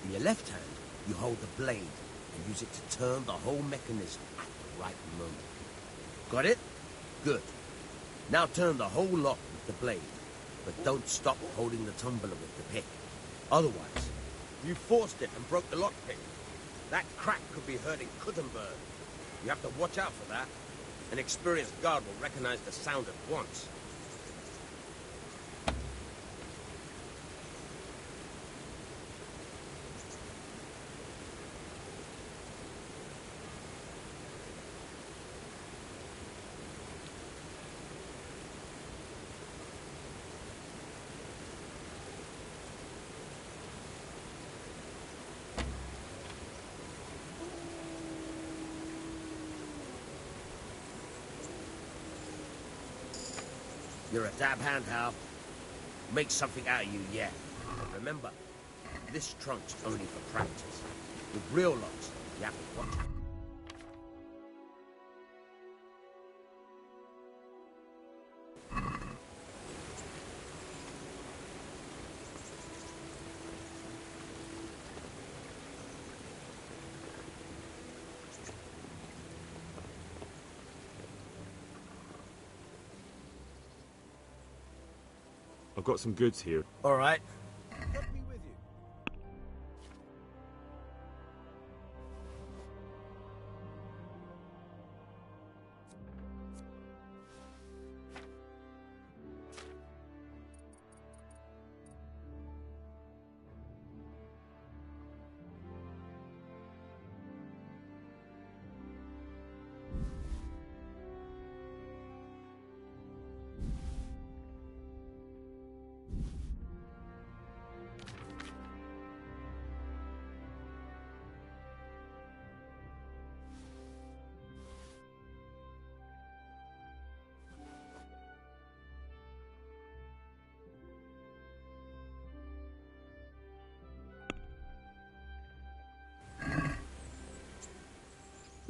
In your left hand, you hold the blade and use it to turn the whole mechanism at the right moment. Got it? Good. Now turn the whole lock with the blade, but don't stop holding the tumbler with the pick. Otherwise, you forced it and broke the lockpick. That crack could be heard in Kuttenberg. You have to watch out for that. An experienced guard will recognize the sound at once. You're a dab hand, Hal. Make something out of you yet. But remember, this trunk's only for practice. With real locks, you have to watch out. I've got some goods here. All right.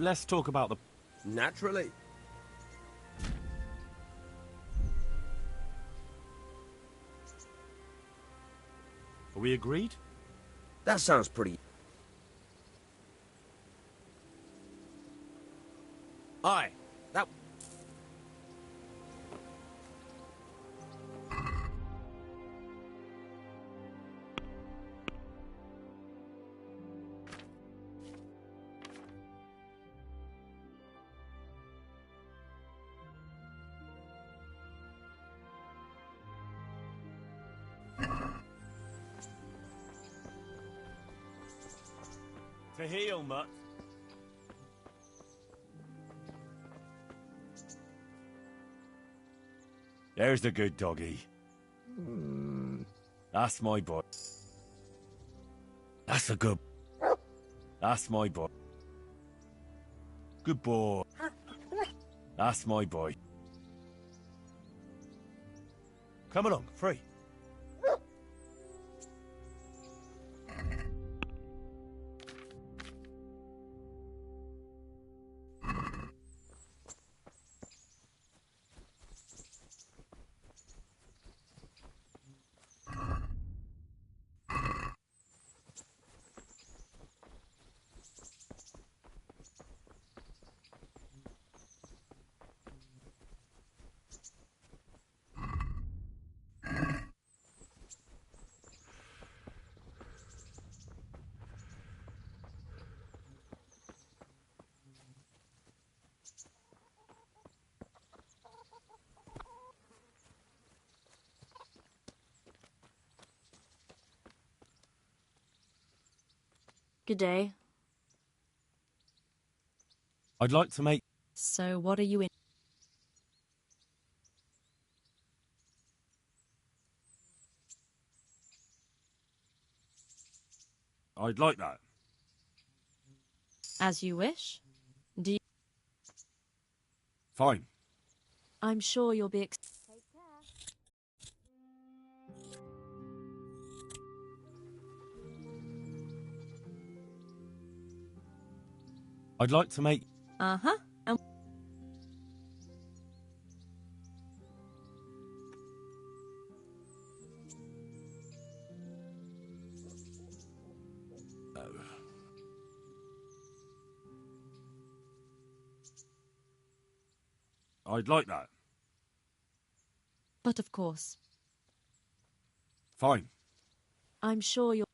let's talk about the... Naturally. Are we agreed? That sounds pretty... Aye, that... To heal, Mutt. There's the good doggie. That's my boy. That's a good... That's my boy. Good boy. That's my boy. Come along, free. Good day. I'd like to make... So, what are you in? I'd like that. As you wish. Do you... Fine. I'm sure you'll be... I'd like to make... Uh-huh. And... I'd like that. But of course. Fine. I'm sure you'll...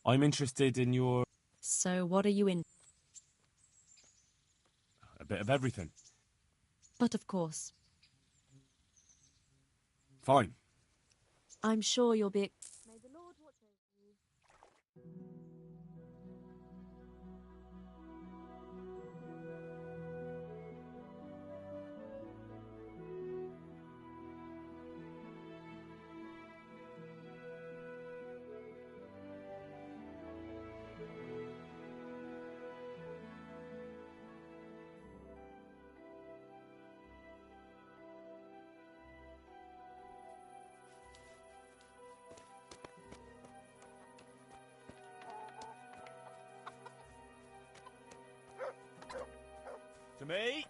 I'm interested in your... So, what are you in? A bit of everything. But of course. Fine. I'm sure you'll be... May the Lord watch over you. To me.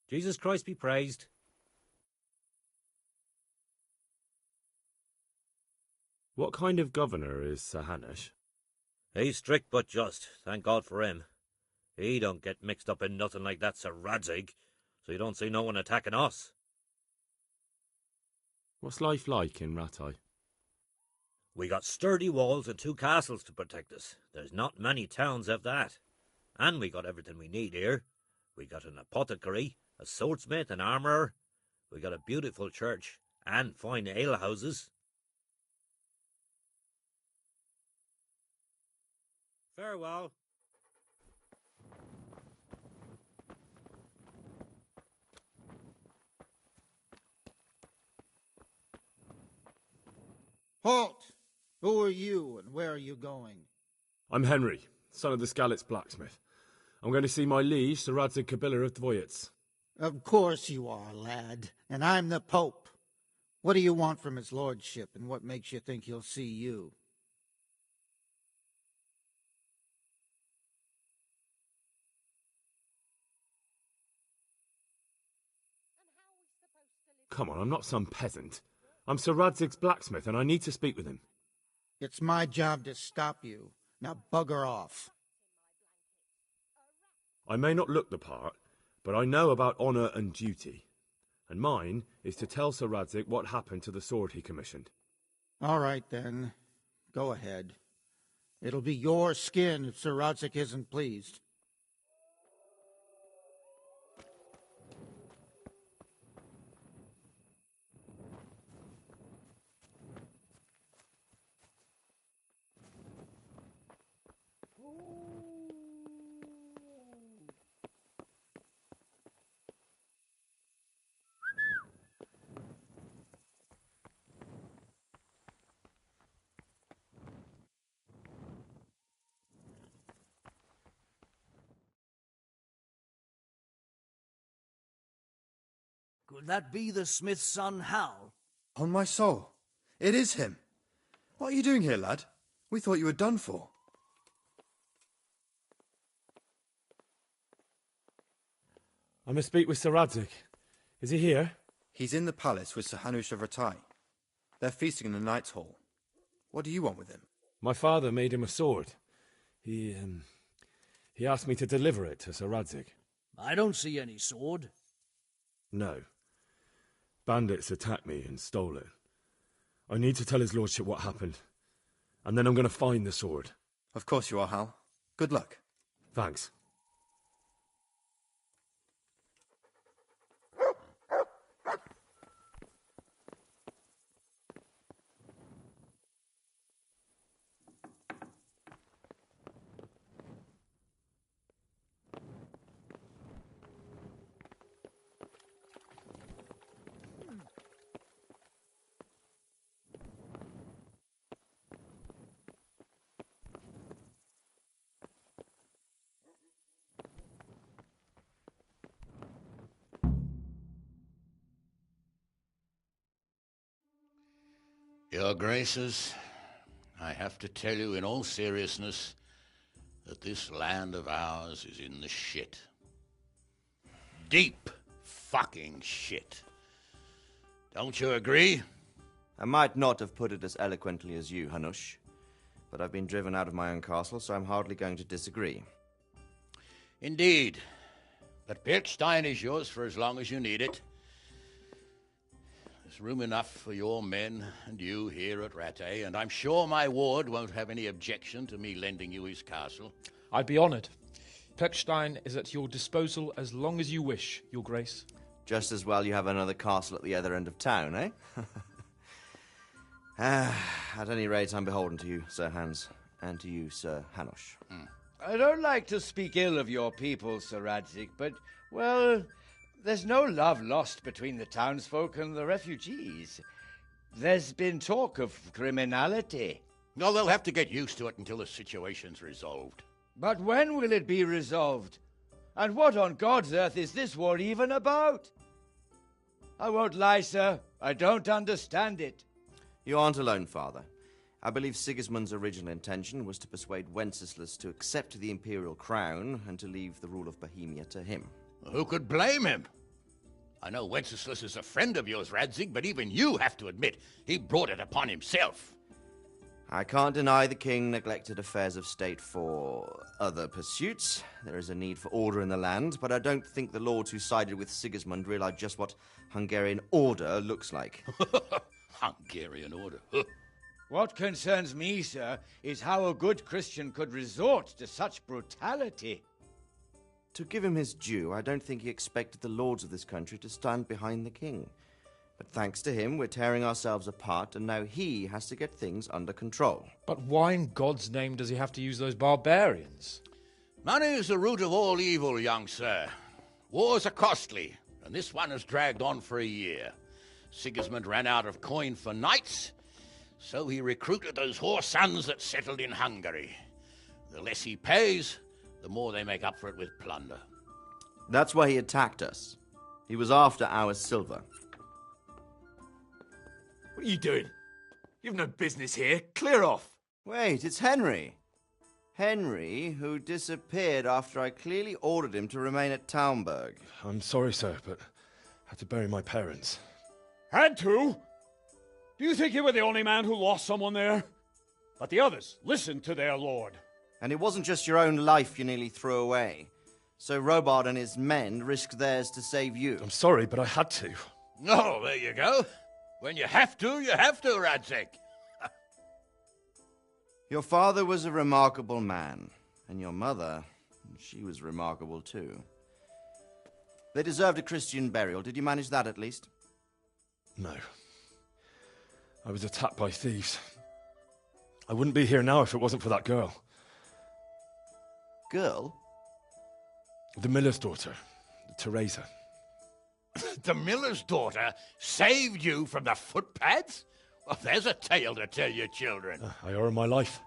Jesus Christ be praised. What kind of governor is Sir Hanush? He's strict but just, thank God for him. He don't get mixed up in nothing like that Sir Radzig, so you don't see no one attacking us. What's life like in Rattay? We got sturdy walls and 2 castles to protect us. There's not many towns have that. And we got everything we need here. We got an apothecary, a swordsmith, an armourer. We got a beautiful church and fine alehouses. Farewell. Halt! Who are you and where are you going? I'm Henry, son of the Skalitz blacksmith. I'm going to see my liege, Sir Radzig Kabila of Dvoyets. Of course you are, lad, and I'm the Pope. What do you want from his lordship, and what makes you think he'll see you? Come on, I'm not some peasant. I'm Sir Radzig's blacksmith, and I need to speak with him. It's my job to stop you. Now bugger off. I may not look the part, but I know about honour and duty. And mine is to tell Sir Radzig what happened to the sword he commissioned. All right, then. Go ahead. It'll be your skin if Sir Radzig isn't pleased. Could that be the smith's son, Hal? On my soul, it is him. What are you doing here, lad? We thought you were done for. I must speak with Sir Radzig. Is he here? He's in the palace with Sir Hanush of Rattay. They're feasting in the Knight's Hall. What do you want with him? My father made him a sword. He asked me to deliver it to Sir Radzig. I don't see any sword. No. Bandits attacked me and stole it. I need to tell his lordship what happened. And then I'm going to find the sword. Of course you are, Hal. Good luck. Thanks. Your Graces, I have to tell you in all seriousness that this land of ours is in the shit. Deep fucking shit. Don't you agree? I might not have put it as eloquently as you, Hanush, but I've been driven out of my own castle, so I'm hardly going to disagree. Indeed. But Birkstein is yours for as long as you need it. There's room enough for your men and you here at Rattay, and I'm sure my ward won't have any objection to me lending you his castle. I'd be honoured. Pechstein is at your disposal as long as you wish, Your Grace. Just as well you have another castle at the other end of town, eh? At any rate, I'm beholden to you, Sir Hans, and to you, Sir Hanush. I don't like to speak ill of your people, Sir Radzig, but, well, there's no love lost between the townsfolk and the refugees. There's been talk of criminality. No, they'll have to get used to it until the situation's resolved. But when will it be resolved? And what on God's earth is this war even about? I won't lie, sir. I don't understand it. You aren't alone, Father. I believe Sigismund's original intention was to persuade Wenceslas to accept the imperial crown and to leave the rule of Bohemia to him. Who could blame him? I know Wenceslas is a friend of yours, Radzig, but even you have to admit he brought it upon himself. I can't deny the king neglected affairs of state for other pursuits. There is a need for order in the land, but I don't think the lords who sided with Sigismund realized just what Hungarian order looks like. Hungarian order? What concerns me, sir, is how a good Christian could resort to such brutality. To give him his due, I don't think he expected the lords of this country to stand behind the king. But thanks to him, we're tearing ourselves apart, and now he has to get things under control. But why in God's name does he have to use those barbarians? Money is the root of all evil, young sir. Wars are costly, and this one has dragged on for a year. Sigismund ran out of coin for knights, so he recruited those whore sons that settled in Hungary. The less he pays, the more they make up for it with plunder. That's why he attacked us. He was after our silver. What are you doing? You've no business here. Clear off. Wait, it's Henry. Henry, who disappeared after I clearly ordered him to remain at Taunberg. I'm sorry, sir, but I had to bury my parents. Had to? Do you think you were the only man who lost someone there? But the others listened to their lord. And it wasn't just your own life you nearly threw away. So Robard and his men risked theirs to save you. I'm sorry, but I had to. Oh, there you go. When you have to, Radzig. Your father was a remarkable man, and your mother, she was remarkable too. They deserved a Christian burial. Did you manage that at least? No. I was attacked by thieves. I wouldn't be here now if it wasn't for that girl. Girl? The miller's daughter, Teresa. The miller's daughter saved you from the footpads? Well, there's a tale to tell your children. I owe her my life.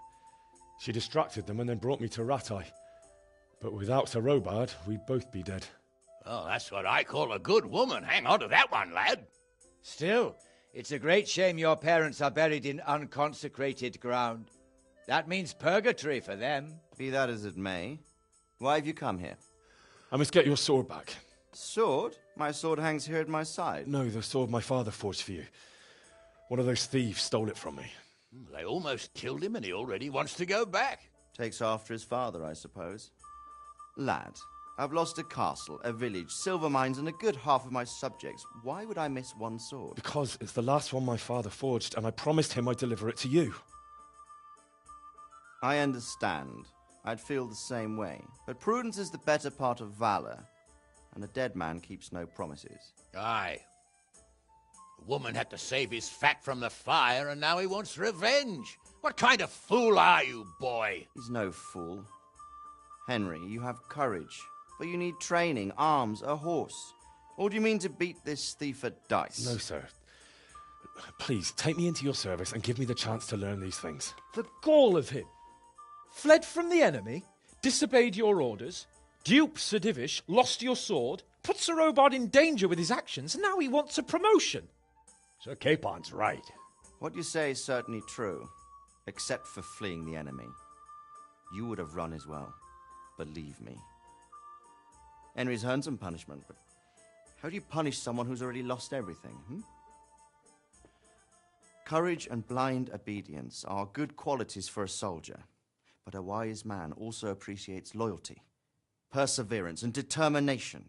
She distracted them and then brought me to Rattay. But without Sir Robard, we'd both be dead. Oh, that's what I call a good woman. Hang on to that one, lad. Still, it's a great shame your parents are buried in unconsecrated ground. That means purgatory for them. Be that as it may, why have you come here? I must get your sword back. Sword? My sword hangs here at my side. No, the sword my father forged for you. One of those thieves stole it from me. They almost killed him and he already wants to go back. Takes after his father, I suppose. Lad, I've lost a castle, a village, silver mines, and a good half of my subjects. Why would I miss one sword? Because it's the last one my father forged, and I promised him I'd deliver it to you. I understand. I'd feel the same way. But prudence is the better part of valor, and a dead man keeps no promises. Aye. The woman had to save his fat from the fire, and now he wants revenge. What kind of fool are you, boy? He's no fool. Henry, you have courage, but you need training, arms, a horse. Or do you mean to beat this thief at dice? No, sir. Please, take me into your service and give me the chance to learn these things. The gall of him. Fled from the enemy, disobeyed your orders, duped Sir Divish, lost your sword, put Sir Robard in danger with his actions, and now he wants a promotion. Sir Capon's right. What you say is certainly true, except for fleeing the enemy. You would have run as well, believe me. Henry's earned some punishment, but how do you punish someone who's already lost everything, Courage and blind obedience are good qualities for a soldier, but a wise man also appreciates loyalty, perseverance, and determination.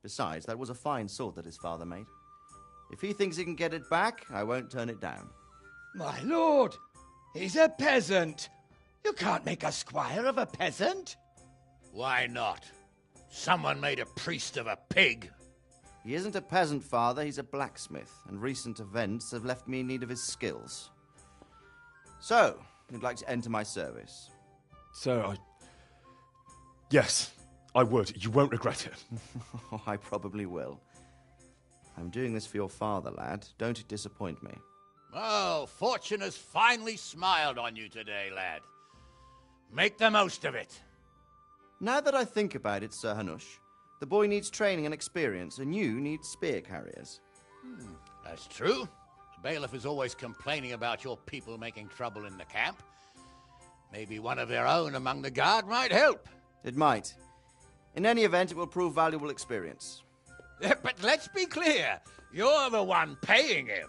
Besides, that was a fine sword that his father made. If he thinks he can get it back, I won't turn it down. My lord, he's a peasant. You can't make a squire of a peasant. Why not? Someone made a priest of a pig. He isn't a peasant, father. He's a blacksmith, and recent events have left me in need of his skills. So, you'd like to enter my service? Sir, Yes, I would. You won't regret it. Oh, I probably will. I'm doing this for your father, lad. Don't it disappoint me. Oh, fortune has finally smiled on you today, lad. Make the most of it. Now that I think about it, Sir Hanush, the boy needs training and experience, and you need spear carriers. That's true. The bailiff is always complaining about your people making trouble in the camp. Maybe one of their own among the guard might help. It might. In any event, it will prove valuable experience. But let's be clear, you're the one paying him.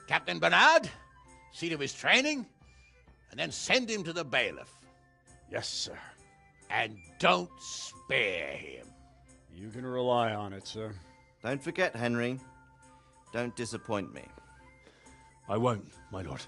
Captain Bernard, see to his training, and then send him to the bailiff. Yes, sir. And don't spare him. You can rely on it, sir. Don't forget, Henry. Don't disappoint me. I won't, my lord.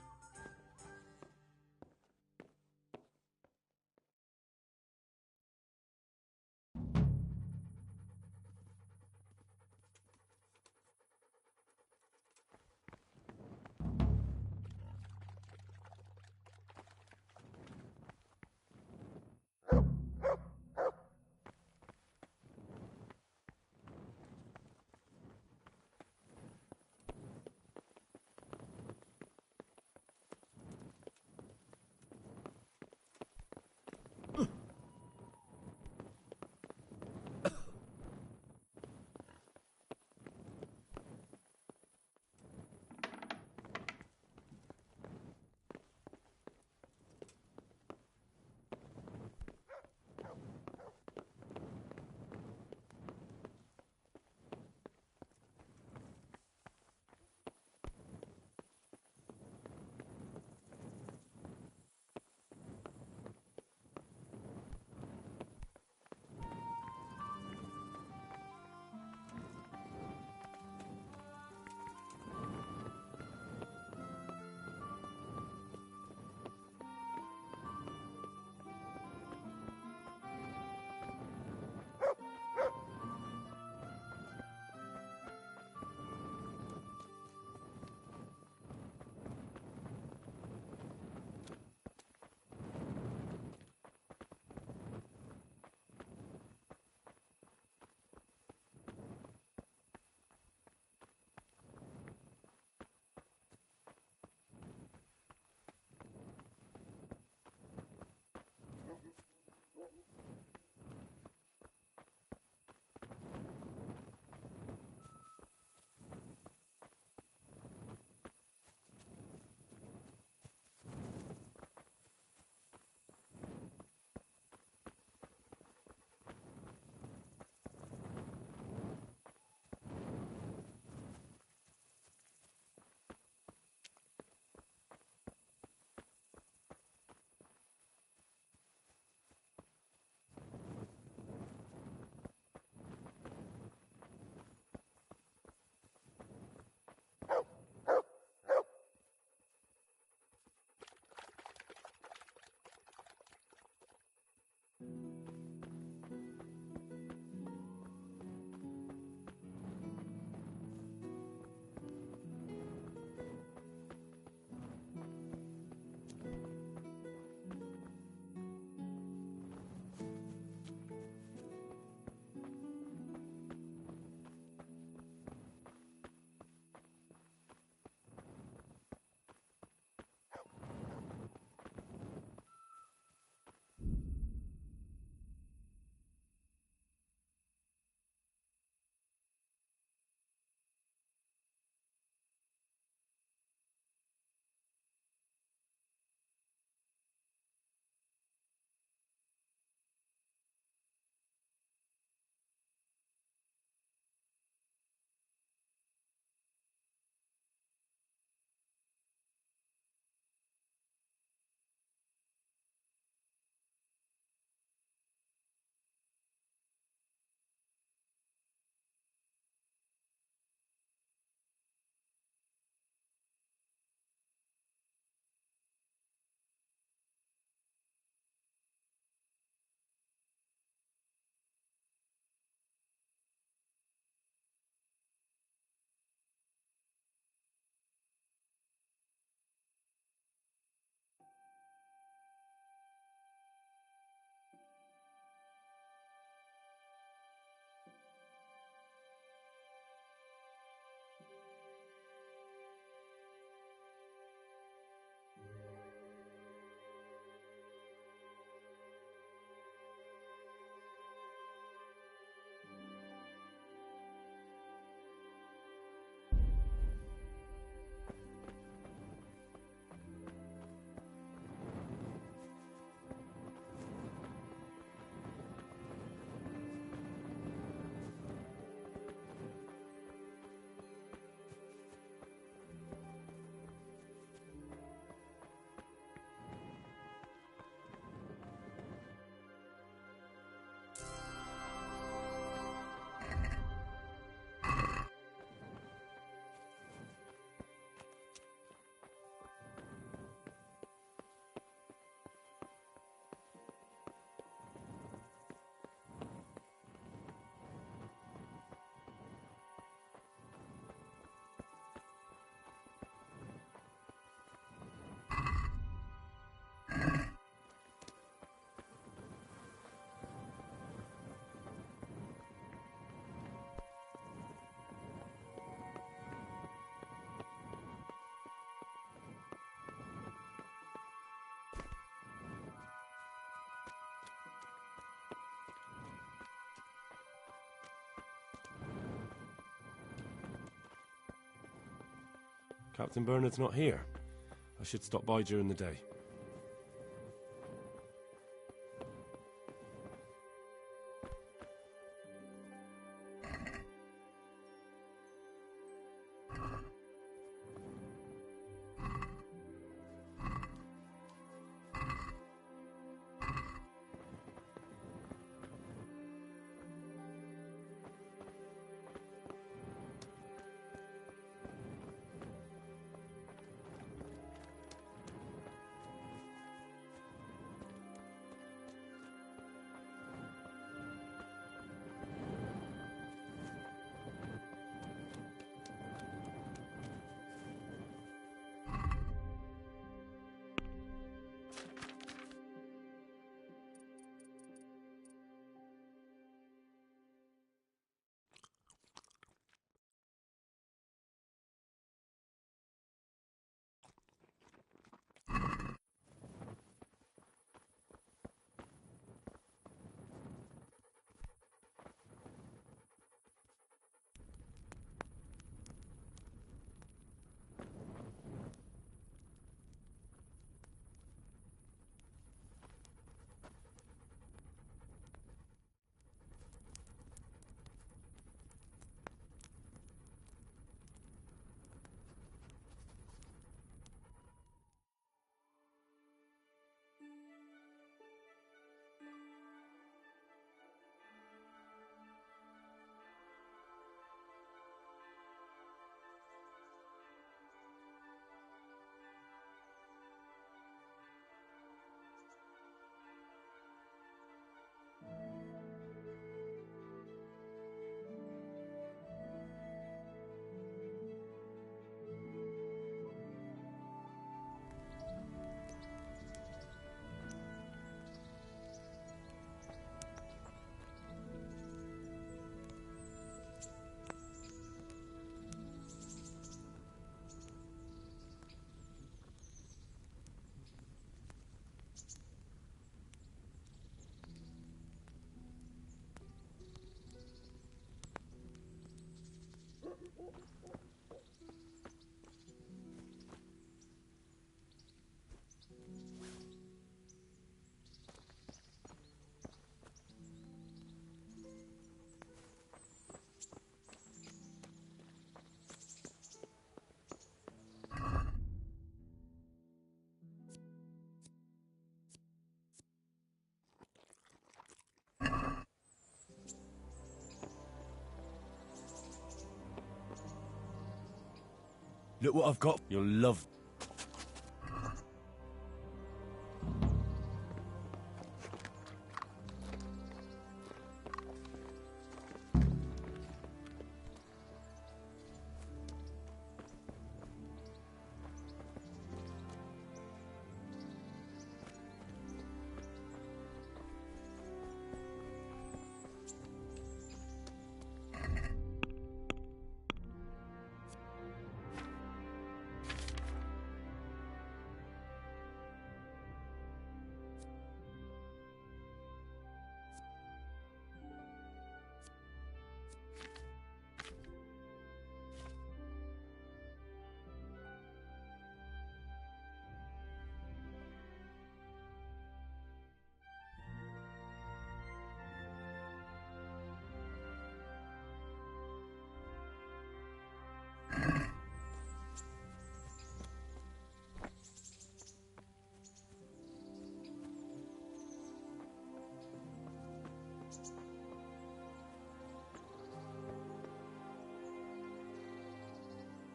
Captain Bernard's not here. I should stop by during the day. Look what I've got. You'll love...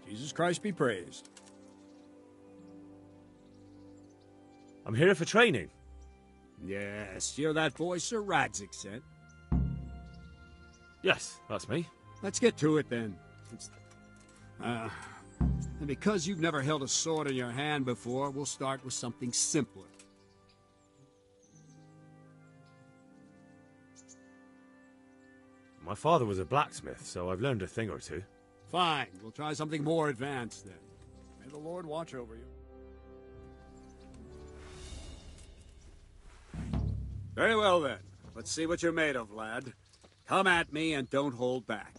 Jesus Christ be praised. I'm here for training. Yes, you're that boy Sir Radzik sent. Yes, that's me. Let's get to it then. And because you've never held a sword in your hand before, we'll start with something simpler. My father was a blacksmith, so I've learned a thing or two. Fine, we'll try something more advanced then. May the Lord watch over you. Very well then. Let's see what you're made of, lad. Come at me and don't hold back.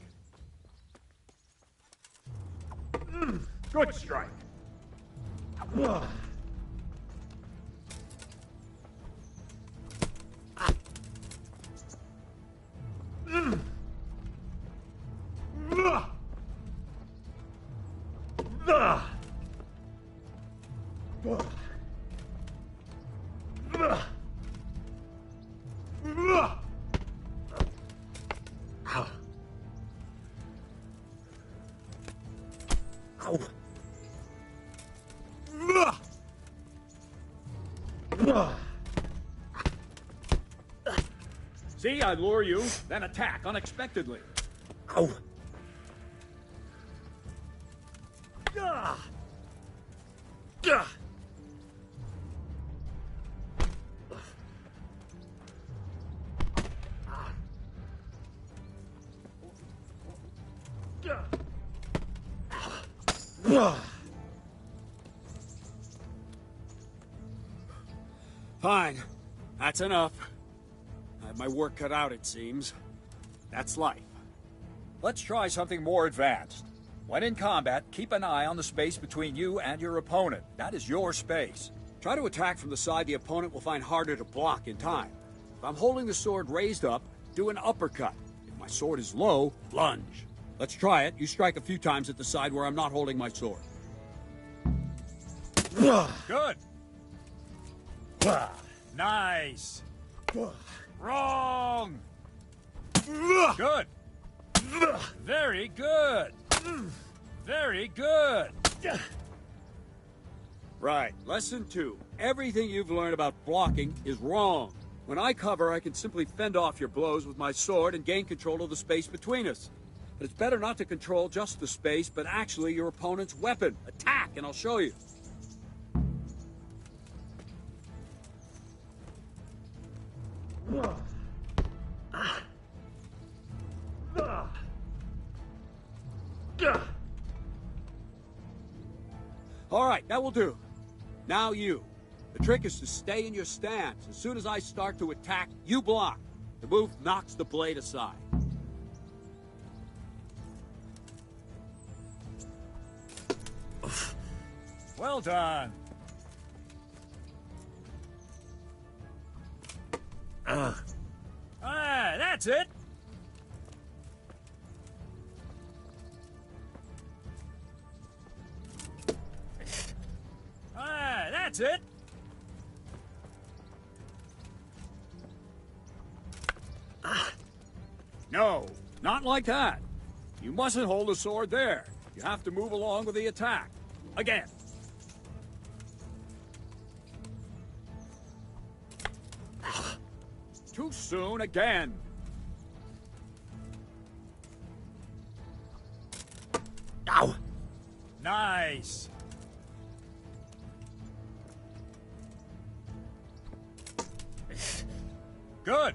Good strike. See, I lure you, then attack unexpectedly. Ow. Fine. That's enough. I have my work cut out, it seems. That's life. Let's try something more advanced. When in combat, keep an eye on the space between you and your opponent. That is your space. Try to attack from the side the opponent will find harder to block in time. If I'm holding the sword raised up, do an uppercut. If my sword is low, lunge. Let's try it. You strike a few times at the side where I'm not holding my sword. Good. Nice. Wrong. Good. Very good. Very good. Right. Lesson 2. Everything you've learned about blocking is wrong. When I cover, I can simply fend off your blows with my sword and gain control of the space between us. But it's better not to control just the space, but actually your opponent's weapon. Attack, and I'll show you. All right, that will do. Now you. The trick is to stay in your stance. As soon as I start to attack, you block. The move knocks the blade aside. Well done. That's it. That's it. No, not like that. You mustn't hold the sword there. You have to move along with the attack. Again. Too soon again. Ow! Nice. Good.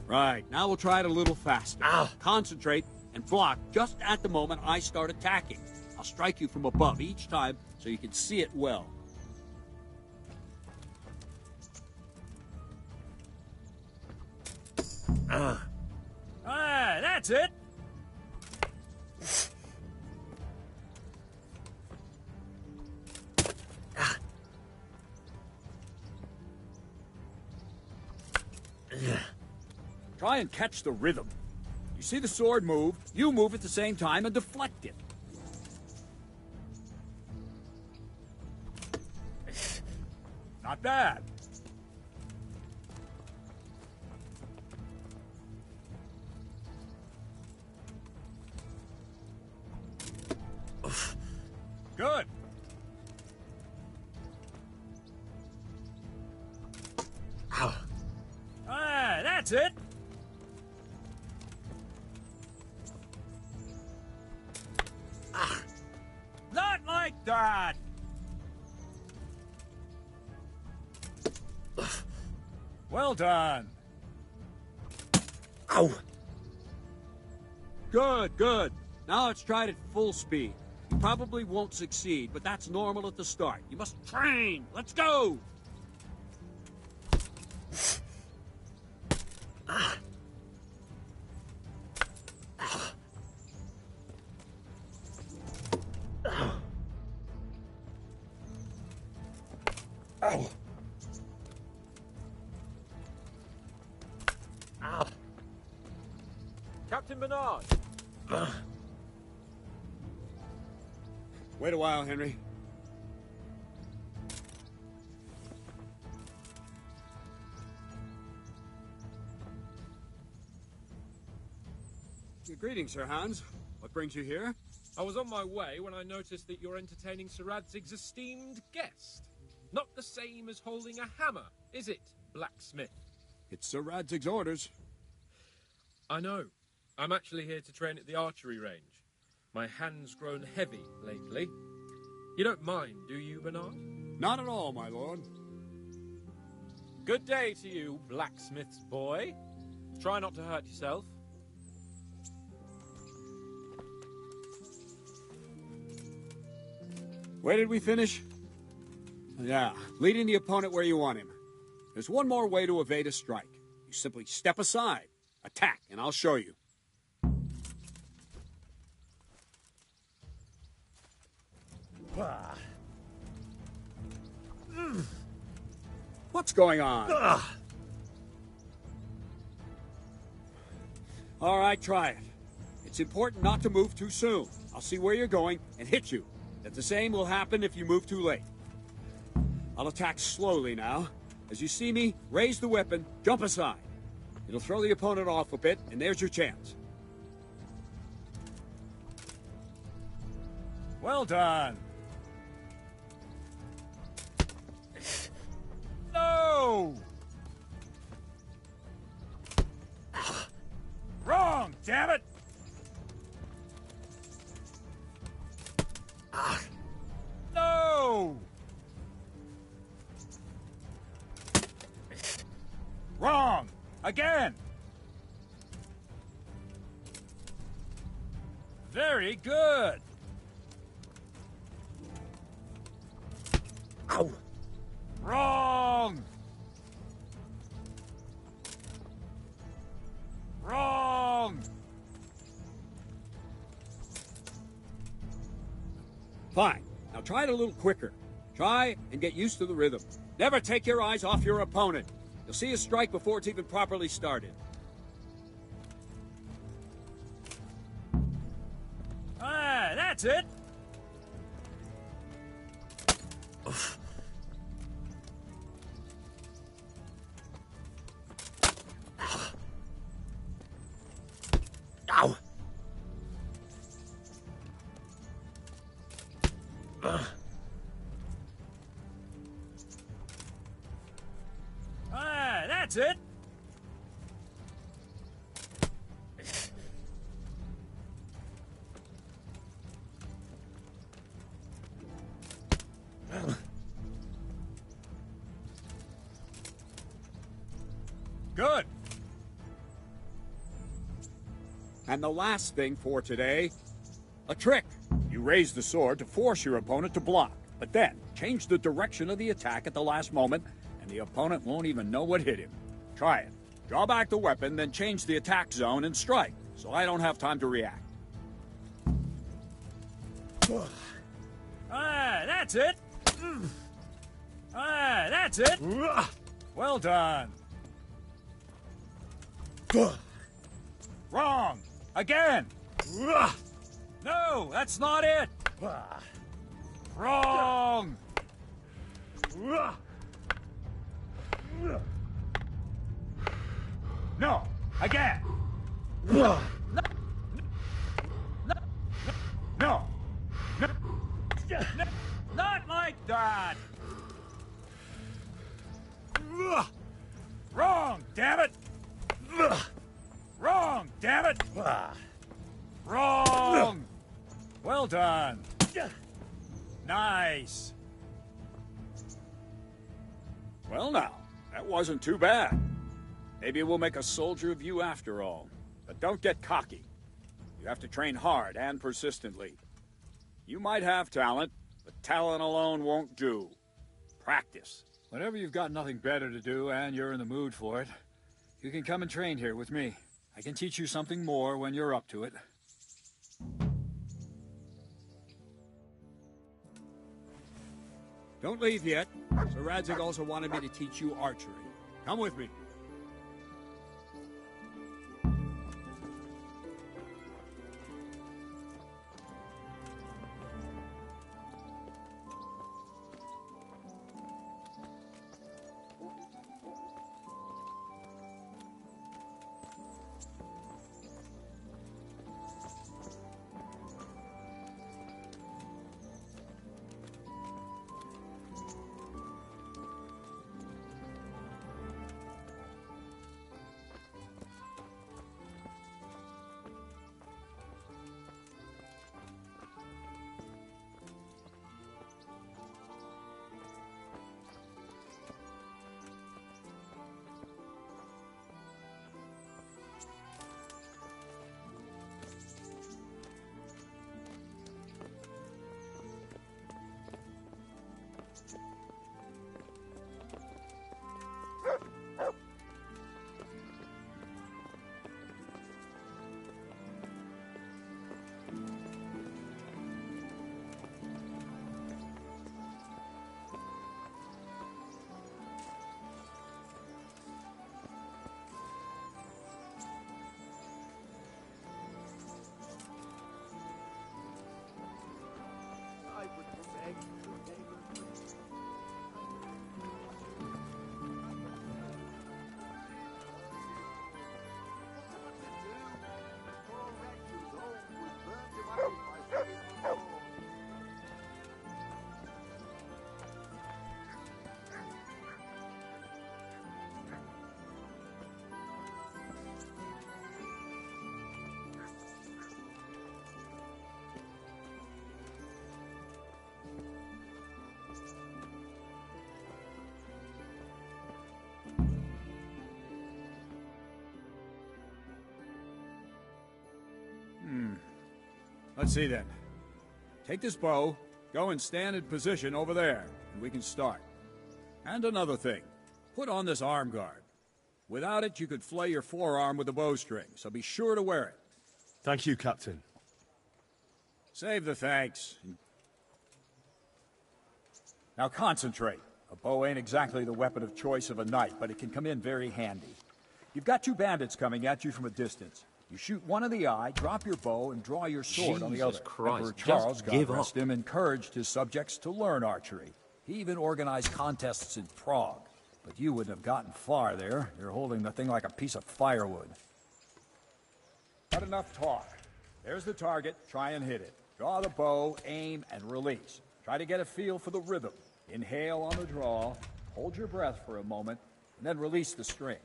Right, now we'll try it a little faster. Ow. Concentrate and block just at the moment I start attacking. I'll strike you from above each time so you can see it well. That's it. Try and catch the rhythm. You see the sword move, you move at the same time and deflect it. Not bad. Good. Ow. That's it. Not like that. Well done. Ow. Good, good. Now let's try it at full speed. You probably won't succeed, but that's normal at the start. You must train. Let's go. Captain Bernard. Wait a while, Henry. Greetings, Sir Hans. What brings you here? I was on my way when I noticed that you're entertaining Sir Radzig's esteemed guest. Not the same as holding a hammer, is it, blacksmith? It's Sir Radzig's orders. I know. I'm actually here to train at the archery range. My hand's grown heavy lately. You don't mind, do you, Bernard? Not at all, my lord. Good day to you, blacksmith's boy. Try not to hurt yourself. Where did we finish? Yeah, leading the opponent where you want him. There's one more way to evade a strike. You simply step aside, attack, and I'll show you. What's going on? All right, try it. It's important not to move too soon. I'll see where you're going and hit you. That the same will happen if you move too late. I'll attack slowly now. As you see me, raise the weapon, jump aside. It'll throw the opponent off a bit, and there's your chance. Well done. No! Wrong, damn it! No! Wrong! Again! Very good! Ow! Wrong! Wrong! Fine. Now try it a little quicker. Try and get used to the rhythm. Never take your eyes off your opponent. You'll see a strike before it's even properly started. Ah, that's it. Ow! Ah, that's it. Good. And the last thing for today, a trick. You raise the sword to force your opponent to block, but then change the direction of the attack at the last moment, and the opponent won't even know what hit him. Try it. Draw back the weapon, then change the attack zone and strike, so I don't have time to react. Ah, that's it. Ah, that's it. Well done. Wrong. Again. No, that's not it. Wrong. No, again. No. No. Not like that. Wrong, damn it. Wrong, damn it. Wrong. Well done. Nice. Well now, that wasn't too bad. Maybe we'll make a soldier of you after all. But don't get cocky. You have to train hard and persistently. You might have talent, but talent alone won't do. Practice. Whenever you've got nothing better to do and you're in the mood for it, you can come and train here with me. I can teach you something more when you're up to it. Don't leave yet. Sir Radzig also wanted me to teach you archery. Come with me. Let's see then. Take this bow, go and stand in position over there, and we can start. And another thing, put on this arm guard. Without it, you could flay your forearm with a bowstring, so be sure to wear it. Thank you, Captain. Save the thanks. Now concentrate. A bow ain't exactly the weapon of choice of a knight, but it can come in very handy. You've got two bandits coming at you from a distance. You shoot one in the eye, drop your bow, and draw your sword on the other. Christ, Emperor Charles, just God give rest him, encouraged his subjects to learn archery. He even organized contests in Prague. But you wouldn't have gotten far there. You're holding the thing like a piece of firewood. Not enough talk. There's the target. Try and hit it. Draw the bow, aim, and release. Try to get a feel for the rhythm. Inhale on the draw, hold your breath for a moment, and then release the string.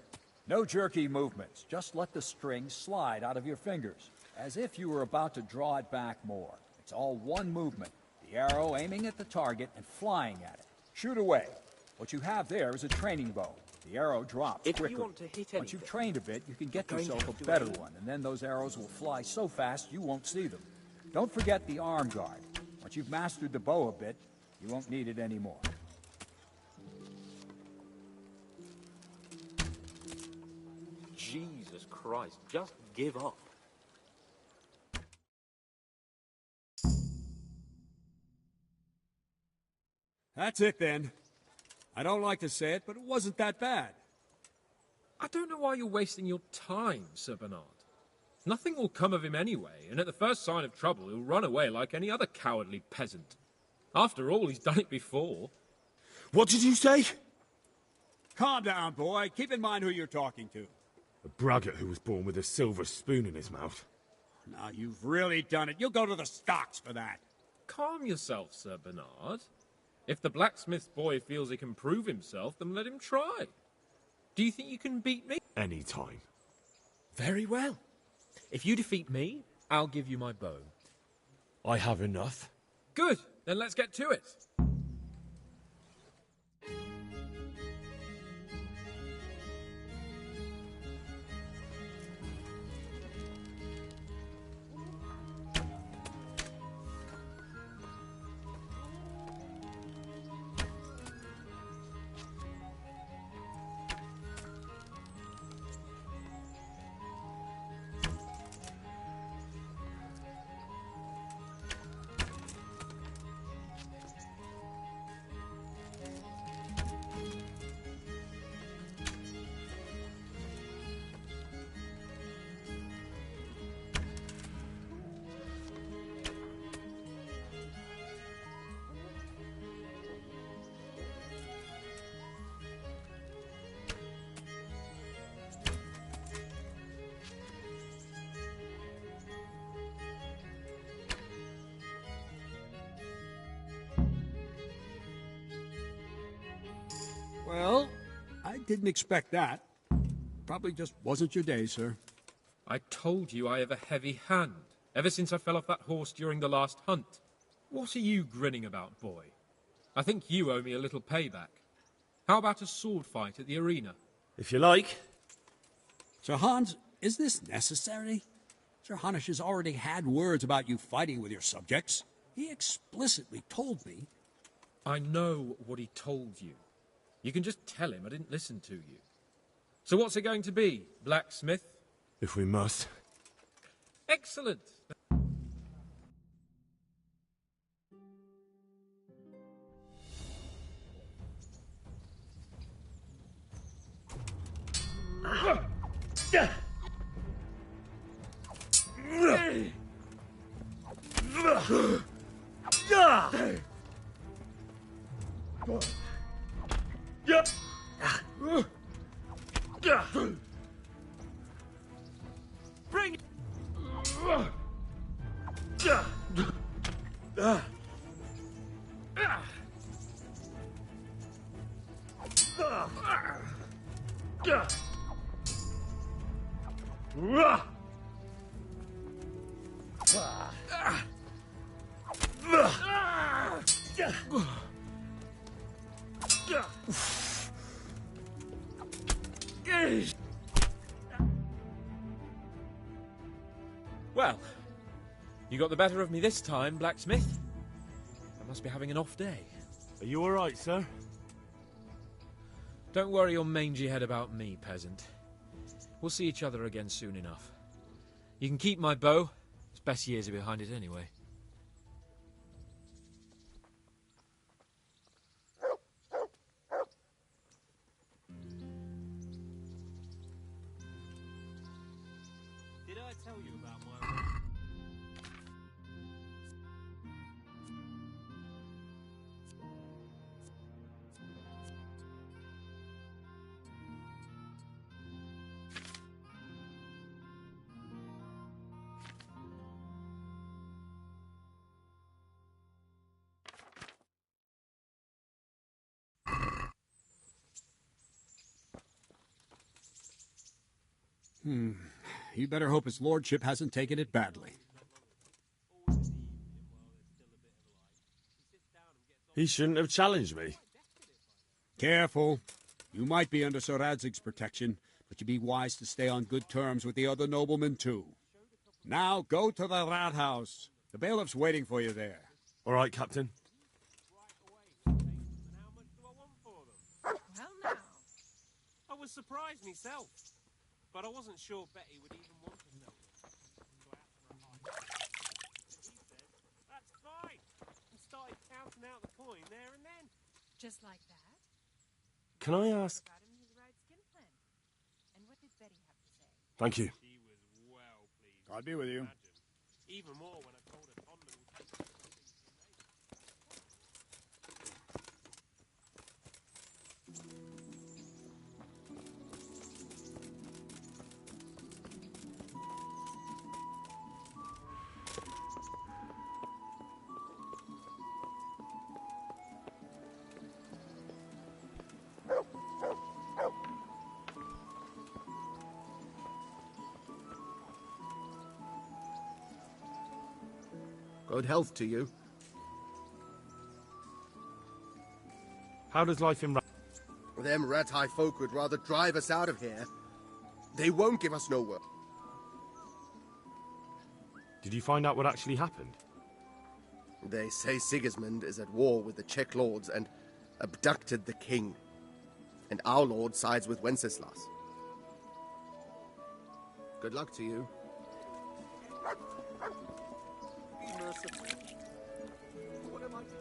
No jerky movements. Just let the string slide out of your fingers, as if you were about to draw it back more. It's all one movement. The arrow aiming at the target and flying at it. Shoot away. What you have there is a training bow. The arrow drops quickly. You want to hit anything, once you've trained a bit, you can get yourself a better one, and then those arrows will fly so fast you won't see them. Don't forget the arm guard. Once you've mastered the bow a bit, you won't need it anymore. Jesus Christ, just give up. That's it then. I don't like to say it, but it wasn't that bad. I don't know why you're wasting your time, Sir Bernard. Nothing will come of him anyway, and at the first sign of trouble he'll run away like any other cowardly peasant. After all, he's done it before. What did you say? Calm down, boy. Keep in mind who you're talking to. A braggart who was born with a silver spoon in his mouth. Now, you've really done it. You'll go to the stocks for that. Calm yourself, Sir Bernard. If the blacksmith's boy feels he can prove himself, then let him try. Do you think you can beat me? Any time. Very well. If you defeat me, I'll give you my bow. I have enough. Good. Then let's get to it. Well, I didn't expect that. Probably just wasn't your day, sir. I told you I have a heavy hand, ever since I fell off that horse during the last hunt. What are you grinning about, boy? I think you owe me a little payback. How about a sword fight at the arena? If you like. Sir Hans, is this necessary? Sir Hanush has already had words about you fighting with your subjects. He explicitly told me. I know what he told you. You can just tell him I didn't listen to you. So what's it going to be, blacksmith? If we must. Excellent. Bring it! Well, You got the better of me this time, blacksmith. I must be having an off day. Are you all right, sir? Don't worry your mangy head about me, peasant. We'll see each other again soon enough. You can keep my bow. Its best years are behind it anyway. Did I tell you about my... You better hope his lordship hasn't taken it badly. He shouldn't have challenged me. Careful. You might be under Sir Radzig's protection, but you'd be wise to stay on good terms with the other noblemen, too. Now, go to the rat house. The bailiff's waiting for you there. All right, Captain. Well, now. I was surprised myself, but I wasn't sure Betty would even want to know them. So I asked for a high price. And he said, that's fine. And started counting out the coin there and then. Just like that? Can I ask... About him his right skin plan. And what did Betty have to say? Thank you. She was well pleased. I'll be with you. Even more when I told her Tonman would take the things Good health to you. How does life in... Them rat-eye folk would rather drive us out of here. They won't give us no work. Did you find out what actually happened? They say Sigismund is at war with the Czech lords and abducted the king. And our lord sides with Wenceslas. Good luck to you. Be merciful. What am I to do?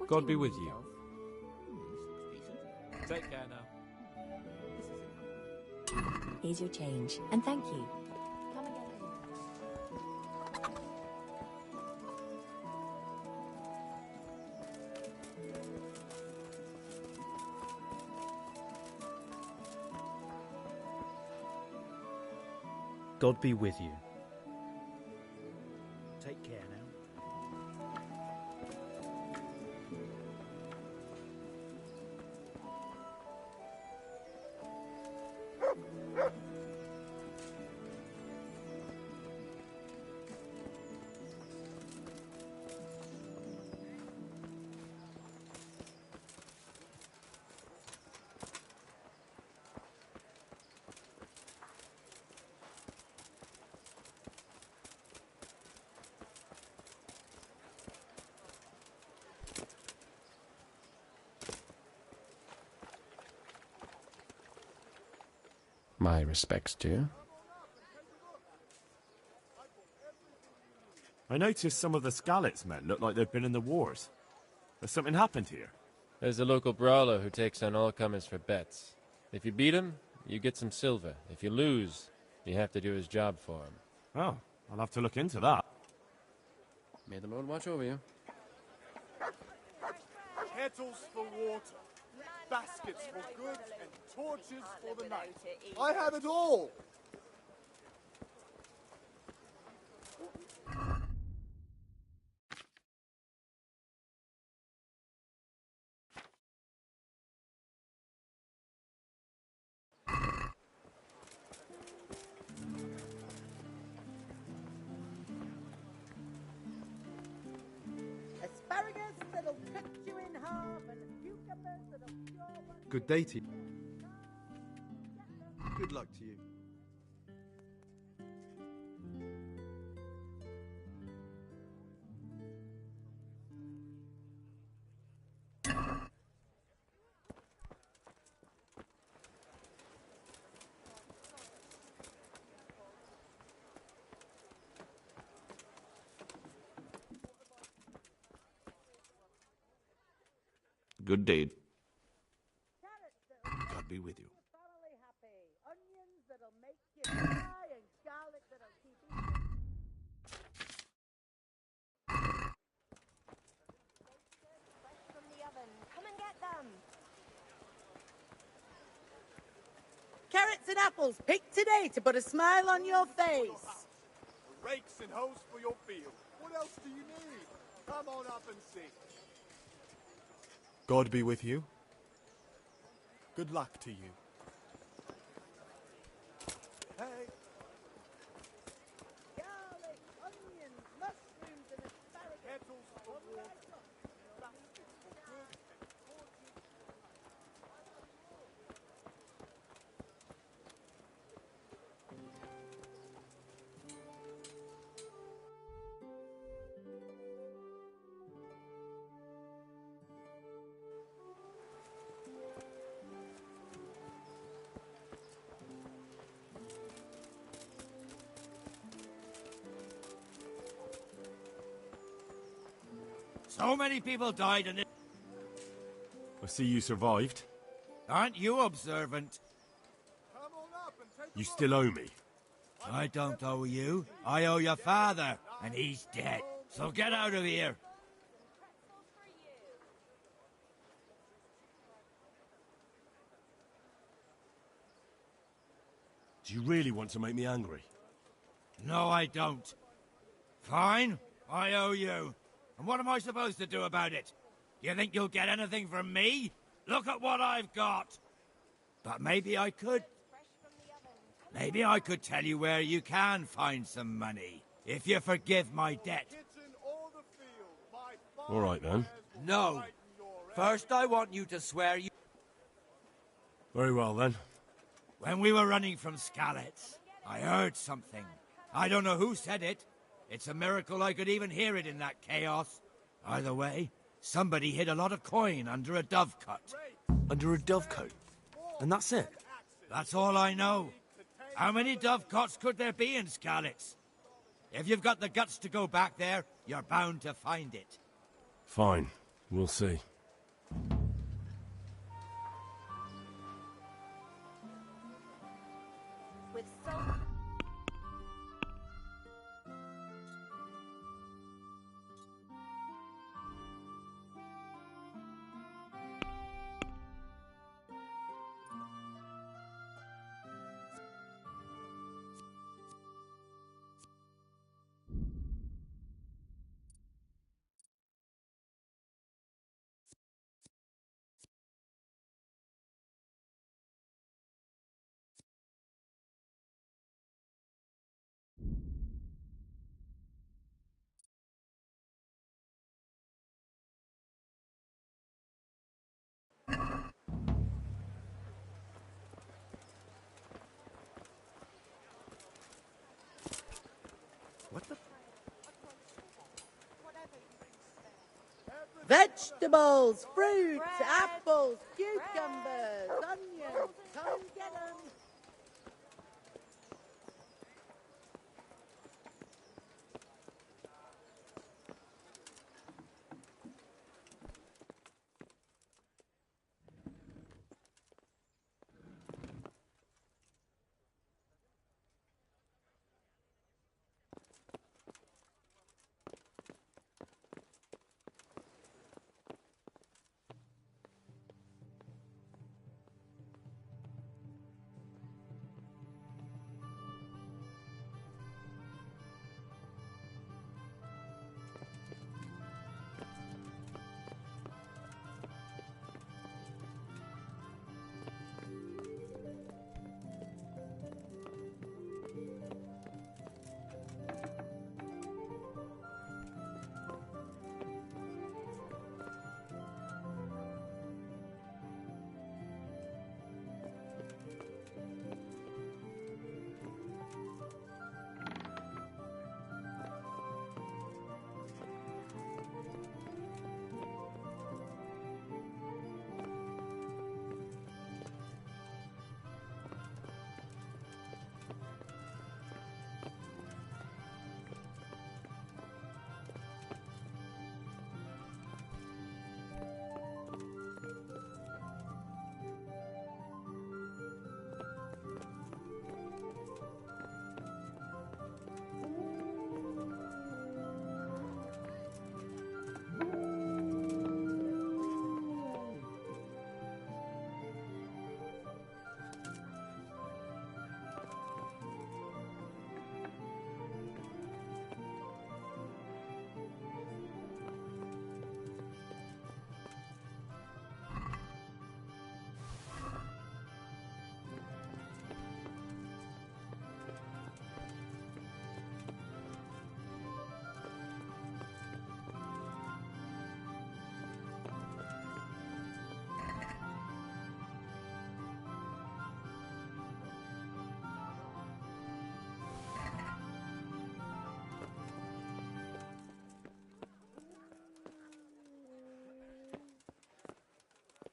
God be with you. Take care now. Here's your change, and thank you. Come again later. God be with you. Take care now. My respects to you. I noticed some of the Skalitz men look like they've been in the wars. Has something happened here? There's a local brawler who takes on all comers for bets. If you beat him, you get some silver. If you lose, you have to do his job for him. Oh, I'll have to look into that. May the Lord watch over you. Kettles for water, baskets for goods, and torches for the night. I have it all! Good day to you. Good luck to you. Good deed. God be with you. From the oven. Come and get them. Carrots and apples picked today to put a smile on your face. Rakes and hoes for your field. What else do you need? Come on up and see. God be with you. Good luck to you. Hey. Garlic, onions, mushrooms, and asparagus. Kettles for water. Baskets for goods and torches. So many people died in it. I see you survived. Aren't you observant? Come on up and take You still owe me. I don't owe you. I owe your father, and he's dead. So get out of here. Do you really want to make me angry? No, I don't. Fine, I owe you. And what am I supposed to do about it? You think you'll get anything from me? Look at what I've got. But maybe I could. Maybe I could tell you where you can find some money, if you forgive my debt. All right, then. No. First, I want you to swear you... Very well, then. When we were running from Skalitz, I heard something. I don't know who said it. It's a miracle I could even hear it in that chaos. Either way, somebody hid a lot of coin under a dovecote. Under a dovecote? And that's it? That's all I know. How many dovecotes could there be in Skalitz? If you've got the guts to go back there, you're bound to find it. Fine. We'll see. With so... What the... Vegetables, fruits, apples, cucumbers, onions. Come and get them.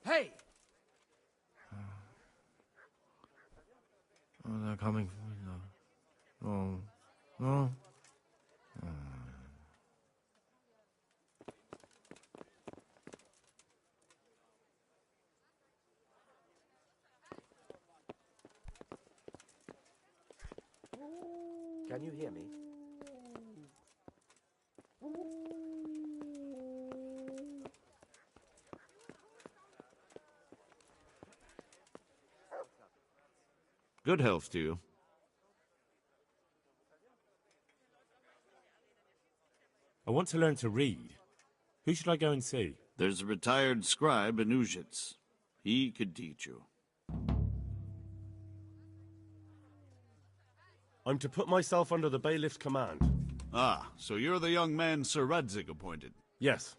Hey! Oh, they're coming for me now. Oh. No. Can you hear me? Good health to you. I want to learn to read. Who should I go and see? There's a retired scribe in Uzhitz. He could teach you. I'm to put myself under the bailiff's command. Ah, so you're the young man Sir Radzig appointed. Yes.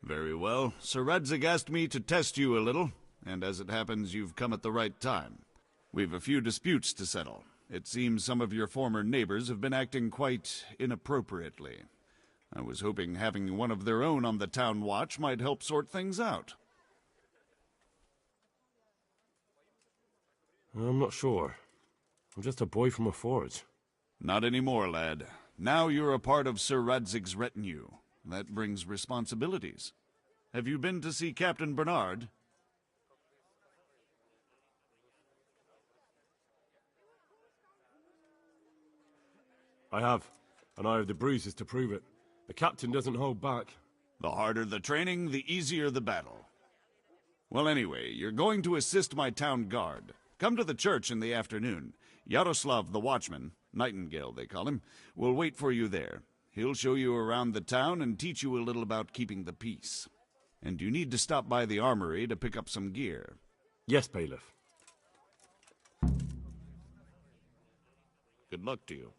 Very well. Sir Radzig asked me to test you a little, and as it happens, you've come at the right time. We've a few disputes to settle. It seems some of your former neighbors have been acting quite inappropriately. I was hoping having one of their own on the town watch might help sort things out. I'm not sure. I'm just a boy from a forge. Not anymore, lad. Now you're a part of Sir Radzig's retinue. That brings responsibilities. Have you been to see Captain Bernard? I have, and I have the bruises to prove it. The captain doesn't hold back. The harder the training, the easier the battle. Well, anyway, you're going to assist my town guard. Come to the church in the afternoon. Yaroslav the watchman, Nightingale they call him, will wait for you there. He'll show you around the town and teach you a little about keeping the peace. And you need to stop by the armory to pick up some gear. Yes, bailiff. Good luck to you.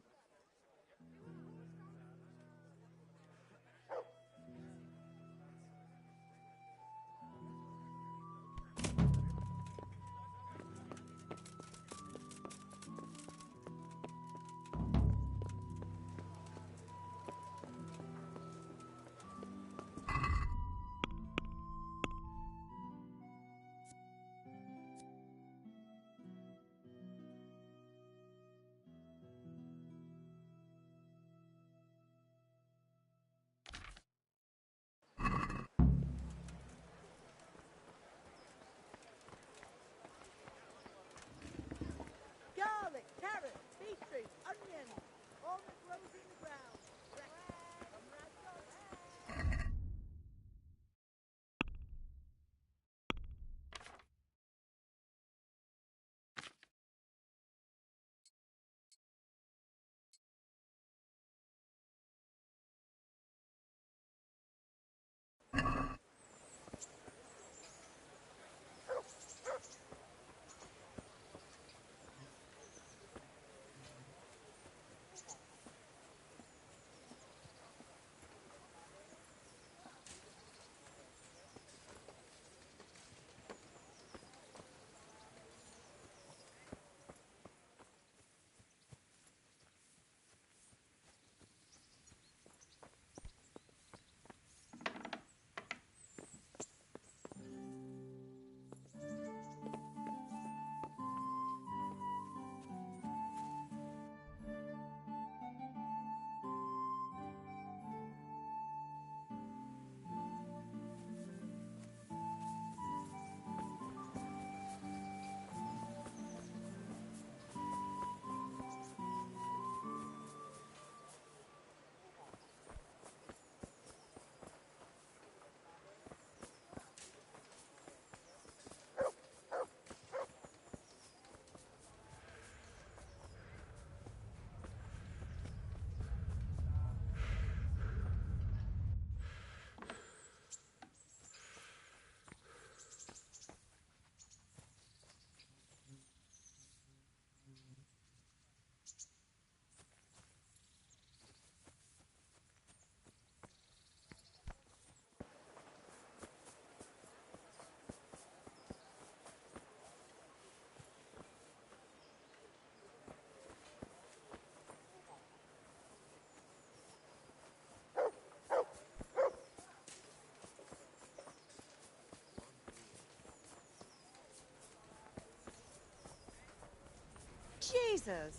Jesus!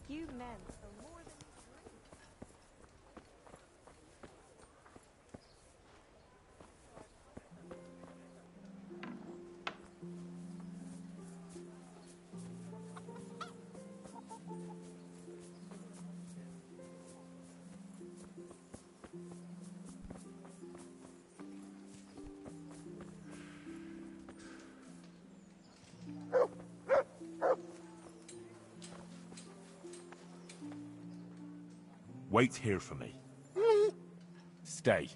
You men are more than you drink. Wait here for me. Stay.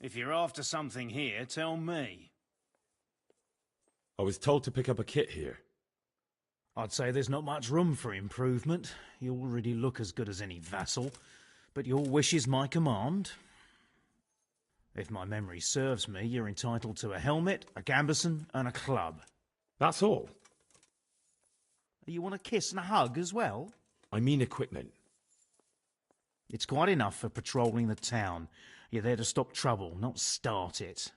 If you're after something here, tell me. I was told to pick up a kit here. I'd say there's not much room for improvement. You already look as good as any vassal, but your wish is my command. If my memory serves me, you're entitled to a helmet, a gambeson, and a club. That's all? You want a kiss and a hug as well? I mean equipment. It's quite enough for patrolling the town. You're there to stop trouble, not start it.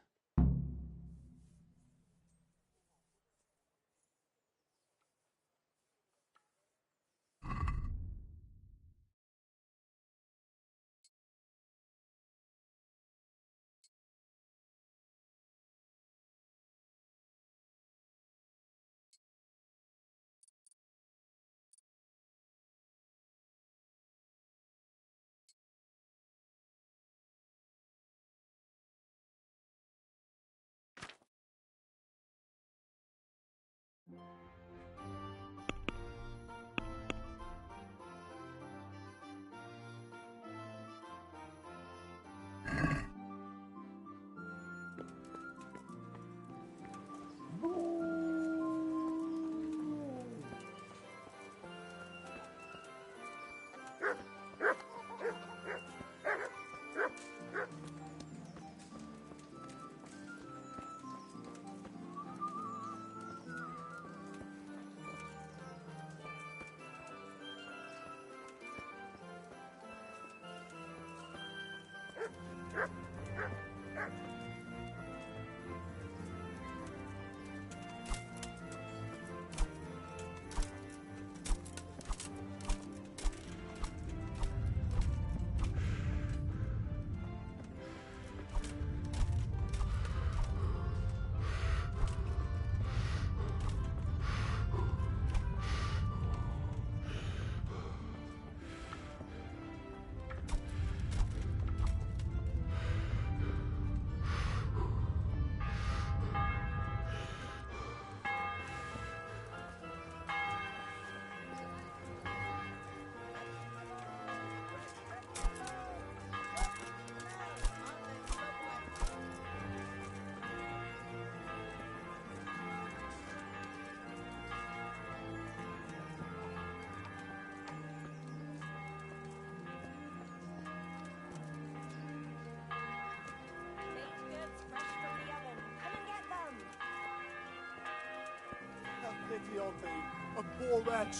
Pity on me, a poor wretch.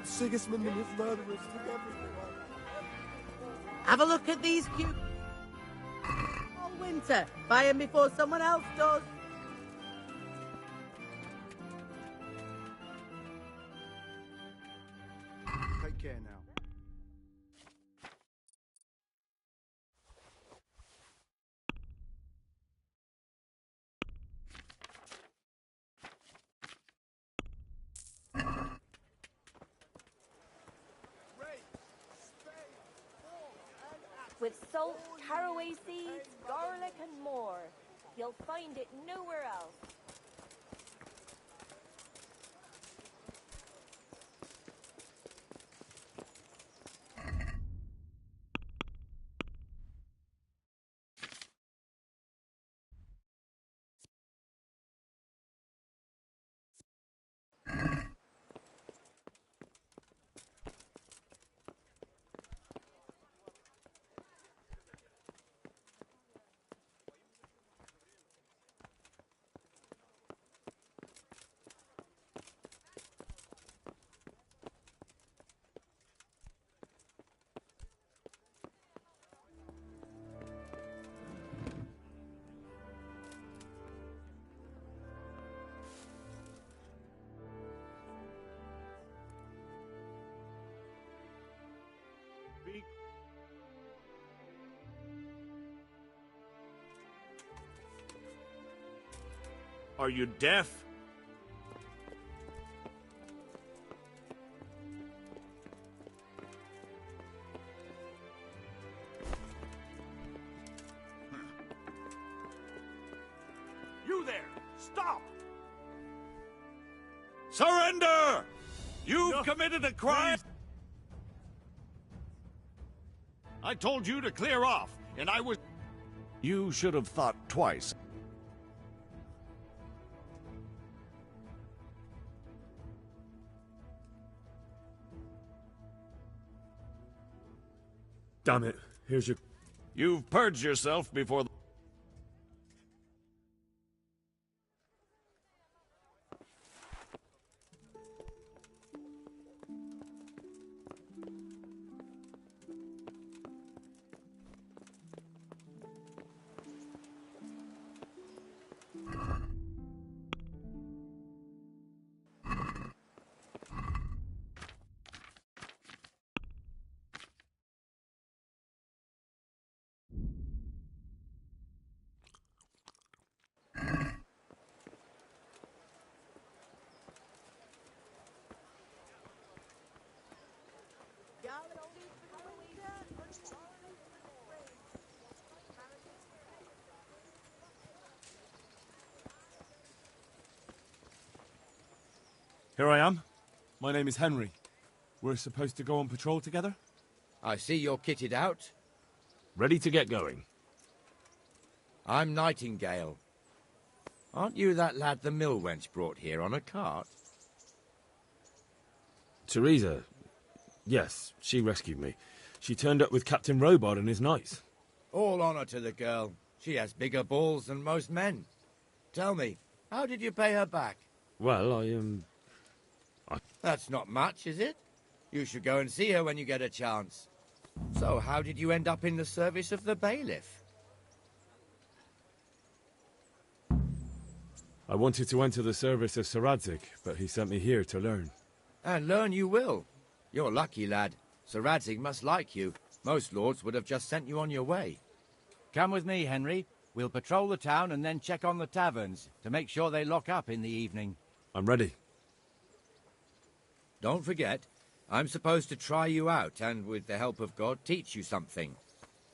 Sigismund and his murderers took everything I had. Have a look at these cute... all winter. Buy them before someone else does. Take care now. With salt, caraway seeds, garlic and more. You'll find it nowhere else. Are you deaf? You there! Stop! Surrender! You've committed a crime! I told you to clear off, and I was... You should have thought twice. Damn it. Here's your... You've purged yourself before... Here I am. My name is Henry. We're supposed to go on patrol together? I see you're kitted out. Ready to get going. I'm Nightingale. Aren't you that lad the mill wench brought here on a cart? Teresa. Yes, she rescued me. She turned up with Captain Robard and his knights. All honor to the girl. She has bigger balls than most men. Tell me, how did you pay her back? Well, I That's not much, is it? You should go and see her when you get a chance. So, how did you end up in the service of the bailiff? I wanted to enter the service of Sir Radzig, but he sent me here to learn. And learn you will. You're lucky, lad. Sir Radzig must like you. Most lords would have just sent you on your way. Come with me, Henry. We'll patrol the town and then check on the taverns to make sure they lock up in the evening. I'm ready. Don't forget, I'm supposed to try you out and, with the help of God, teach you something.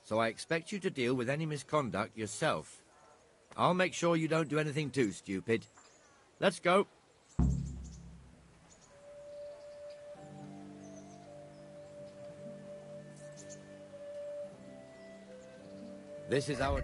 So I expect you to deal with any misconduct yourself. I'll make sure you don't do anything too stupid. Let's go. This is our...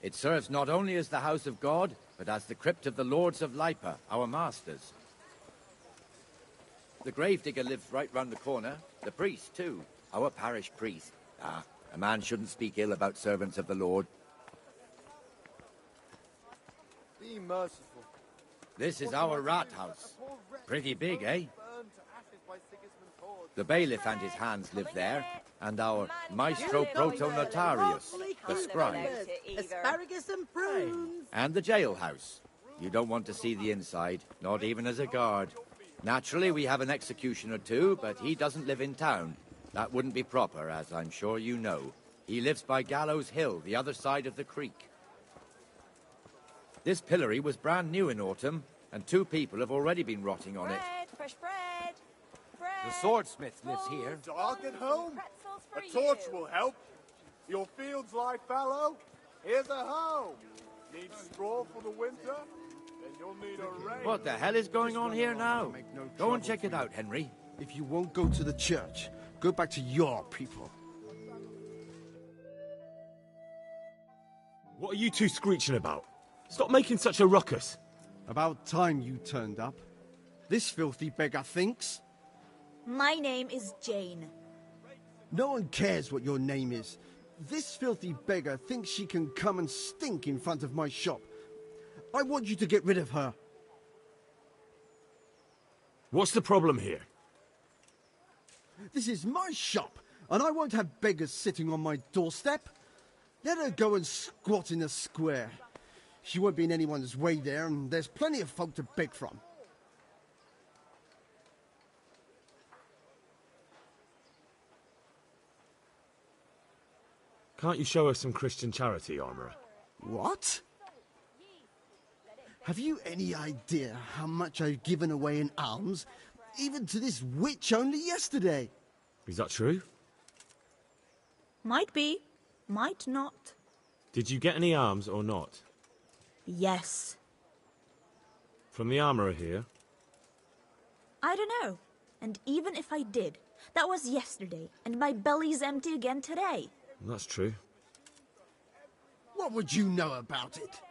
It serves not only as the house of God, but as the crypt of the lords of Lipa, our masters. The gravedigger lives right round the corner. The priest, too. Our parish priest. Ah, a man shouldn't speak ill about servants of the Lord. Be merciful. This is our rat house. Pretty big, eh? The bailiff and his hands live there, and our maestro protonotarius, the scribe. Asparagus and prunes. And the jailhouse. You don't want to see the inside, not even as a guard. Naturally, we have an executioner too, but he doesn't live in town. That wouldn't be proper, as I'm sure you know. He lives by Gallows Hill, the other side of the creek. This pillory was brand new in autumn, and 2 people have already been rotting on it. Fresh bread. The swordsmith lives here. Dark at home? A torch will help. Your fields lie fallow? Here's a hoe. Need straw for the winter? Then you'll need a rain. What the hell is going on here now? Go and check it out, Henry. If you won't go to the church, go back to your people. What are you two screeching about? Stop making such a ruckus. About time you turned up. This filthy beggar thinks. My name is Jane. No one cares what your name is. This filthy beggar thinks she can come and stink in front of my shop. I want you to get rid of her. What's the problem here? This is my shop, and I won't have beggars sitting on my doorstep. Let her go and squat in the square. She won't be in anyone's way there, and there's plenty of folk to beg from. Can't you show us some Christian charity, Armourer? What? Have you any idea how much I've given away in alms, even to this witch only yesterday? Is that true? Might be, might not. Did you get any alms or not? Yes. From the Armourer here? I don't know. And even if I did, that was yesterday, and my belly's empty again today. That's true. What would you know about it?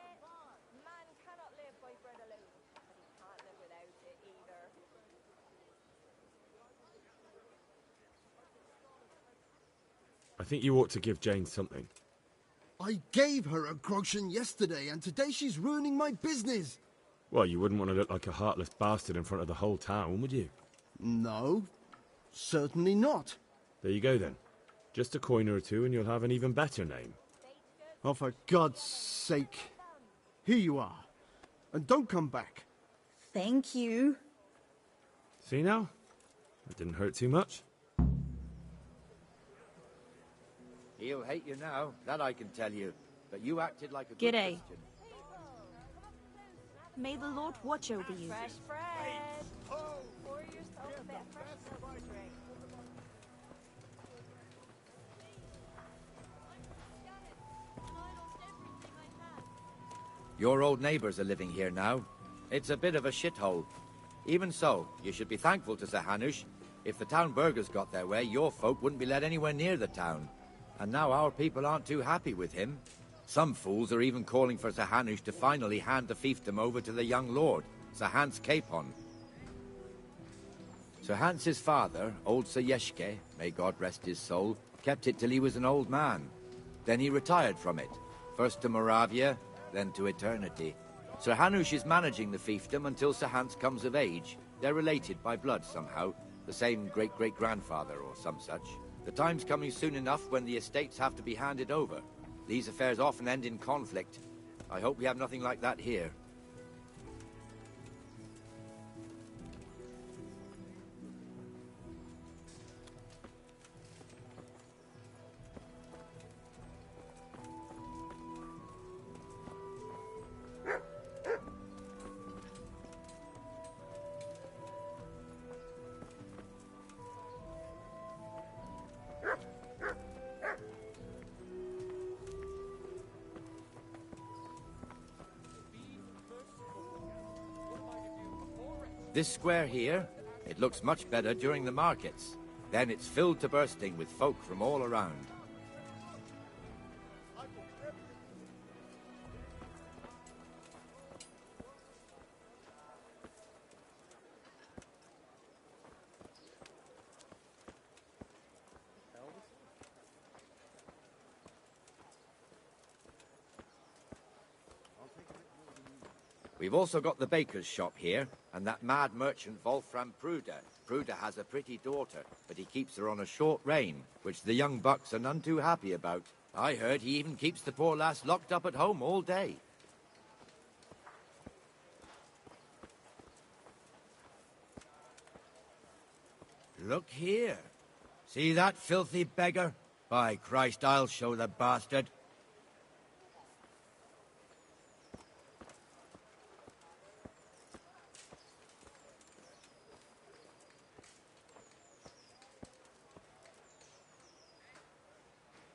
I think you ought to give Jane something. I gave her a groschen yesterday, and today she's ruining my business. Well, you wouldn't want to look like a heartless bastard in front of the whole town, would you? No, certainly not. There you go, then. Just a coin or two and you'll have an even better name. Oh, for God's sake. Here you are. And don't come back. Thank you. See now? That didn't hurt too much. He'll hate you now, that I can tell you. But you acted like a good G'day. Christian. May the Lord watch over you. Fresh bread. Pour yourself a bit of fresh milk to drink. Your old neighbours are living here now. It's a bit of a shithole. Even so, you should be thankful to Sir Hanush. If the town burghers got their way, your folk wouldn't be let anywhere near the town. And now our people aren't too happy with him. Some fools are even calling for Sir Hanush to finally hand the fiefdom over to the young lord, Sir Hans Capon. Sir Hans's father, old Sir Yeshke, may God rest his soul, kept it till he was an old man. Then he retired from it, first to Moravia, then to eternity. Sir Hanush is managing the fiefdom until Sir Hans comes of age. They're related by blood somehow, the same great-great-grandfather or some such. The time's coming soon enough when the estates have to be handed over. These affairs often end in conflict. I hope we have nothing like that here. This square here, it looks much better during the markets. Then it's filled to bursting with folk from all around. We've also got the baker's shop here, and that mad merchant Wolfram Pruder. Pruder has a pretty daughter, but he keeps her on a short rein, which the young bucks are none too happy about. I heard he even keeps the poor lass locked up at home all day. Look here. See that filthy beggar? By Christ, I'll show the bastard.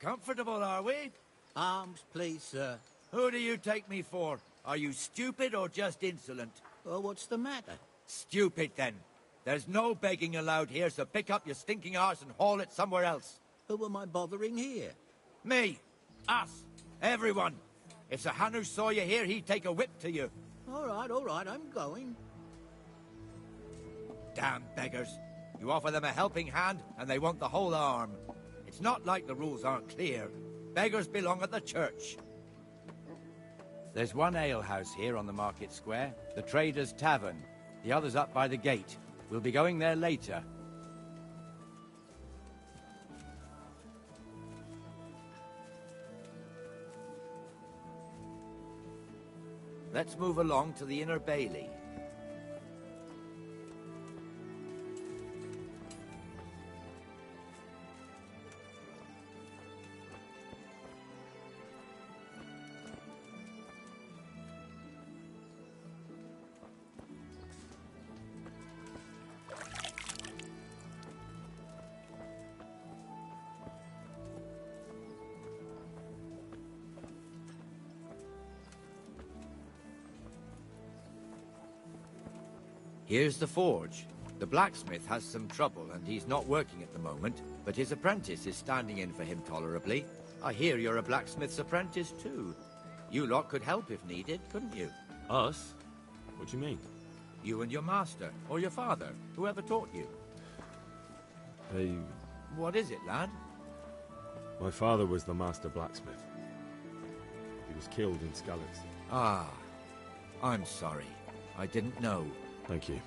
Comfortable, are we? Arms, please, sir. Who do you take me for? Are you stupid or just insolent? Oh, what's the matter? Stupid, then. There's no begging allowed here, so pick up your stinking arse and haul it somewhere else. Who am I bothering here? Me. Us. Everyone. If Sir Hanush saw you here, he'd take a whip to you. All right, I'm going. Damn beggars. You offer them a helping hand, and they want the whole arm. It's not like the rules aren't clear. Beggars belong at the church. There's one alehouse here on the market square, the Trader's Tavern. The other's up by the gate. We'll be going there later. Let's move along to the inner bailey. Here's the forge. The blacksmith has some trouble and he's not working at the moment, but his apprentice is standing in for him tolerably. I hear you're a blacksmith's apprentice too. You lot could help if needed, couldn't you? Us? What do you mean? You and your master, or your father, whoever taught you. They... What is it, lad? My father was the master blacksmith. He was killed in Skalitz. Ah, I'm sorry. I didn't know. Thank you.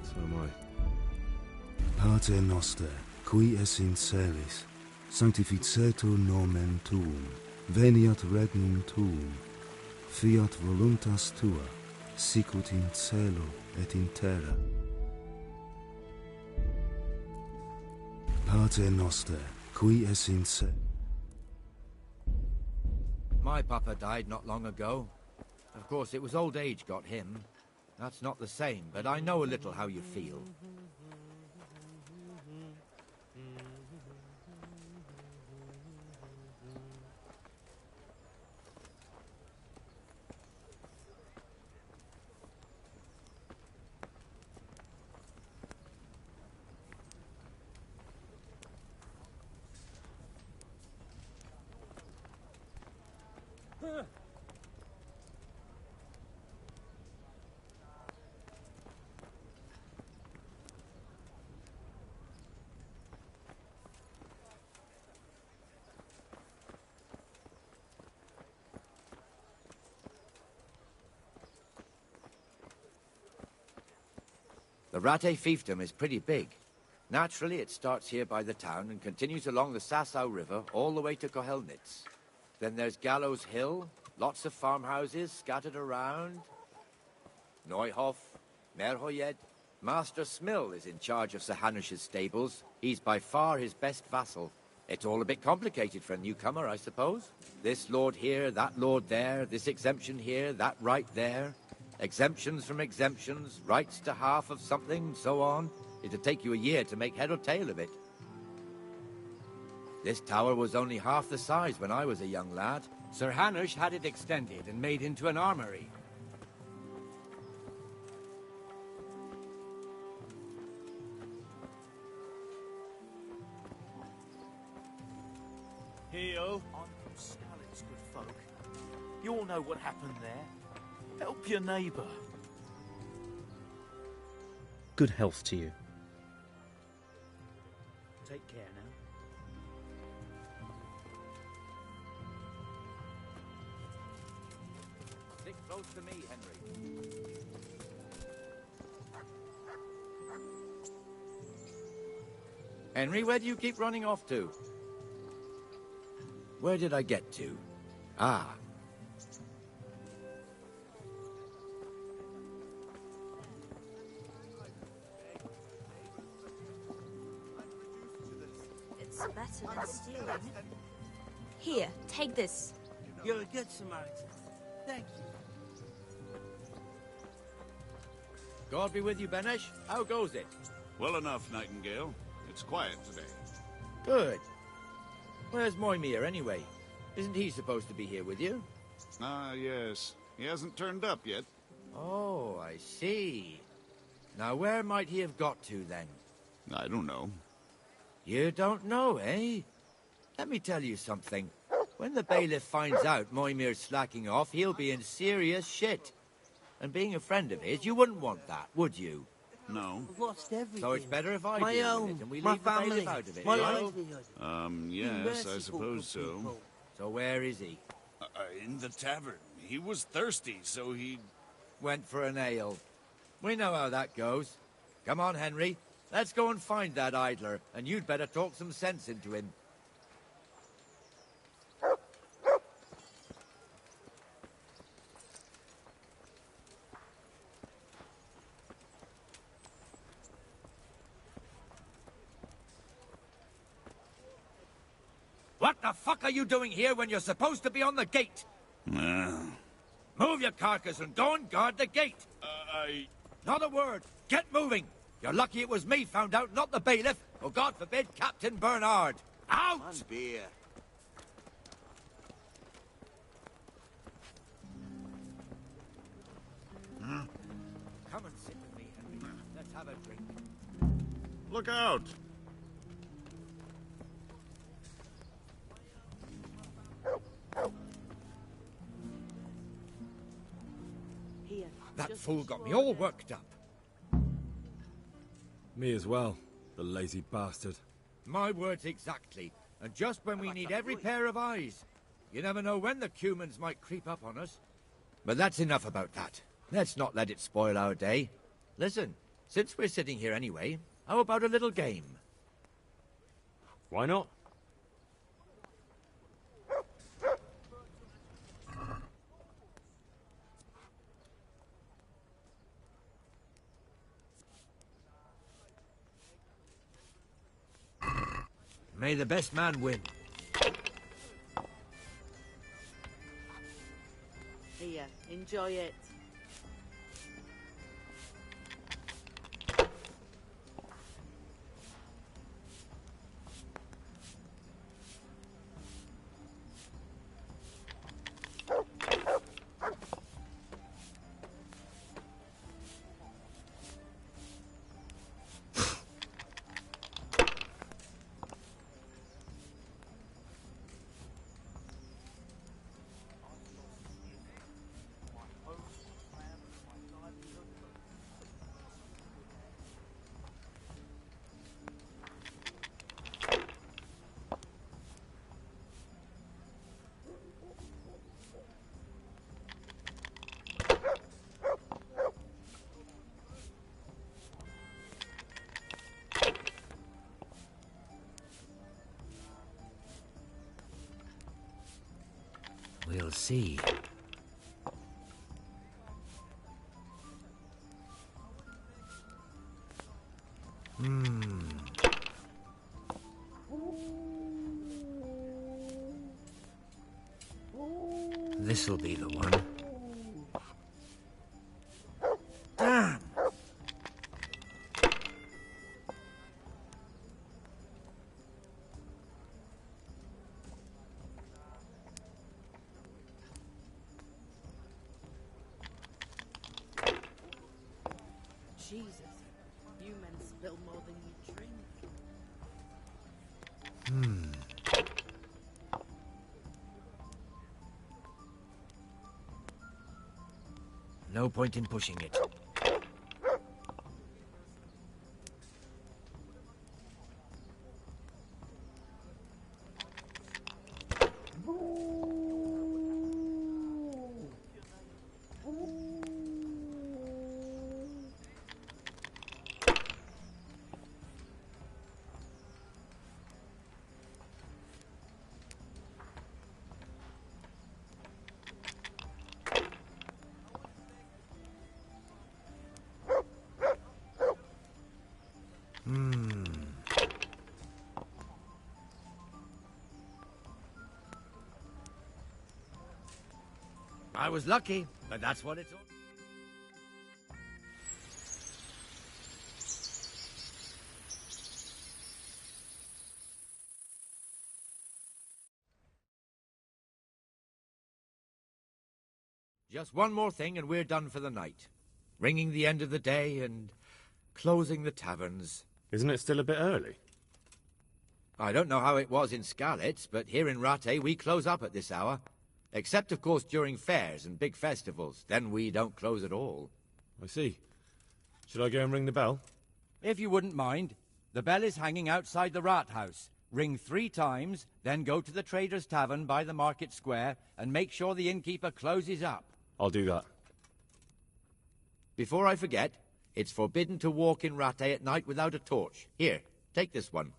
So am I. Pater noster, qui es in celis, sanctificetur nomen tuum, veniat regnum tuum, fiat voluntas tua, sicut in cielo et in terra. Pater noster, qui es in celis. My papa died not long ago. Of course, it was old age got him. That's not the same, but I know a little how you feel. The Rate fiefdom is pretty big. Naturally, it starts here by the town and continues along the Sassau River all the way to Kohelnitz. Then there's Gallows Hill, lots of farmhouses scattered around. Neuhof, Merhoyed. Master Smill is in charge of Sir Hanush's stables. He's by far his best vassal. It's all a bit complicated for a newcomer, I suppose. This lord here, that lord there, this exemption here, that right there. Exemptions from exemptions, rights to half of something, so on. It'd take you a year to make head or tail of it. This tower was only half the size when I was a young lad. Sir Hanush had it extended and made into an armory. Heel. I'm from Skalitz, good folk. You all know what happened there. Help your neighbour. Good health to you. Take care now. Stick close to me, Henry. Henry, where do you keep running off to? Where did I get to? Ah. It's better than stealing. Here, take this. You're a good Samaritan. Thank you. God be with you, Benesh. How goes it? Well enough, Nightingale. It's quiet today. Good. Where's Moimir, anyway? Isn't he supposed to be here with you? Ah, yes. He hasn't turned up yet. Oh, I see. Now, where might he have got to, then? I don't know. You don't know, eh? Let me tell you something. When the bailiff finds out Moimir's slacking off, he'll be in serious shit. And being a friend of his, you wouldn't want that, would you? No. I've lost everything. So it's better if I my deal own, with it and we my leave the family, bailiff out of it. my eh? livelihood. Yes, I suppose so. So where is he? In the tavern. He was thirsty, so he... Went for an ale. We know how that goes. Come on, Henry. Let's go and find that idler, and you'd better talk some sense into him. What the fuck are you doing here when you're supposed to be on the gate? Move your carcass and go and guard the gate. Not a word. Get moving. You're lucky it was me found out, not the bailiff, or God forbid, Captain Bernard. Out! One beer. Come and sit with me, Henry. Let's have a drink. Look out! Here. That fool got me all worked up. Me as well, the lazy bastard. My words exactly. And just when we need every pair of eyes. You never know when the Cumans might creep up on us. But that's enough about that. Let's not let it spoil our day. Listen, since we're sitting here anyway, how about a little game? Why not? May the best man win. Here, enjoy it. We'll see. This'll be the one. Damn! Jesus, you men spill more than you drink. No point in pushing it. I was lucky, but that's what it's all. Just one more thing and we're done for the night. Ringing the end of the day and closing the taverns. Isn't it still a bit early? I don't know how it was in Skalitz, but here in Rattay we close up at this hour. Except, of course, during fairs and big festivals. Then we don't close at all. I see. Should I go and ring the bell? If you wouldn't mind, the bell is hanging outside the rat house. Ring 3 times, then go to the Trader's Tavern by the market square and make sure the innkeeper closes up. I'll do that. Before I forget, it's forbidden to walk in Rattay at night without a torch. Here, take this one.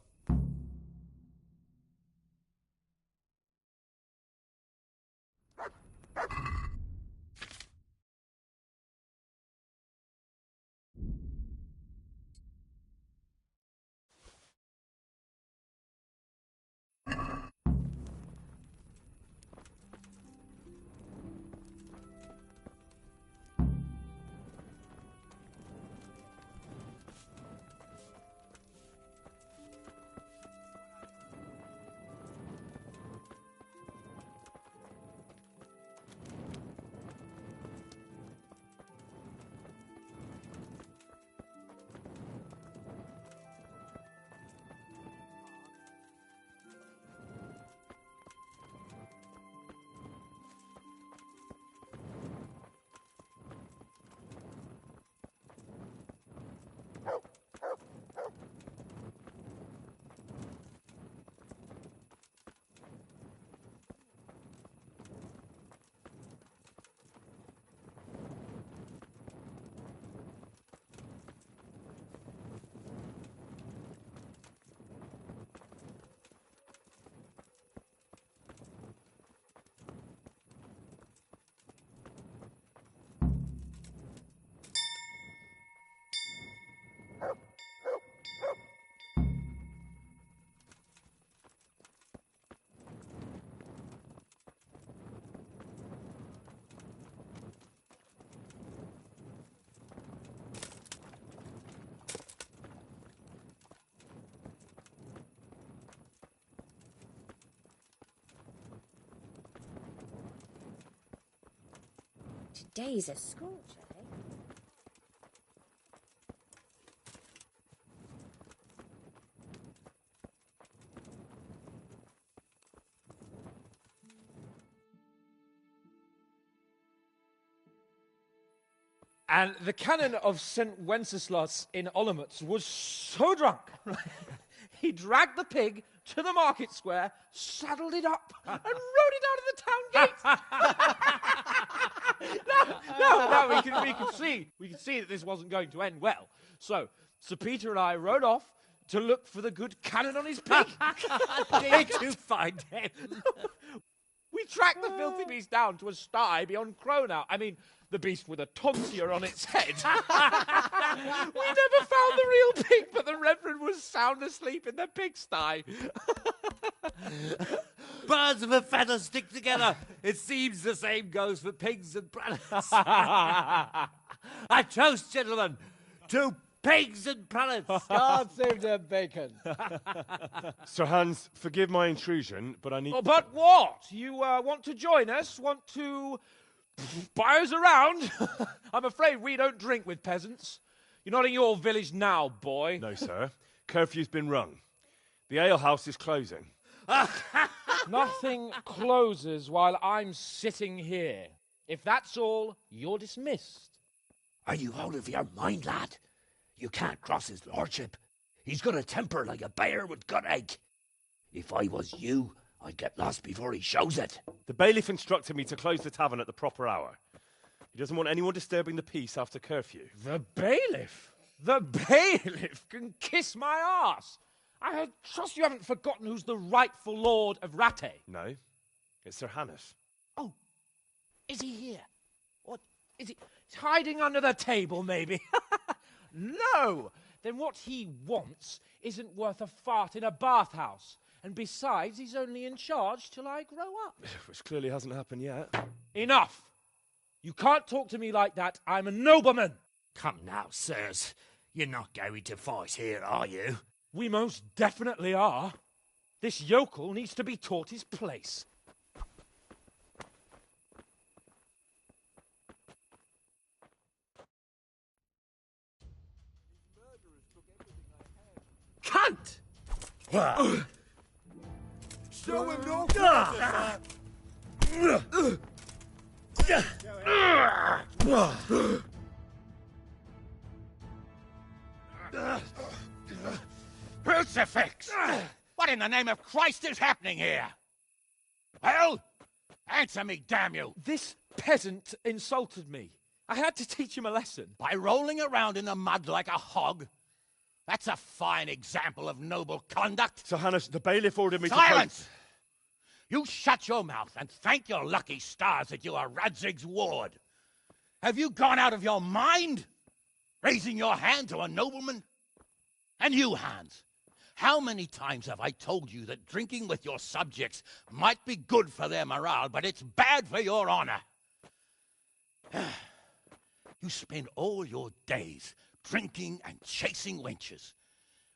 Today's a scorcher, eh? And the canon of St. Wenceslas in Olomouc was so drunk, he dragged the pig to the market square, saddled it up, and rode it out of the town gate. No, we could see that this wasn't going to end well. So Sir Peter and I rode off to look for the good canon on his pig. Did you find him? We tracked the filthy beast down to a sty beyond Cronau. I mean, the beast with a tonsure on its head. We never found the real pig, but the Reverend was sound asleep in the pigsty. Birds of a feather stick together. It seems the same goes for pigs and prelates. I toast, gentlemen, to pigs and prelates. God save the bacon. Sir Hans, forgive my intrusion, but I need... Oh, but what? You want to join us? Want to buy us around? I'm afraid we don't drink with peasants. You're not in your village now, boy. No, sir. Curfew's been rung. The alehouse is closing. Nothing closes while I'm sitting here. If that's all, you're dismissed. Are you out of your mind, lad? You can't cross his lordship. He's got a temper like a bear with gut ache. If I was you, I'd get lost before he shows it. The bailiff instructed me to close the tavern at the proper hour. He doesn't want anyone disturbing the peace after curfew. The bailiff? The bailiff can kiss my arse. I trust you haven't forgotten who's the rightful lord of Rattay. No, it's Sir Hannes. Oh, is he here? What, is he he's hiding under the table, maybe? No! Then what he wants isn't worth a fart in a bathhouse. And besides, he's only in charge till I grow up. Which clearly hasn't happened yet. Enough! You can't talk to me like that. I'm a nobleman. Come now, sirs. You're not going to fight here, are you? We most definitely are. This yokel needs to be taught his place. Cunt! Show him no Crucifix! What in the name of Christ is happening here? Well, answer me, damn you! This peasant insulted me. I had to teach him a lesson. By rolling around in the mud like a hog? That's a fine example of noble conduct. Sir Hannes, the bailiff ordered me Silence! You shut your mouth and thank your lucky stars that you are Radzig's ward. Have you gone out of your mind? Raising your hand to a nobleman? And you, Hans, how many times have I told you that drinking with your subjects might be good for their morale, but it's bad for your honor? You spend all your days drinking and chasing wenches,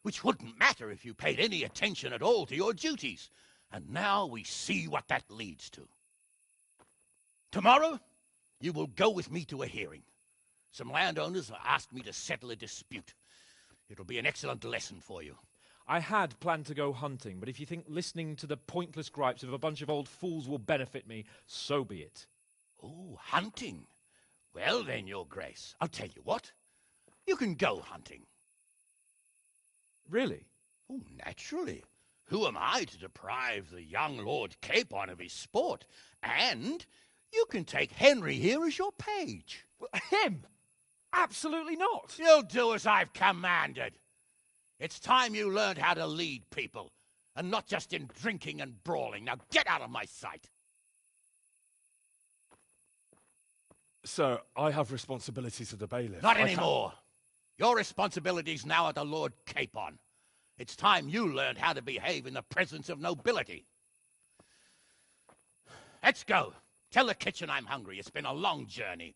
which wouldn't matter if you paid any attention at all to your duties. And now we see what that leads to. Tomorrow, you will go with me to a hearing. Some landowners have asked me to settle a dispute. It'll be an excellent lesson for you. I had planned to go hunting, but if you think listening to the pointless gripes of a bunch of old fools will benefit me, so be it. Oh, hunting. Well then, Your Grace, I'll tell you what. You can go hunting. Really? Oh, naturally. Who am I to deprive the young Lord Capon of his sport? And you can take Henry here as your page. Him? Absolutely not. You'll do as I've commanded. It's time you learned how to lead people, and not just in drinking and brawling. Now get out of my sight. Sir, I have responsibilities as the bailiff. Not anymore. Your responsibilities now are the Lord Capon. It's time you learned how to behave in the presence of nobility. Let's go. Tell the kitchen I'm hungry. It's been a long journey.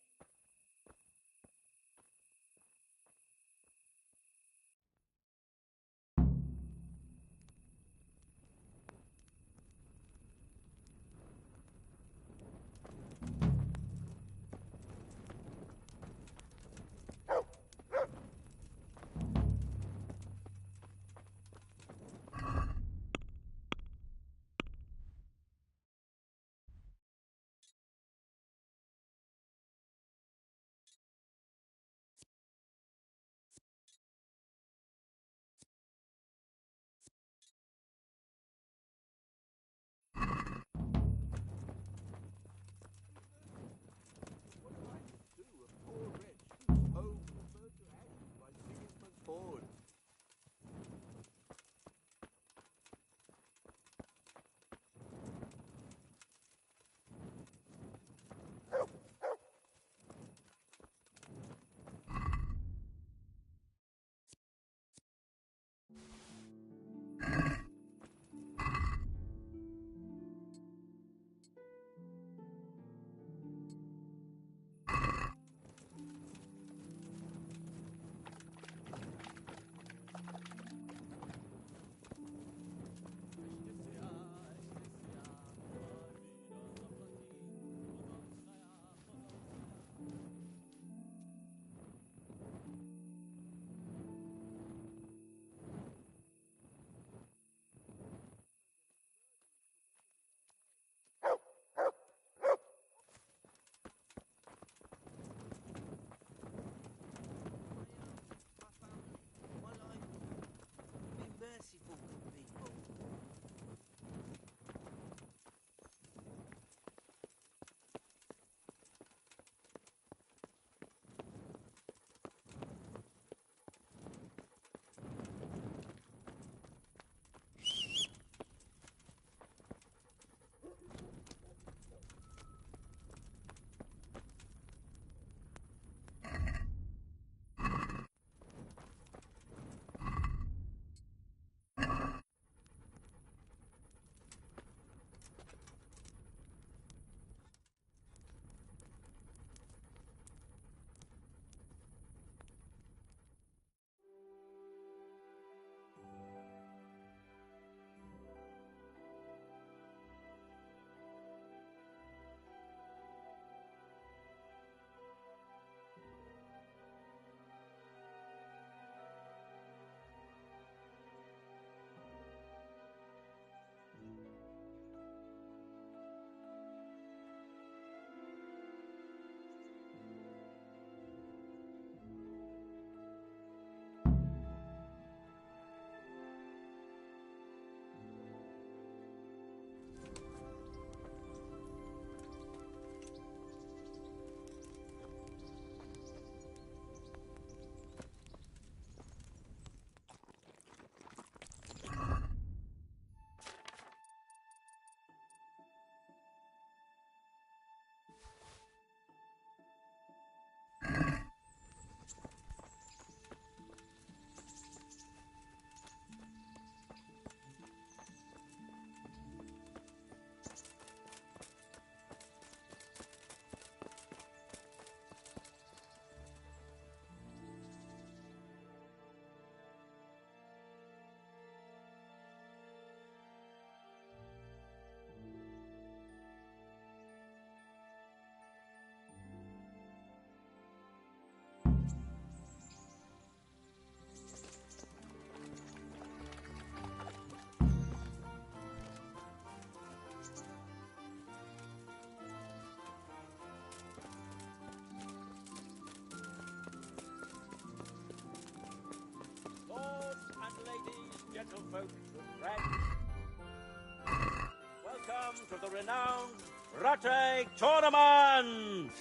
to the renowned Rate Tournament!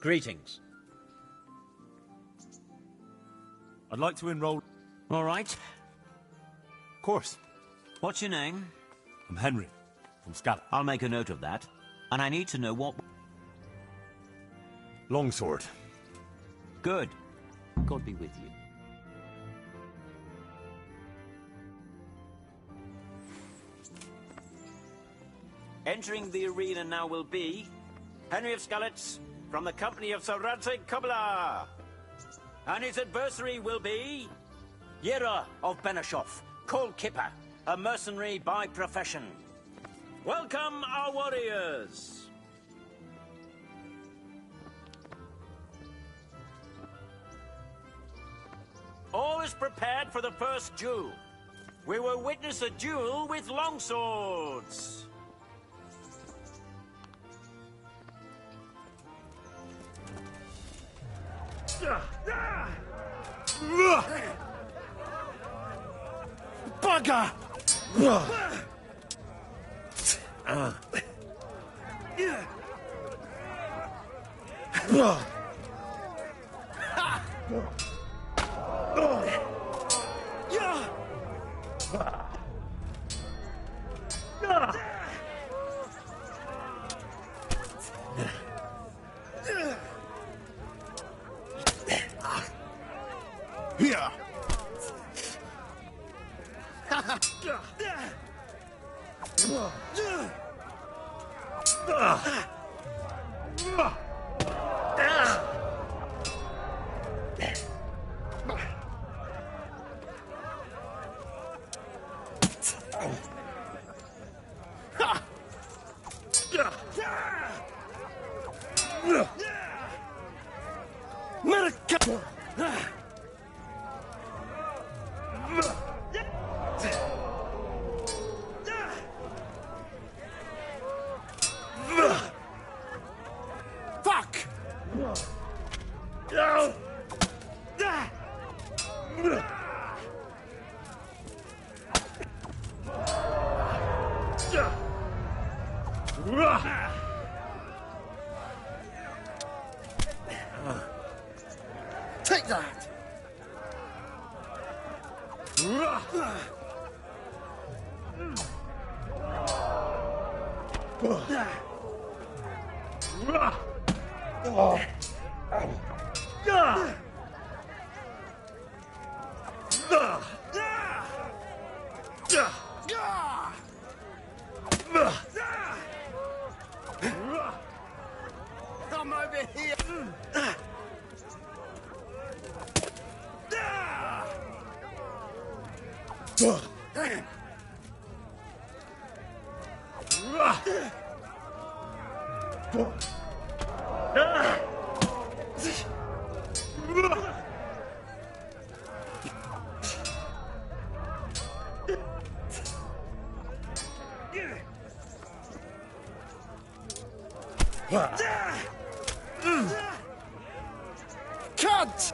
Greetings. I'd like to enroll. All right. Of course. What's your name? I'm Henry, from Scala. I'll make a note of that. And I need to know what... Longsword. Good. God be with you. Entering the arena now will be Henry of Skalitz from the company of Sir Radzig Kobyla. And his adversary will be Yera of Benashov, Cold Kipper, a mercenary by profession. Welcome, our warriors! All is prepared for the first duel. We will witness a duel with longswords. Bugger! Here! Fuck! Take that! Come over here! Cut!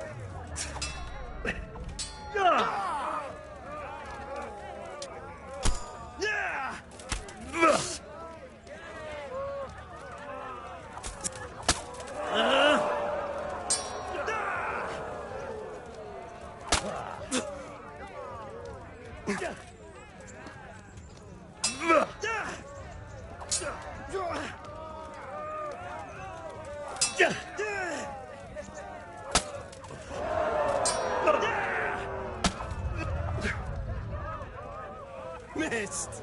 Missed!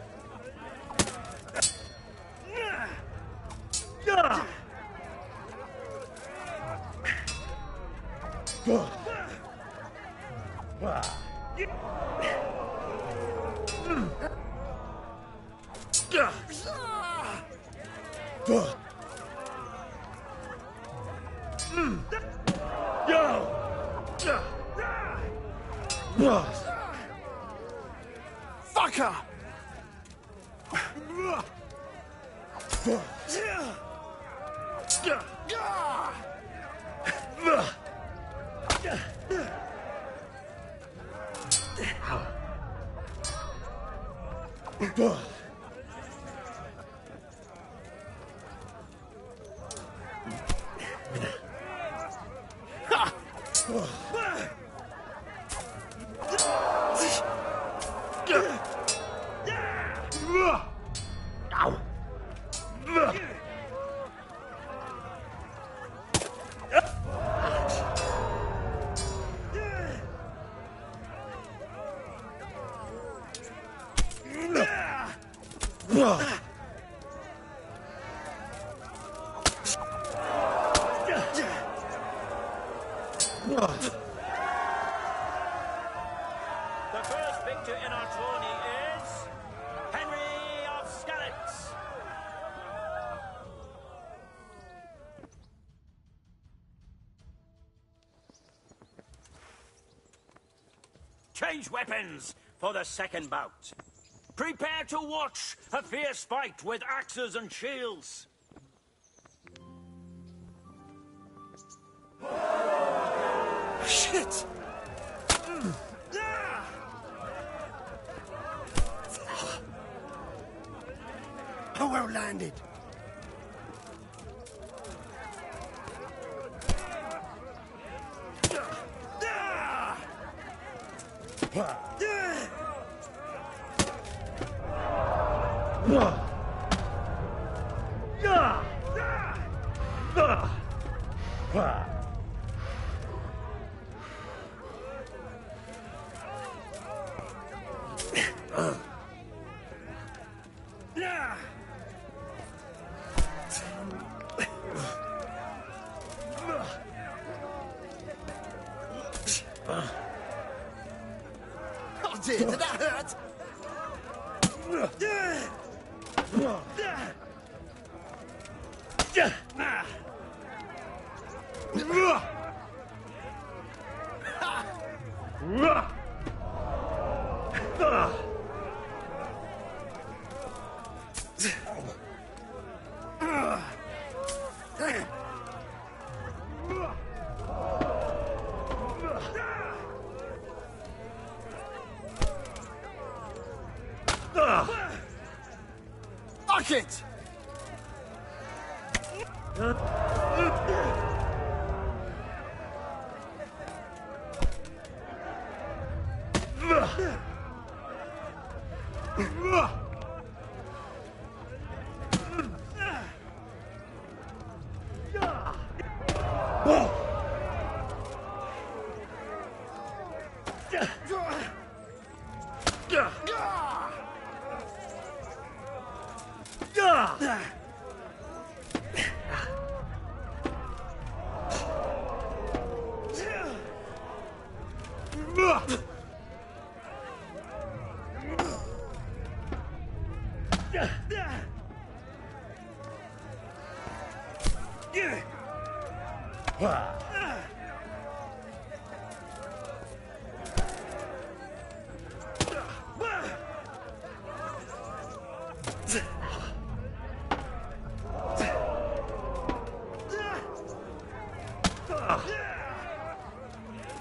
Fucker! The first victor in our tourney is Henry of Skalitz. Change weapons for the second bout. Prepare to watch a fierce fight with axes and shields. Shit! Oh, well landed. Oh dear, did that hurt? Fuck it!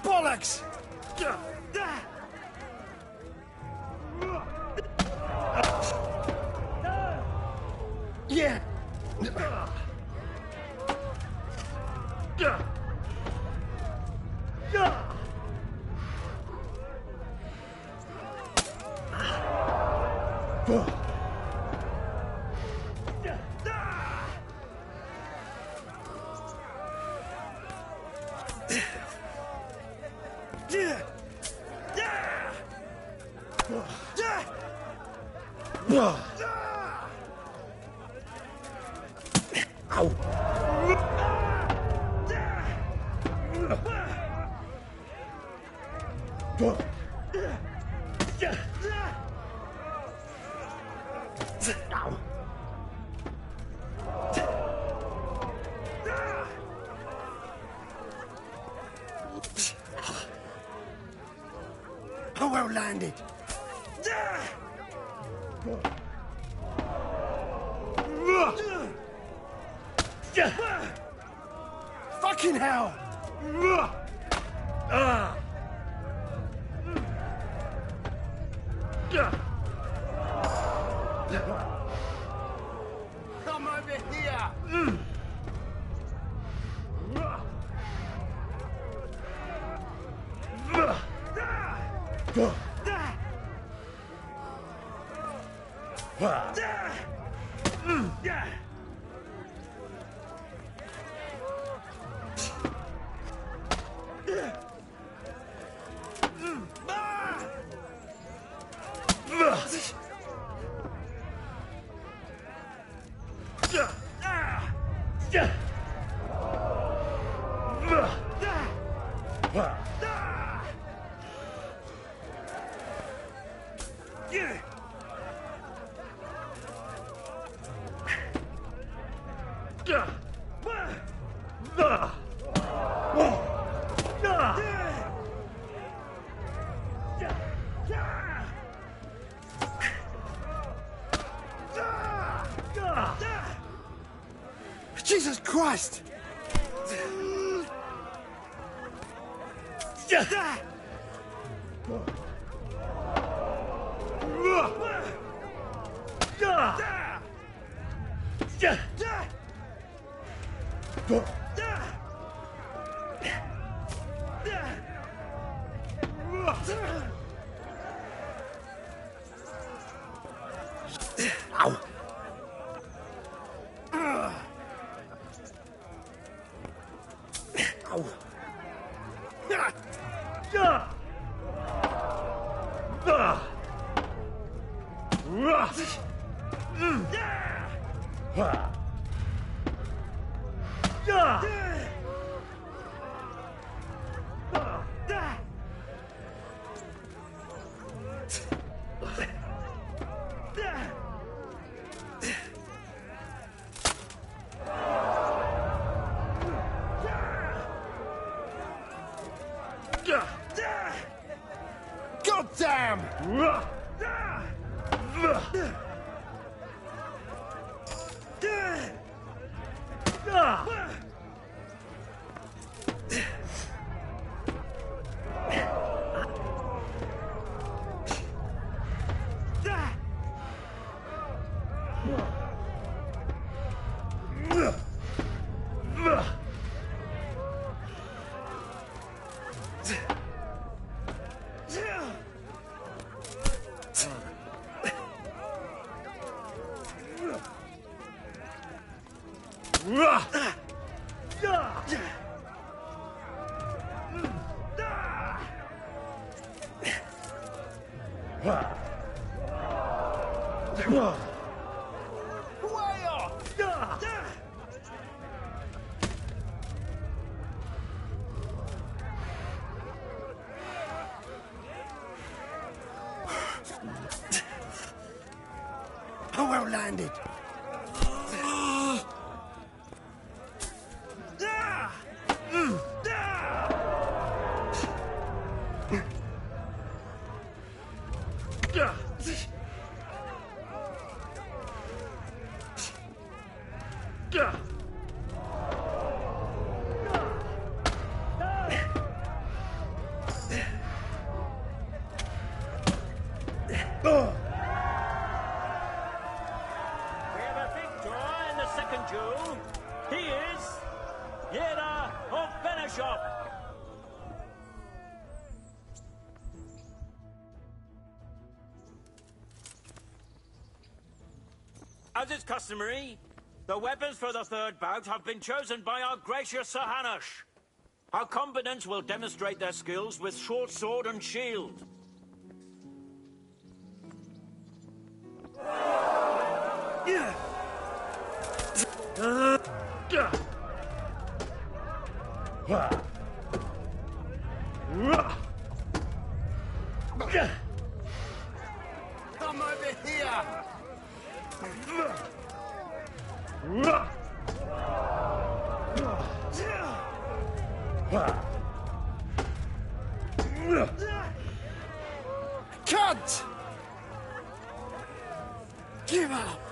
Bollocks! Yeah! Oh, well landed. Fucking hell! Come over here! Jesus Christ! Ow! Ow! God damn! Oh, well landed. As is customary, the weapons for the third bout have been chosen by our gracious Sir Hanush. Our combatants will demonstrate their skills with short sword and shield. Come over here! Cunt! Give up!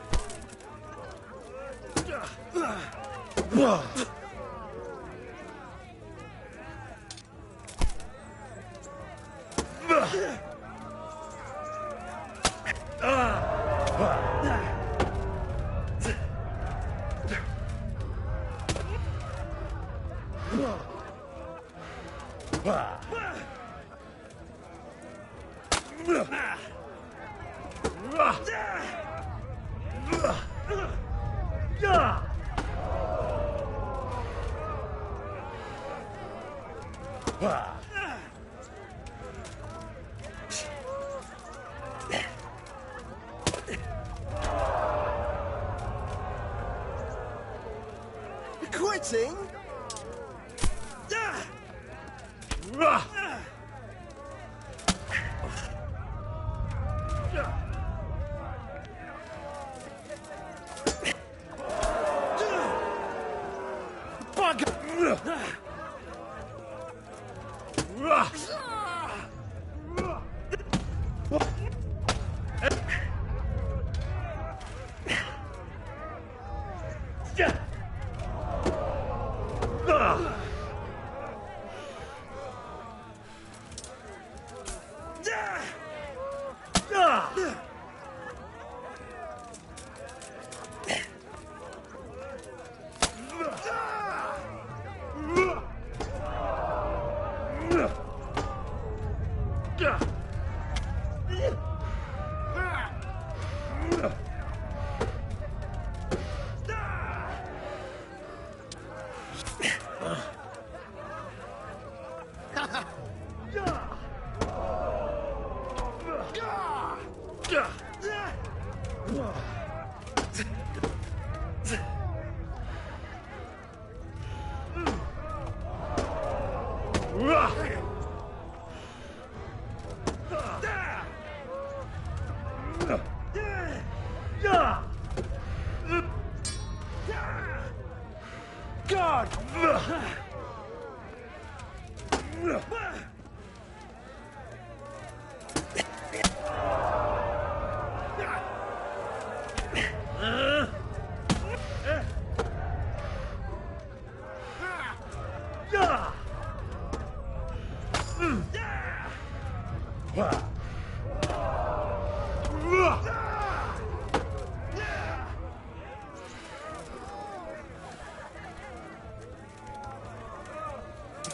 Quitting? God!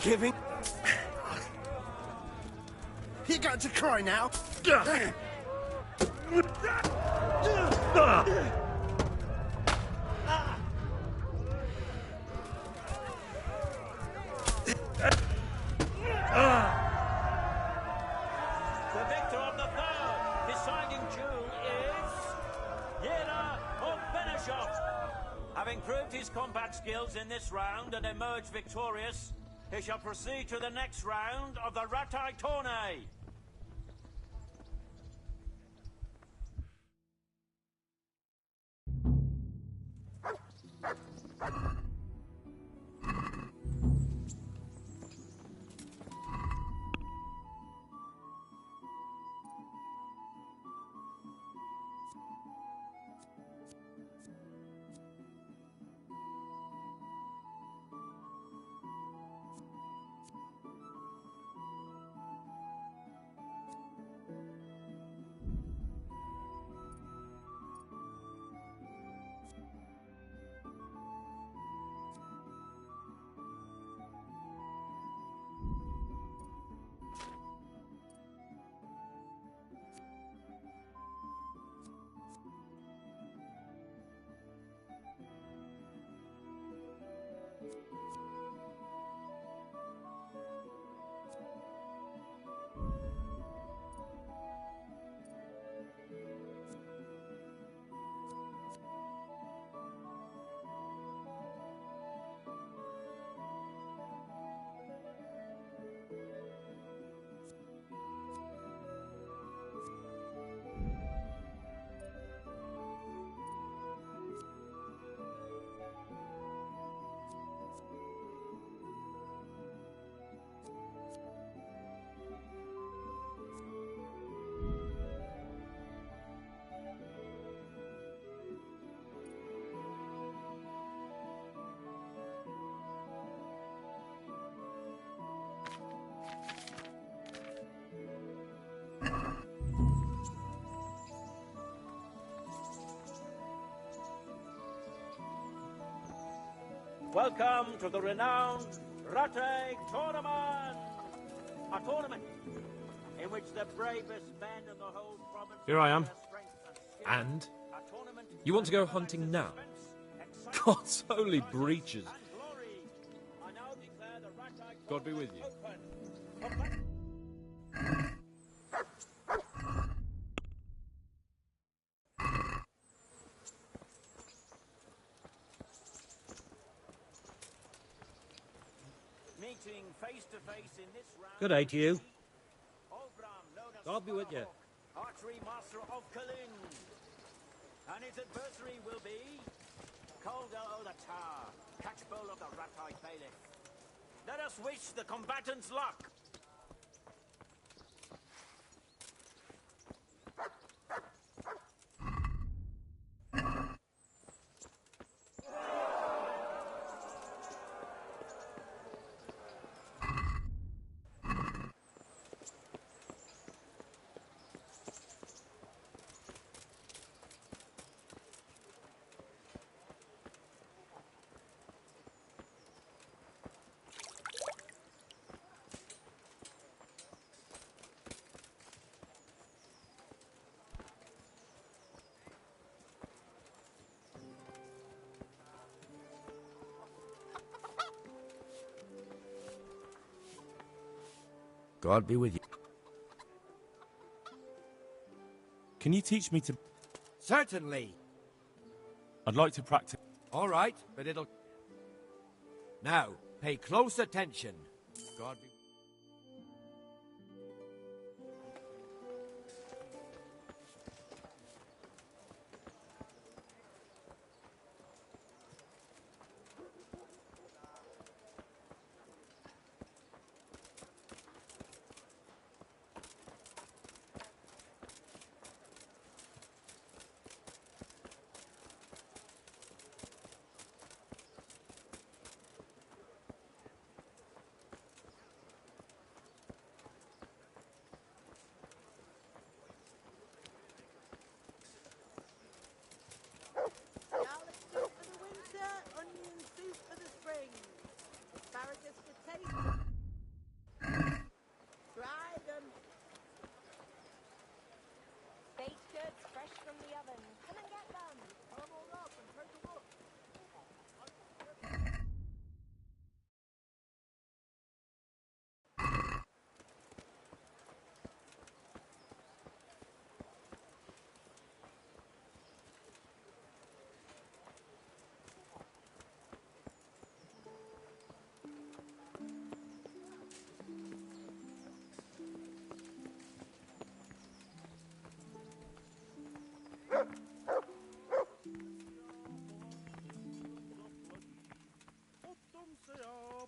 Giving. You got to cry now. The victor of the third deciding duel is Yera of Benishop. Having proved his combat skills in this round and emerged victorious, he shall proceed to the next round of the Ratai Tourney. Welcome to the renowned Ratai Tournament! A tournament in which the bravest men in the whole province... Here I am. And? You want to go hunting now? God's holy breeches. God be with you. meeting face to face in this round. Good day to you. Olbram, known as God be with you. archery master of Kalin. And his adversary will be Caldel o' the Tower, catchpole of the rat-eyed bailiff. Let us wish the combatants luck. God be with you. Can you teach me to... Certainly. I'd like to practice... All right, but it'll... Now, pay close attention. God be... Garlic soup for the winter, onion soup for the spring. Asparagus potatoes. Try them. Baked goods fresh from the oven. Come and get them. Come on up and take a look.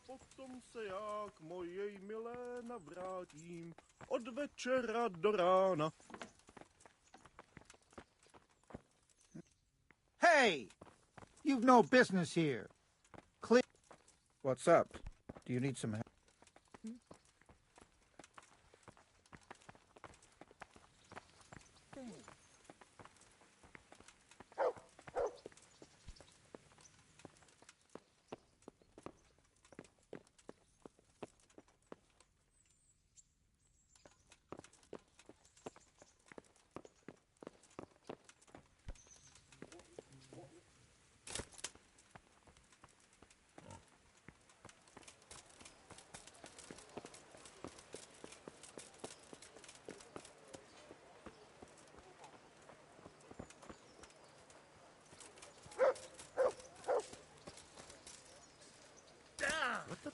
Potom se já k mojej milé navrátím od večera do rána. Hey! You've no business here. Clear. What's up? Do you need some help? What the?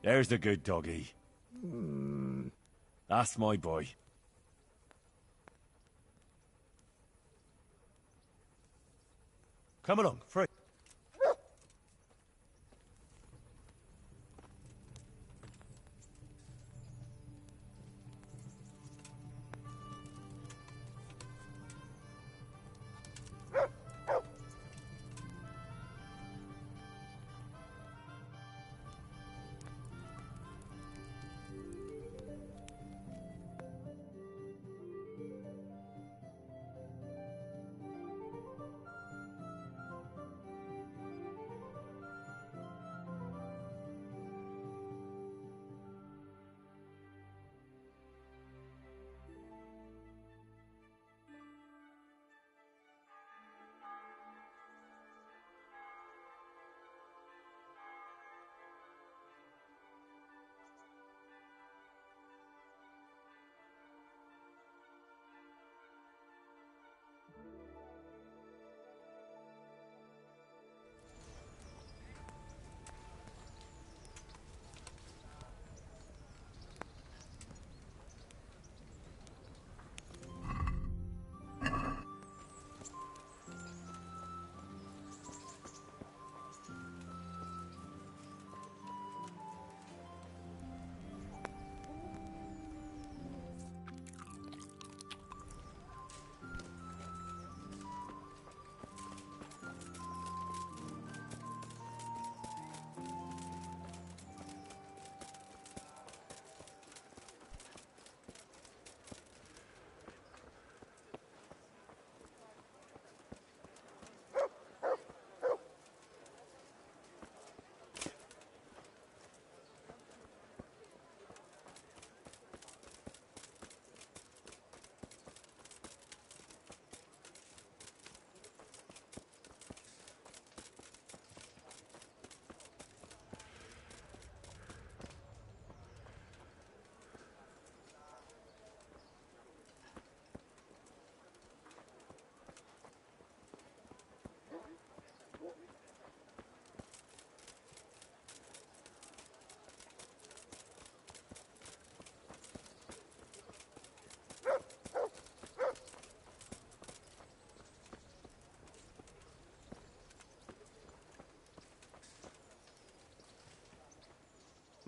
There's the good doggie. That's my boy. Come along, free.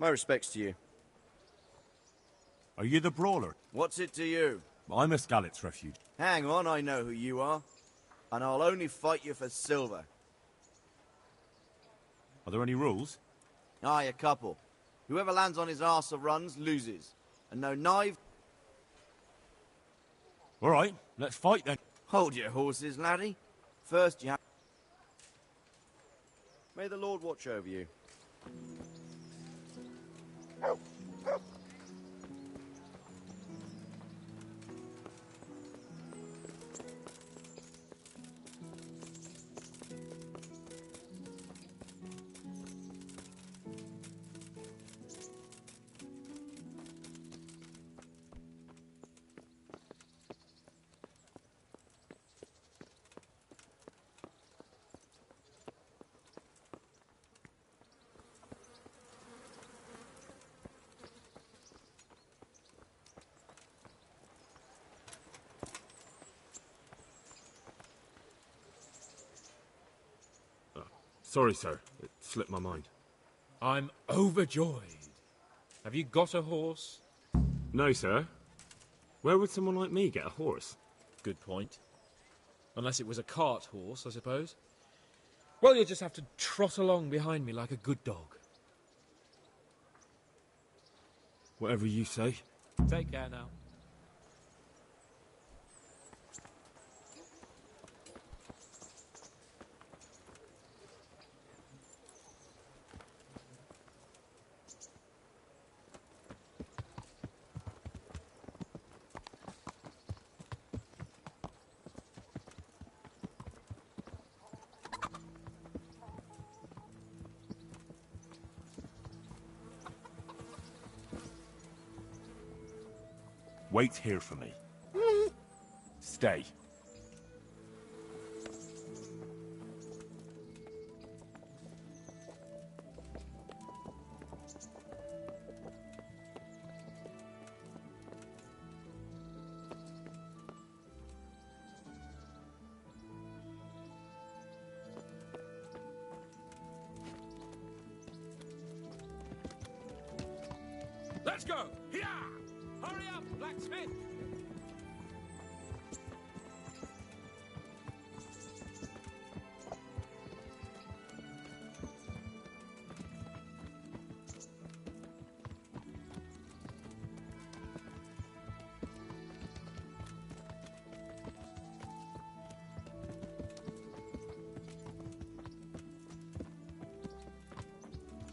My respects to you. Are you the brawler? What's it to you? I'm a Skalitz refuge. Hang on, I know who you are. And I'll only fight you for silver. Are there any rules? Aye, a couple. Whoever lands on his arse or runs, loses. And no knife... All right, let's fight then. Hold your horses, laddie. First you have... May the Lord watch over you. Sorry, sir. It slipped my mind. I'm overjoyed. Have you got a horse? No, sir. Where would someone like me get a horse? Good point. Unless it was a cart horse, I suppose. Well, you'll just have to trot along behind me like a good dog. Whatever you say. Take care now. Wait here for me. Stay. Let's go! Here! Hurry up, blacksmith!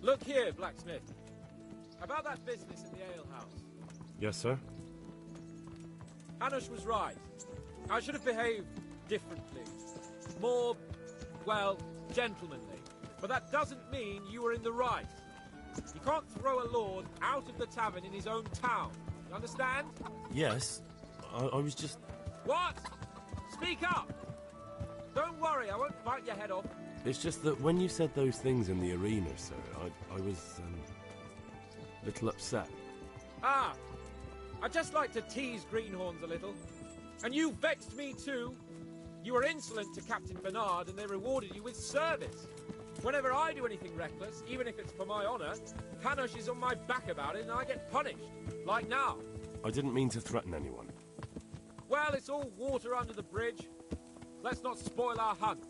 Look here, blacksmith. About that business in the alehouse. Yes, sir? Hanush was right. I should have behaved differently. More, well, gentlemanly. But that doesn't mean you were in the right. You can't throw a lord out of the tavern in his own town. You understand? Yes. I was just... What? Speak up! Don't worry, I won't bite your head off. It's just that when you said those things in the arena, sir, I was, a little upset. Ah! I just like to tease greenhorns a little. And you vexed me too. You were insolent to Captain Bernard and they rewarded you with service. Whenever I do anything reckless, even if it's for my honour, Hanush is on my back about it and I get punished. Like now. I didn't mean to threaten anyone. Well, it's all water under the bridge. Let's not spoil our hunt.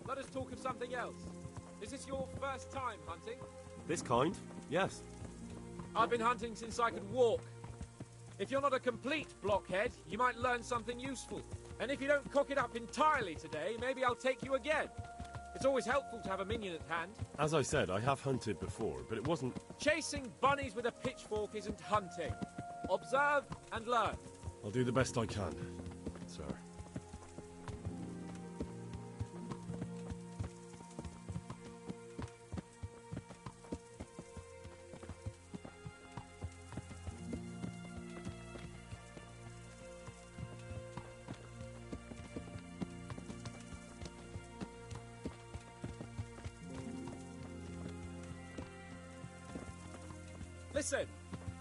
Let us talk of something else. Is this your first time hunting? This kind? Yes. I've been hunting since I could walk. If you're not a complete blockhead, you might learn something useful. And if you don't cock it up entirely today, maybe I'll take you again. It's always helpful to have a minion at hand. As I said, I have hunted before, but it wasn't... Chasing bunnies with a pitchfork isn't hunting. Observe and learn. I'll do the best I can, sir.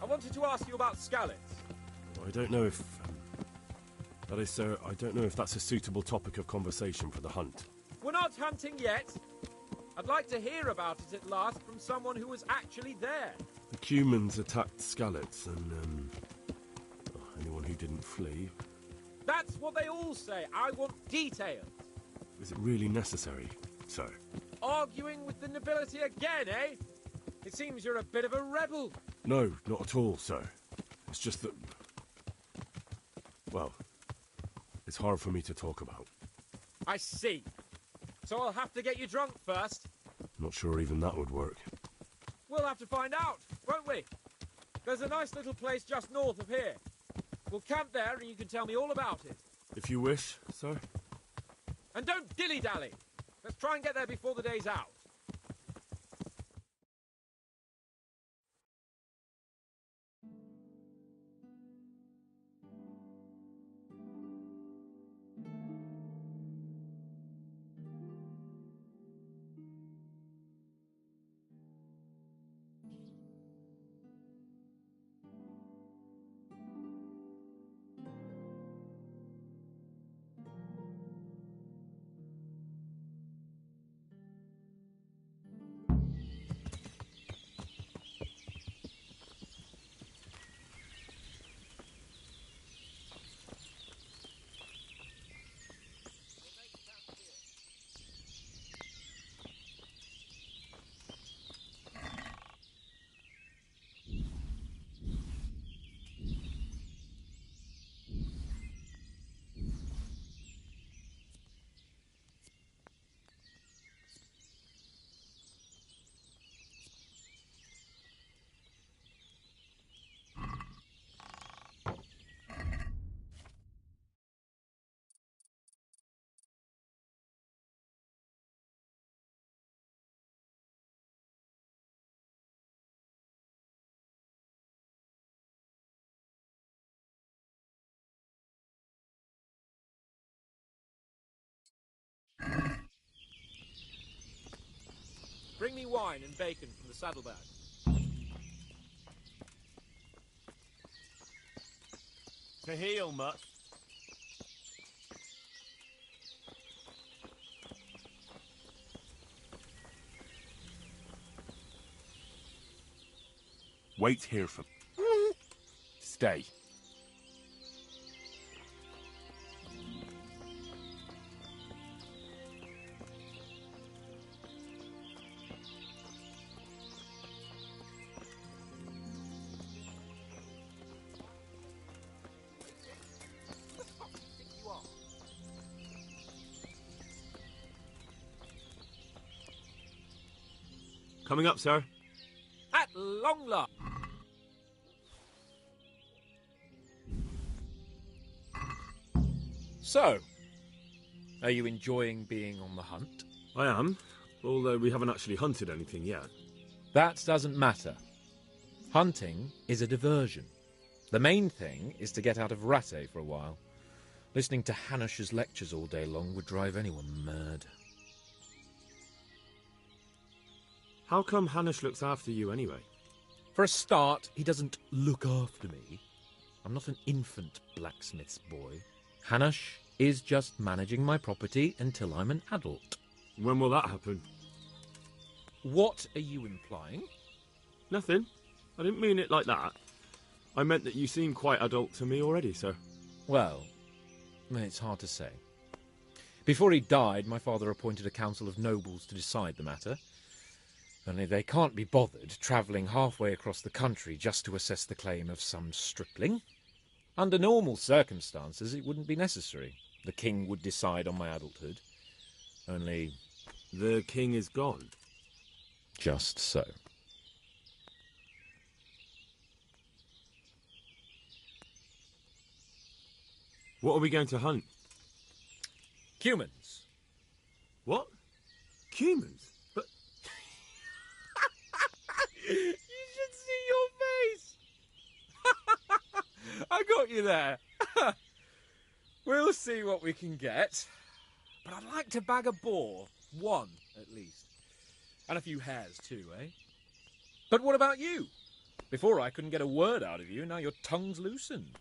I wanted to ask you about scallops. I don't know if... that is, sir, I don't know if that's a suitable topic of conversation for the hunt. We're not hunting yet. I'd like to hear about it at last from someone who was actually there. The Cumans attacked Skallets, and, anyone who didn't flee. That's what they all say. I want details. Is it really necessary, sir? Arguing with the nobility again, eh? It seems you're a bit of a rebel. No, not at all, sir. It's just that... well, it's hard for me to talk about. I see. So I'll have to get you drunk first. Not sure even that would work. We'll have to find out, won't we? There's a nice little place just north of here. We'll camp there and you can tell me all about it. If you wish, sir. And don't dilly-dally. Let's try and get there before the day's out. Bring me wine and bacon from the saddlebag. To heel, mutt. Wait here for... Stay. Coming up, sir. At long last. So, are you enjoying being on the hunt? I am, although we haven't actually hunted anything yet. That doesn't matter. Hunting is a diversion. The main thing is to get out of Rattay for a while. Listening to Hanush's lectures all day long would drive anyone mad. How come Hanush looks after you anyway? For a start, he doesn't look after me. I'm not an infant blacksmith's boy. Hanush is just managing my property until I'm an adult. When will that happen? What are you implying? Nothing. I didn't mean it like that. I meant that you seem quite adult to me already, sir. Well, it's hard to say. Before he died, my father appointed a council of nobles to decide the matter. Only they can't be bothered travelling halfway across the country just to assess the claim of some stripling. Under normal circumstances, it wouldn't be necessary. The king would decide on my adulthood. Only... The king is gone. Just so. What are we going to hunt? Cumans. What? Cumans? But... You should see your face! I got you there. We'll see what we can get. But I'd like to bag a boar. One, at least. And a few hares, too, eh? But what about you? Before I couldn't get a word out of you, now your tongue's loosened.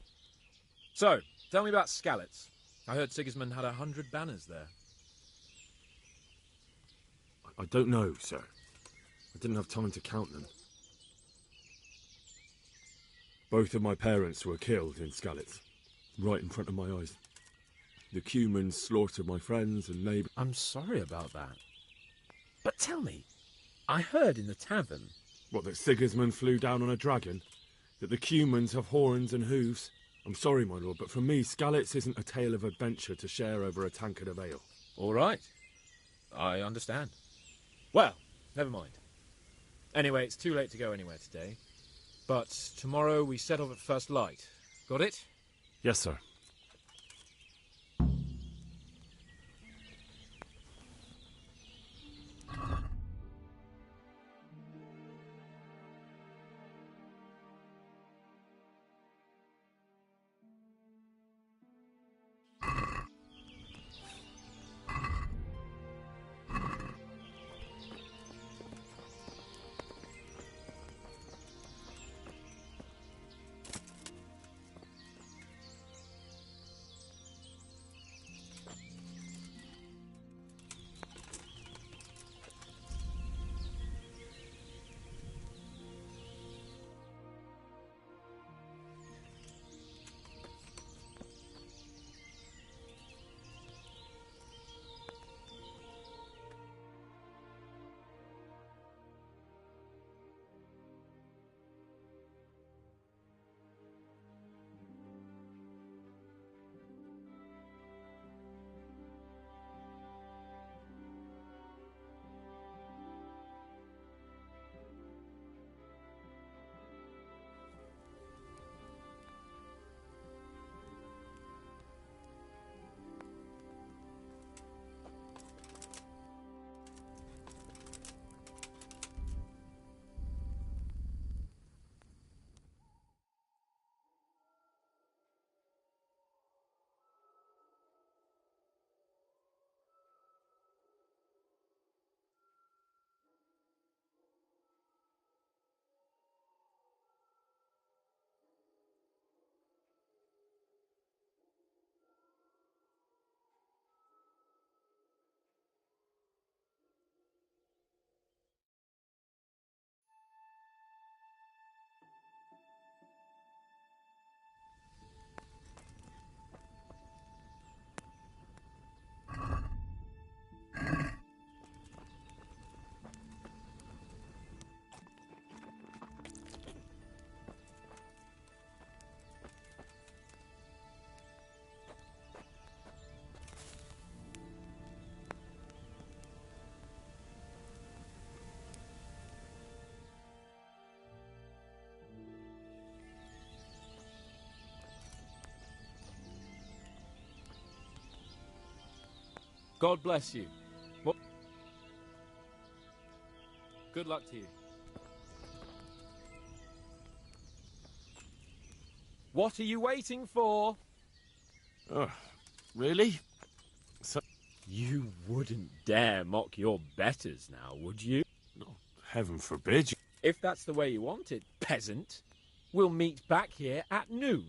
So, tell me about Skalitz. I heard Sigismund had 100 banners there. I don't know, sir. I didn't have time to count them. Both of my parents were killed in Skalitz, right in front of my eyes. The Cumans slaughtered my friends and neighbours. I'm sorry about that. But tell me, I heard in the tavern... What, that Sigismund flew down on a dragon? That the Cumans have horns and hooves? I'm sorry, my lord, but for me, Skalitz isn't a tale of adventure to share over a tankard of ale. All right. I understand. Well, never mind. Anyway, it's too late to go anywhere today. But tomorrow we set off at first light. Got it? Yes, sir. God bless you. What? Good luck to you. What are you waiting for? Oh, really? So you wouldn't dare mock your betters now, would you? No, heaven forbid. If that's the way you want it, peasant, we'll meet back here at noon.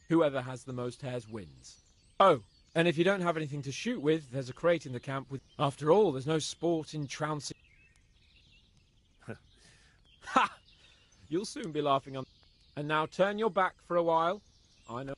Whoever has the most hares wins. Oh, and if you don't have anything to shoot with, there's a crate in the camp with... After all, there's no sport in trouncing... Ha! You'll soon be laughing on... And now turn your back for a while. I know...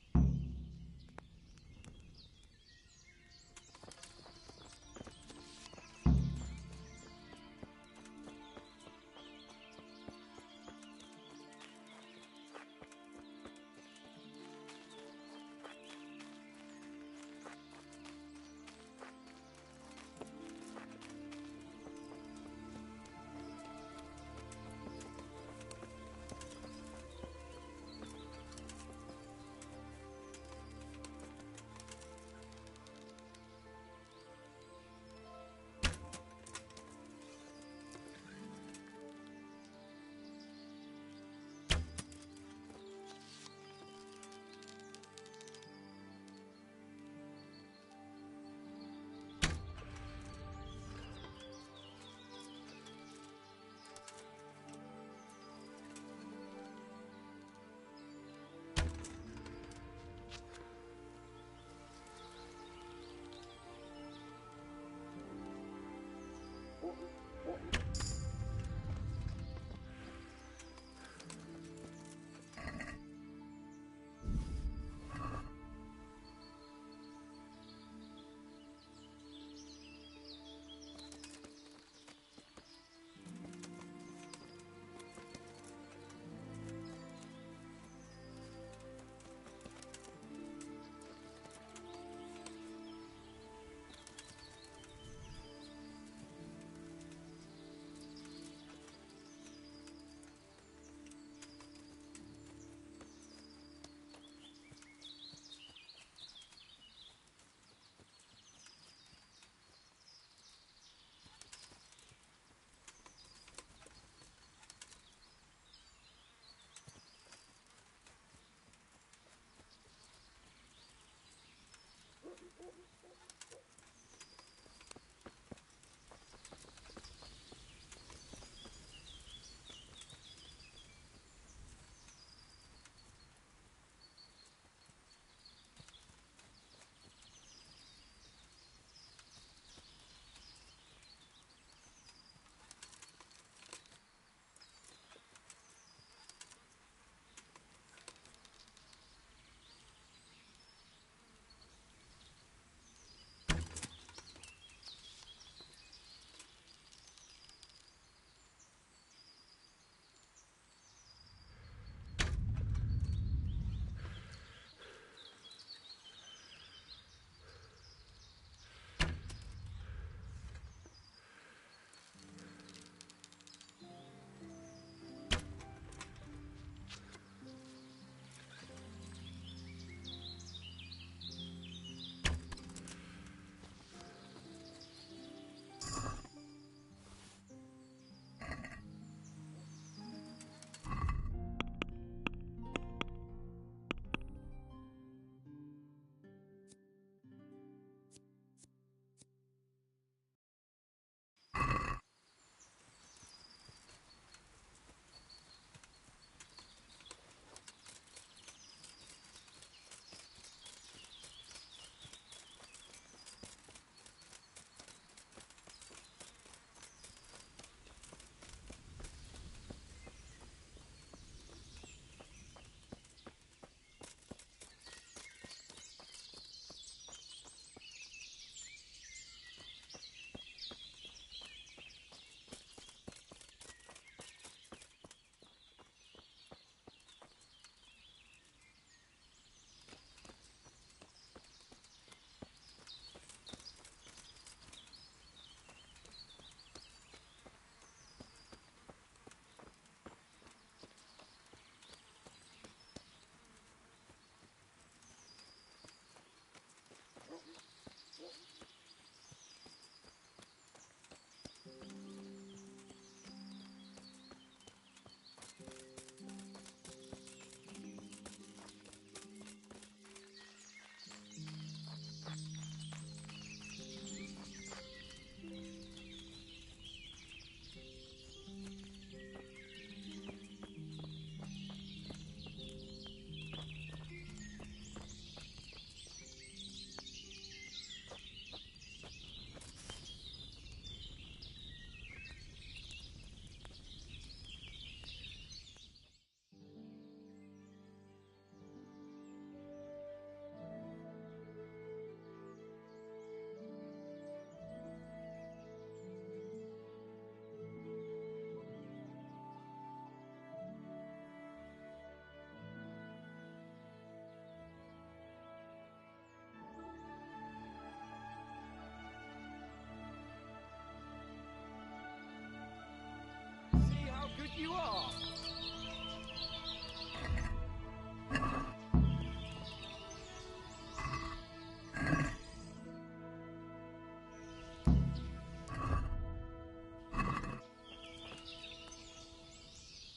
you are.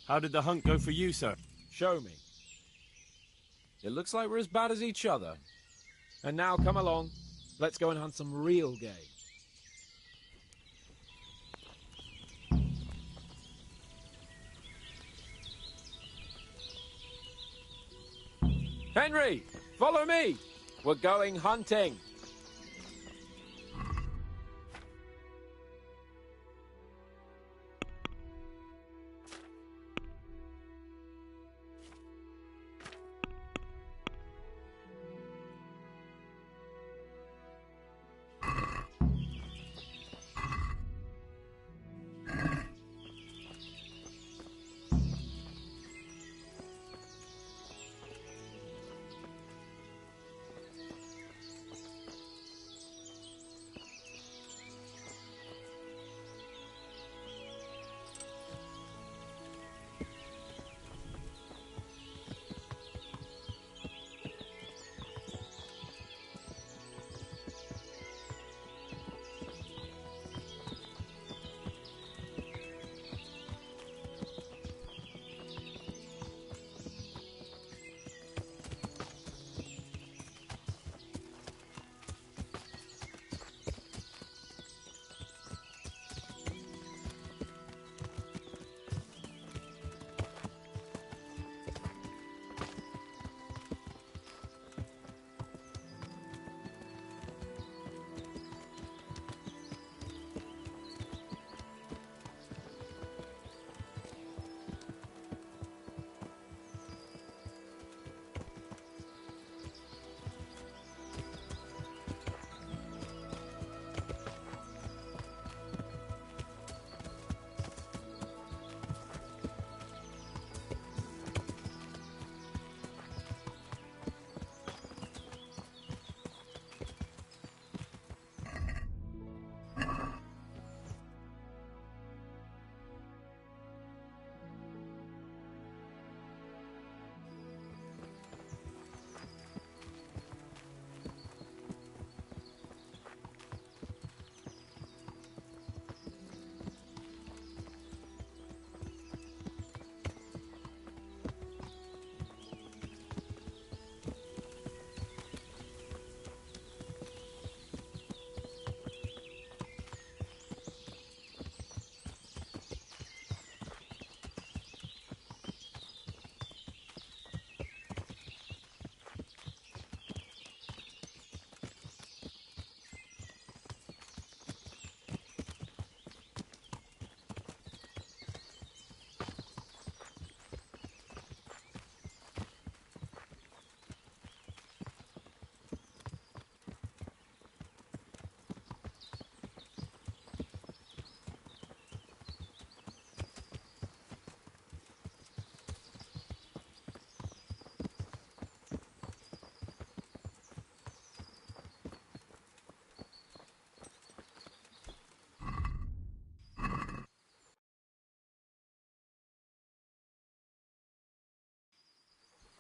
How did the hunt go for you, sir? Show me. It looks like we're as bad as each other. And now come along. Let's go and hunt some real game. Henry, follow me. We're going hunting.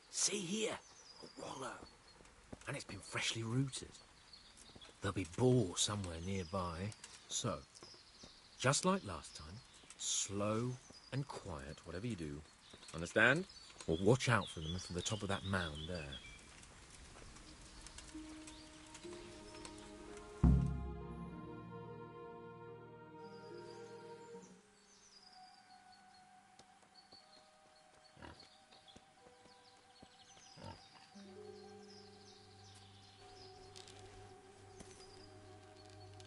See here, a wallow, and it's been freshly rooted. There'll be boar somewhere nearby, so, just like last time, slow and quiet, whatever you do. Understand? Or watch out for them from the top of that mound there.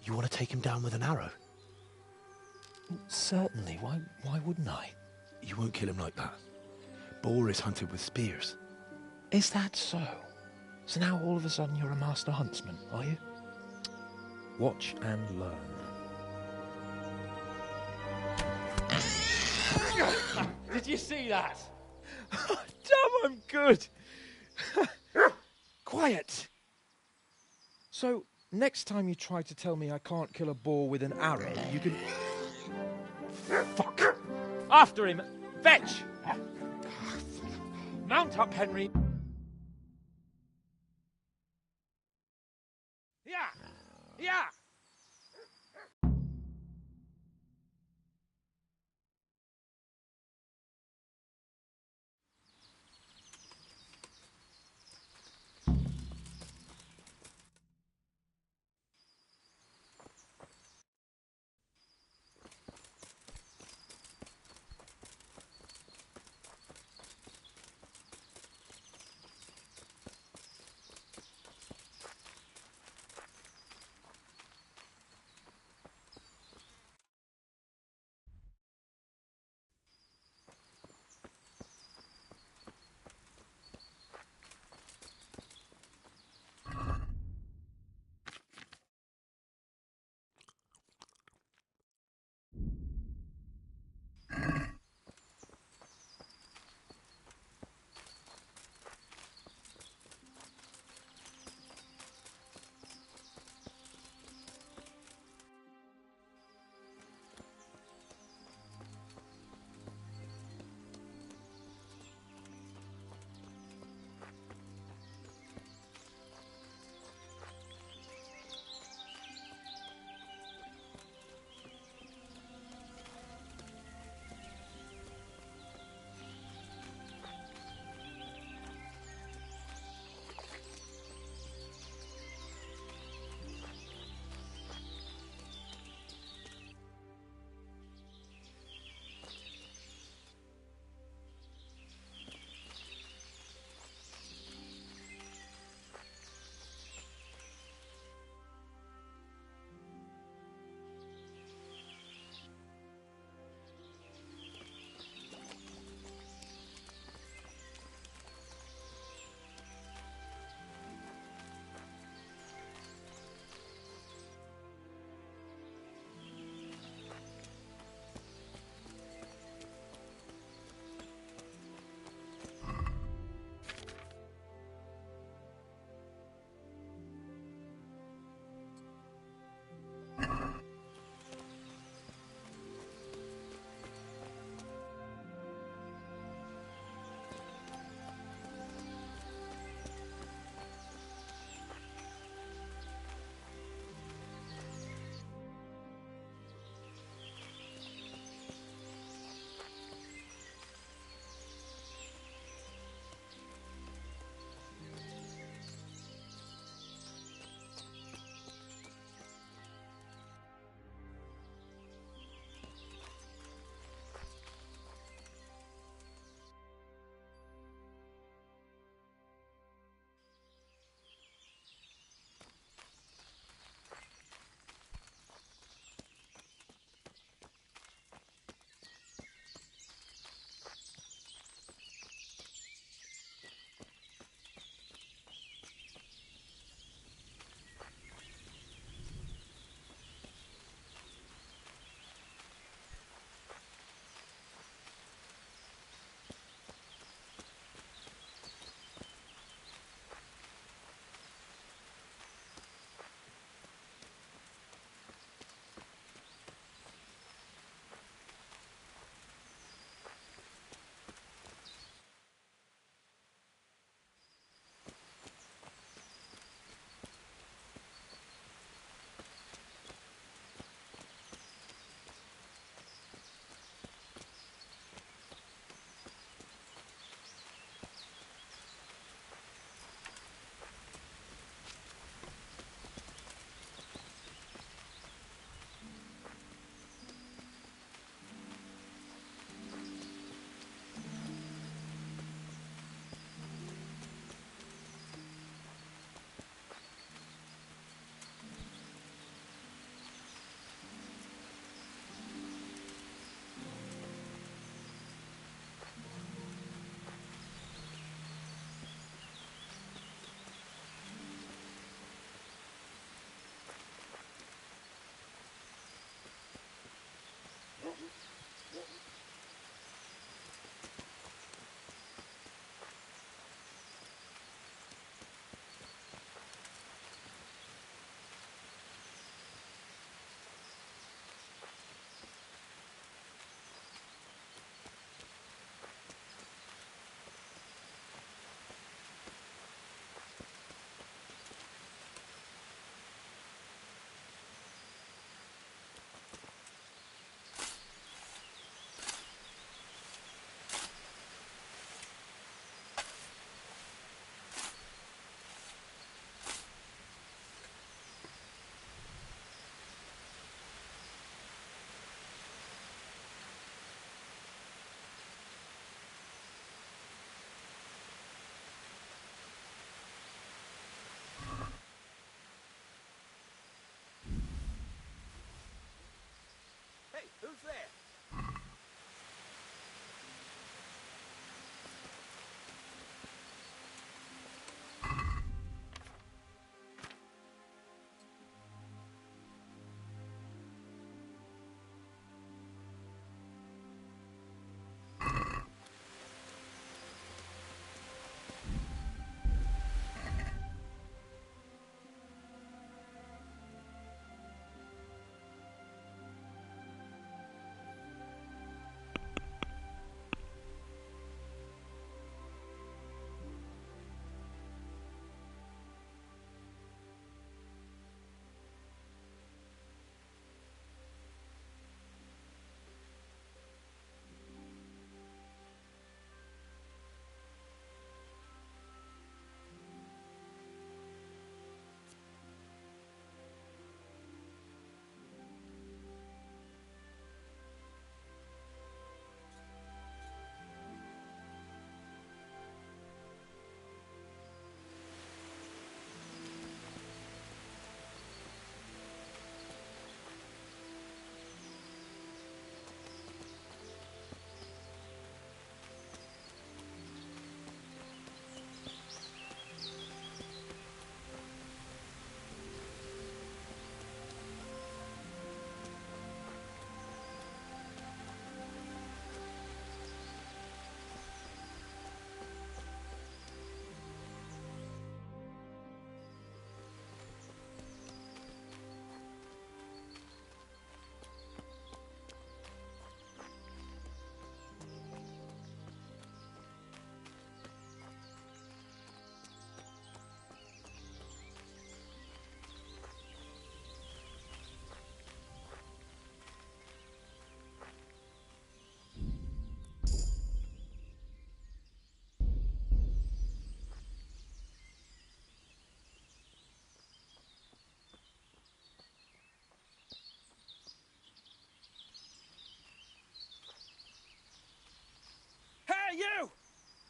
You want to take him down with an arrow? Certainly. Why wouldn't I? You won't kill him like that. Boar is hunted with spears. Is that so? So now all of a sudden you're a master huntsman, are you? Watch and learn. Did you see that? Damn, I'm good. Quiet. So, next time you try to tell me I can't kill a boar with an arrow, you can... Fuck. After him. Fetch! Mount up, Henry. Yeah! Yeah!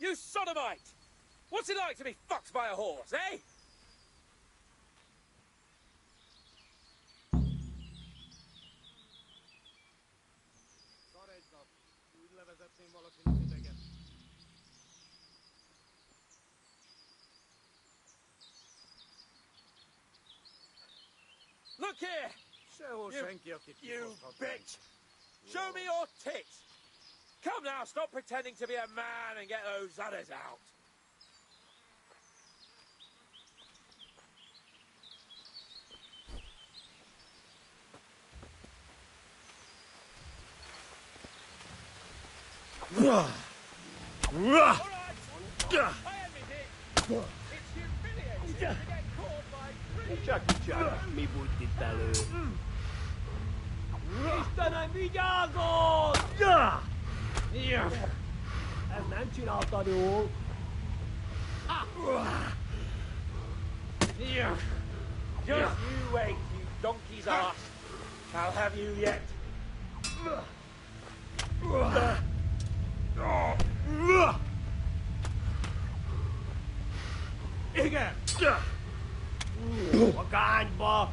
You sodomite! What's it like to be fucked by a horse, eh? Look here! You bitch! Show me your tits! Come now, stop pretending to be a man and get those udders out. Mi buttit elő. Istenem, vigyázzon! Ezt nem csináltad jól. Just you wait, you donkey's ass. I'll have you yet. Igen! A gányba!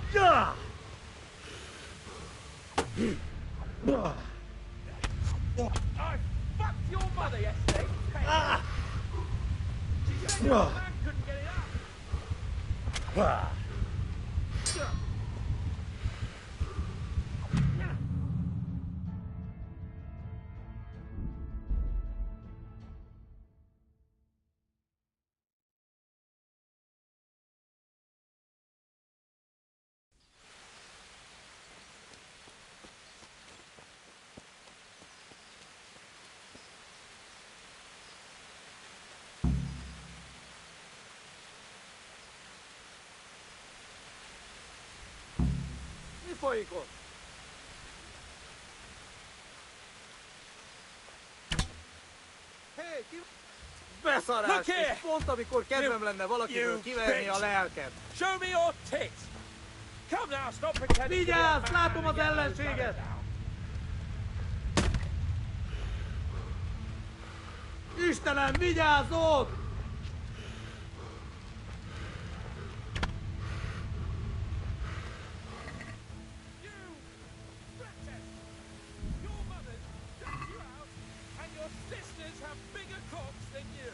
I fucked your mother yesterday. She said your man couldn't get it up. Mi folyik ott? Hé, ki... Beszarás! Look here! És pont amikor kedvem lenne valakiből kiverni a lelket. Show me your tits! Come now, stop pretending. Vigyázz! Látom az ellenséget! Istenem, vigyázz ott! Your mothers dug you out, and your sisters have bigger cocks than you.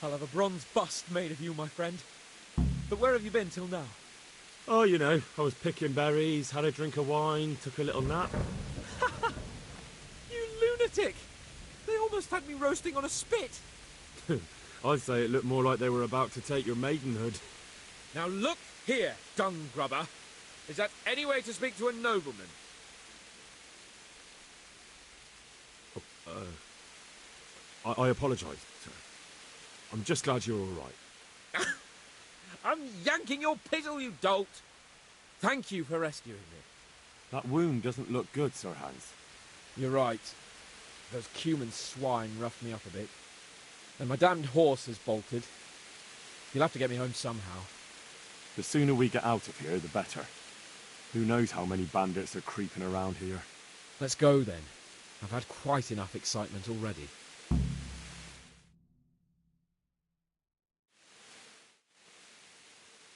I'll have a bronze bust made of you, my friend. But where have you been till now? Oh, you know, I was picking berries, had a drink of wine, took a little nap. You lunatic! They almost had me roasting on a spit. I'd say it looked more like they were about to take your maidenhood. Now look here, dung grubber. Is that any way to speak to a nobleman? I apologise, sir. I'm just glad you're all right. I'm yanking your pizzle, you dolt! Thank you for rescuing me. That wound doesn't look good, Sir Hans. You're right. Those cumin swine roughed me up a bit. And my damned horse has bolted. You'll have to get me home somehow. The sooner we get out of here, the better. Who knows how many bandits are creeping around here. Let's go, then. I've had quite enough excitement already.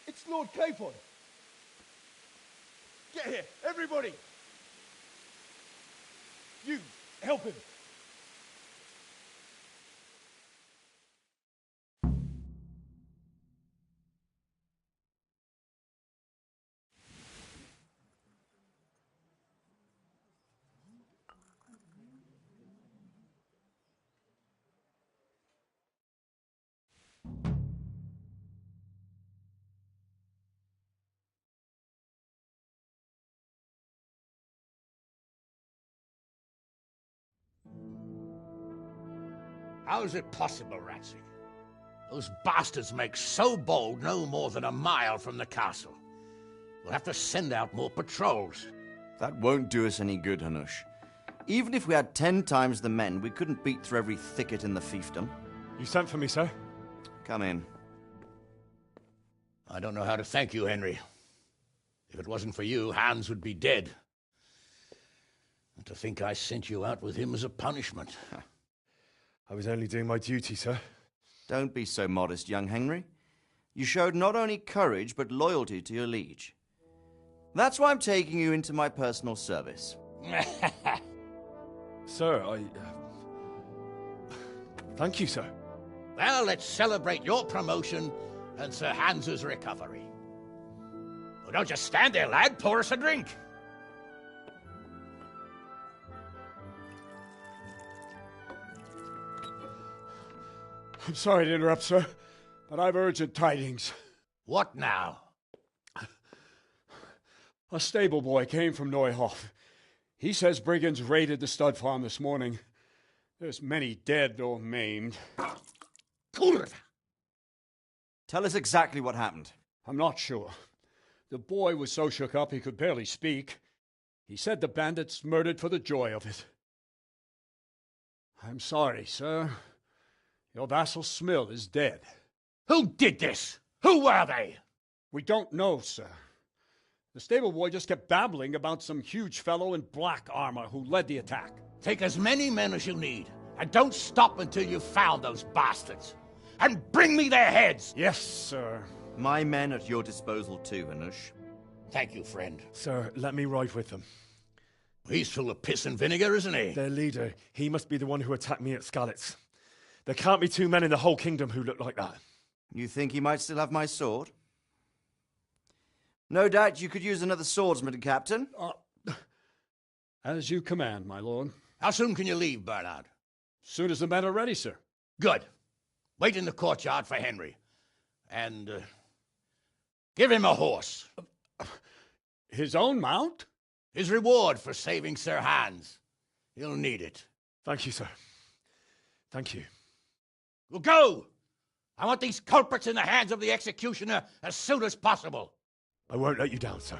It's Lord Capon. Get here, everybody. You, help him. How is it possible, Ratsy? Those bastards make so bold no more than a mile from the castle. We'll have to send out more patrols. That won't do us any good, Hanush. Even if we had 10 times the men, we couldn't beat through every thicket in the fiefdom. You sent for me, sir? Come in. I don't know how to thank you, Henry. If it wasn't for you, Hans would be dead. And to think I sent you out with him as a punishment. I was only doing my duty, sir. Don't be so modest, young Henry. You showed not only courage, but loyalty to your liege. That's why I'm taking you into my personal service. Sir, thank you, sir. Well, let's celebrate your promotion and Sir Hans's recovery. Well, don't just stand there, lad. Pour us a drink. I'm sorry to interrupt, sir, but I've urgent tidings. What now? A stable boy came from Neuhof. He says brigands raided the stud farm this morning. There's many dead or maimed. Tell us exactly what happened. I'm not sure. The boy was so shook up he could barely speak. He said the bandits murdered for the joy of it. I'm sorry, sir. Your vassal Smill is dead. Who did this? Who were they? We don't know, sir. The stable boy just kept babbling about some huge fellow in black armor who led the attack. Take as many men as you need, and don't stop until you've found those bastards. And bring me their heads! Yes, sir. My men at your disposal too, Hanush. Thank you, friend. Sir, let me ride with them. He's full of piss and vinegar, isn't he? Their leader, he must be the one who attacked me at Skalitz. There can't be 2 men in the whole kingdom who look like that. You think he might still have my sword? No doubt you could use another swordsman, Captain. As you command, my lord. How soon can you leave, Bernard? Soon as the men are ready, sir. Good. Wait in the courtyard for Henry. And, give him a horse. His own mount? His reward for saving Sir Hans. He'll need it. Thank you, sir. Thank you. Well, go! I want these culprits in the hands of the executioner as soon as possible. I won't let you down, sir.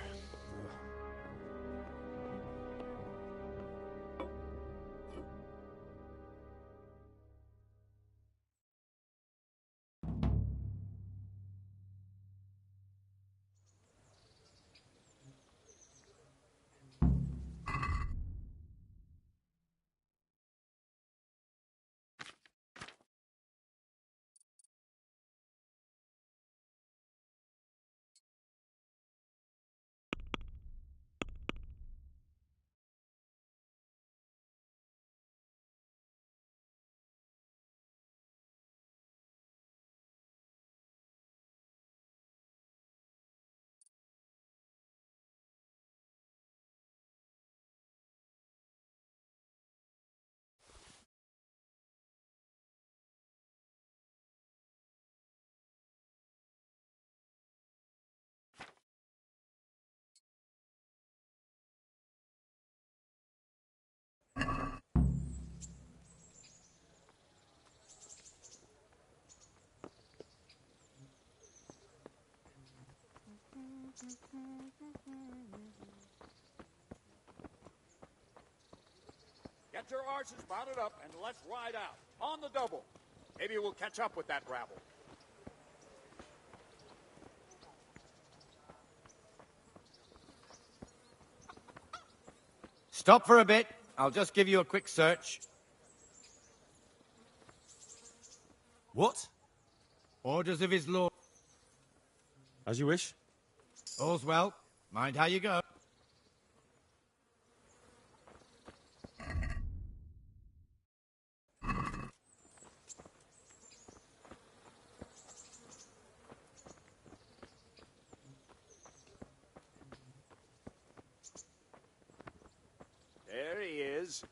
Get your horses mounted up and let's ride out. On the double. Maybe we'll catch up with that rabble. Stop for a bit. I'll just give you a quick search. What? Orders of his lord. As you wish. All's well. Mind how you go. There he is.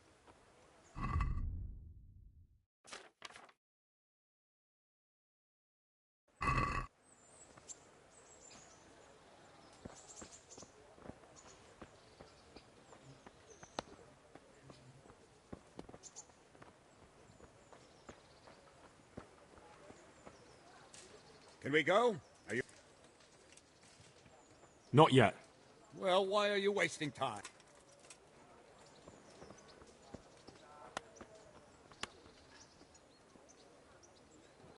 Can we go? Are you... Not yet. Well, why are you wasting time?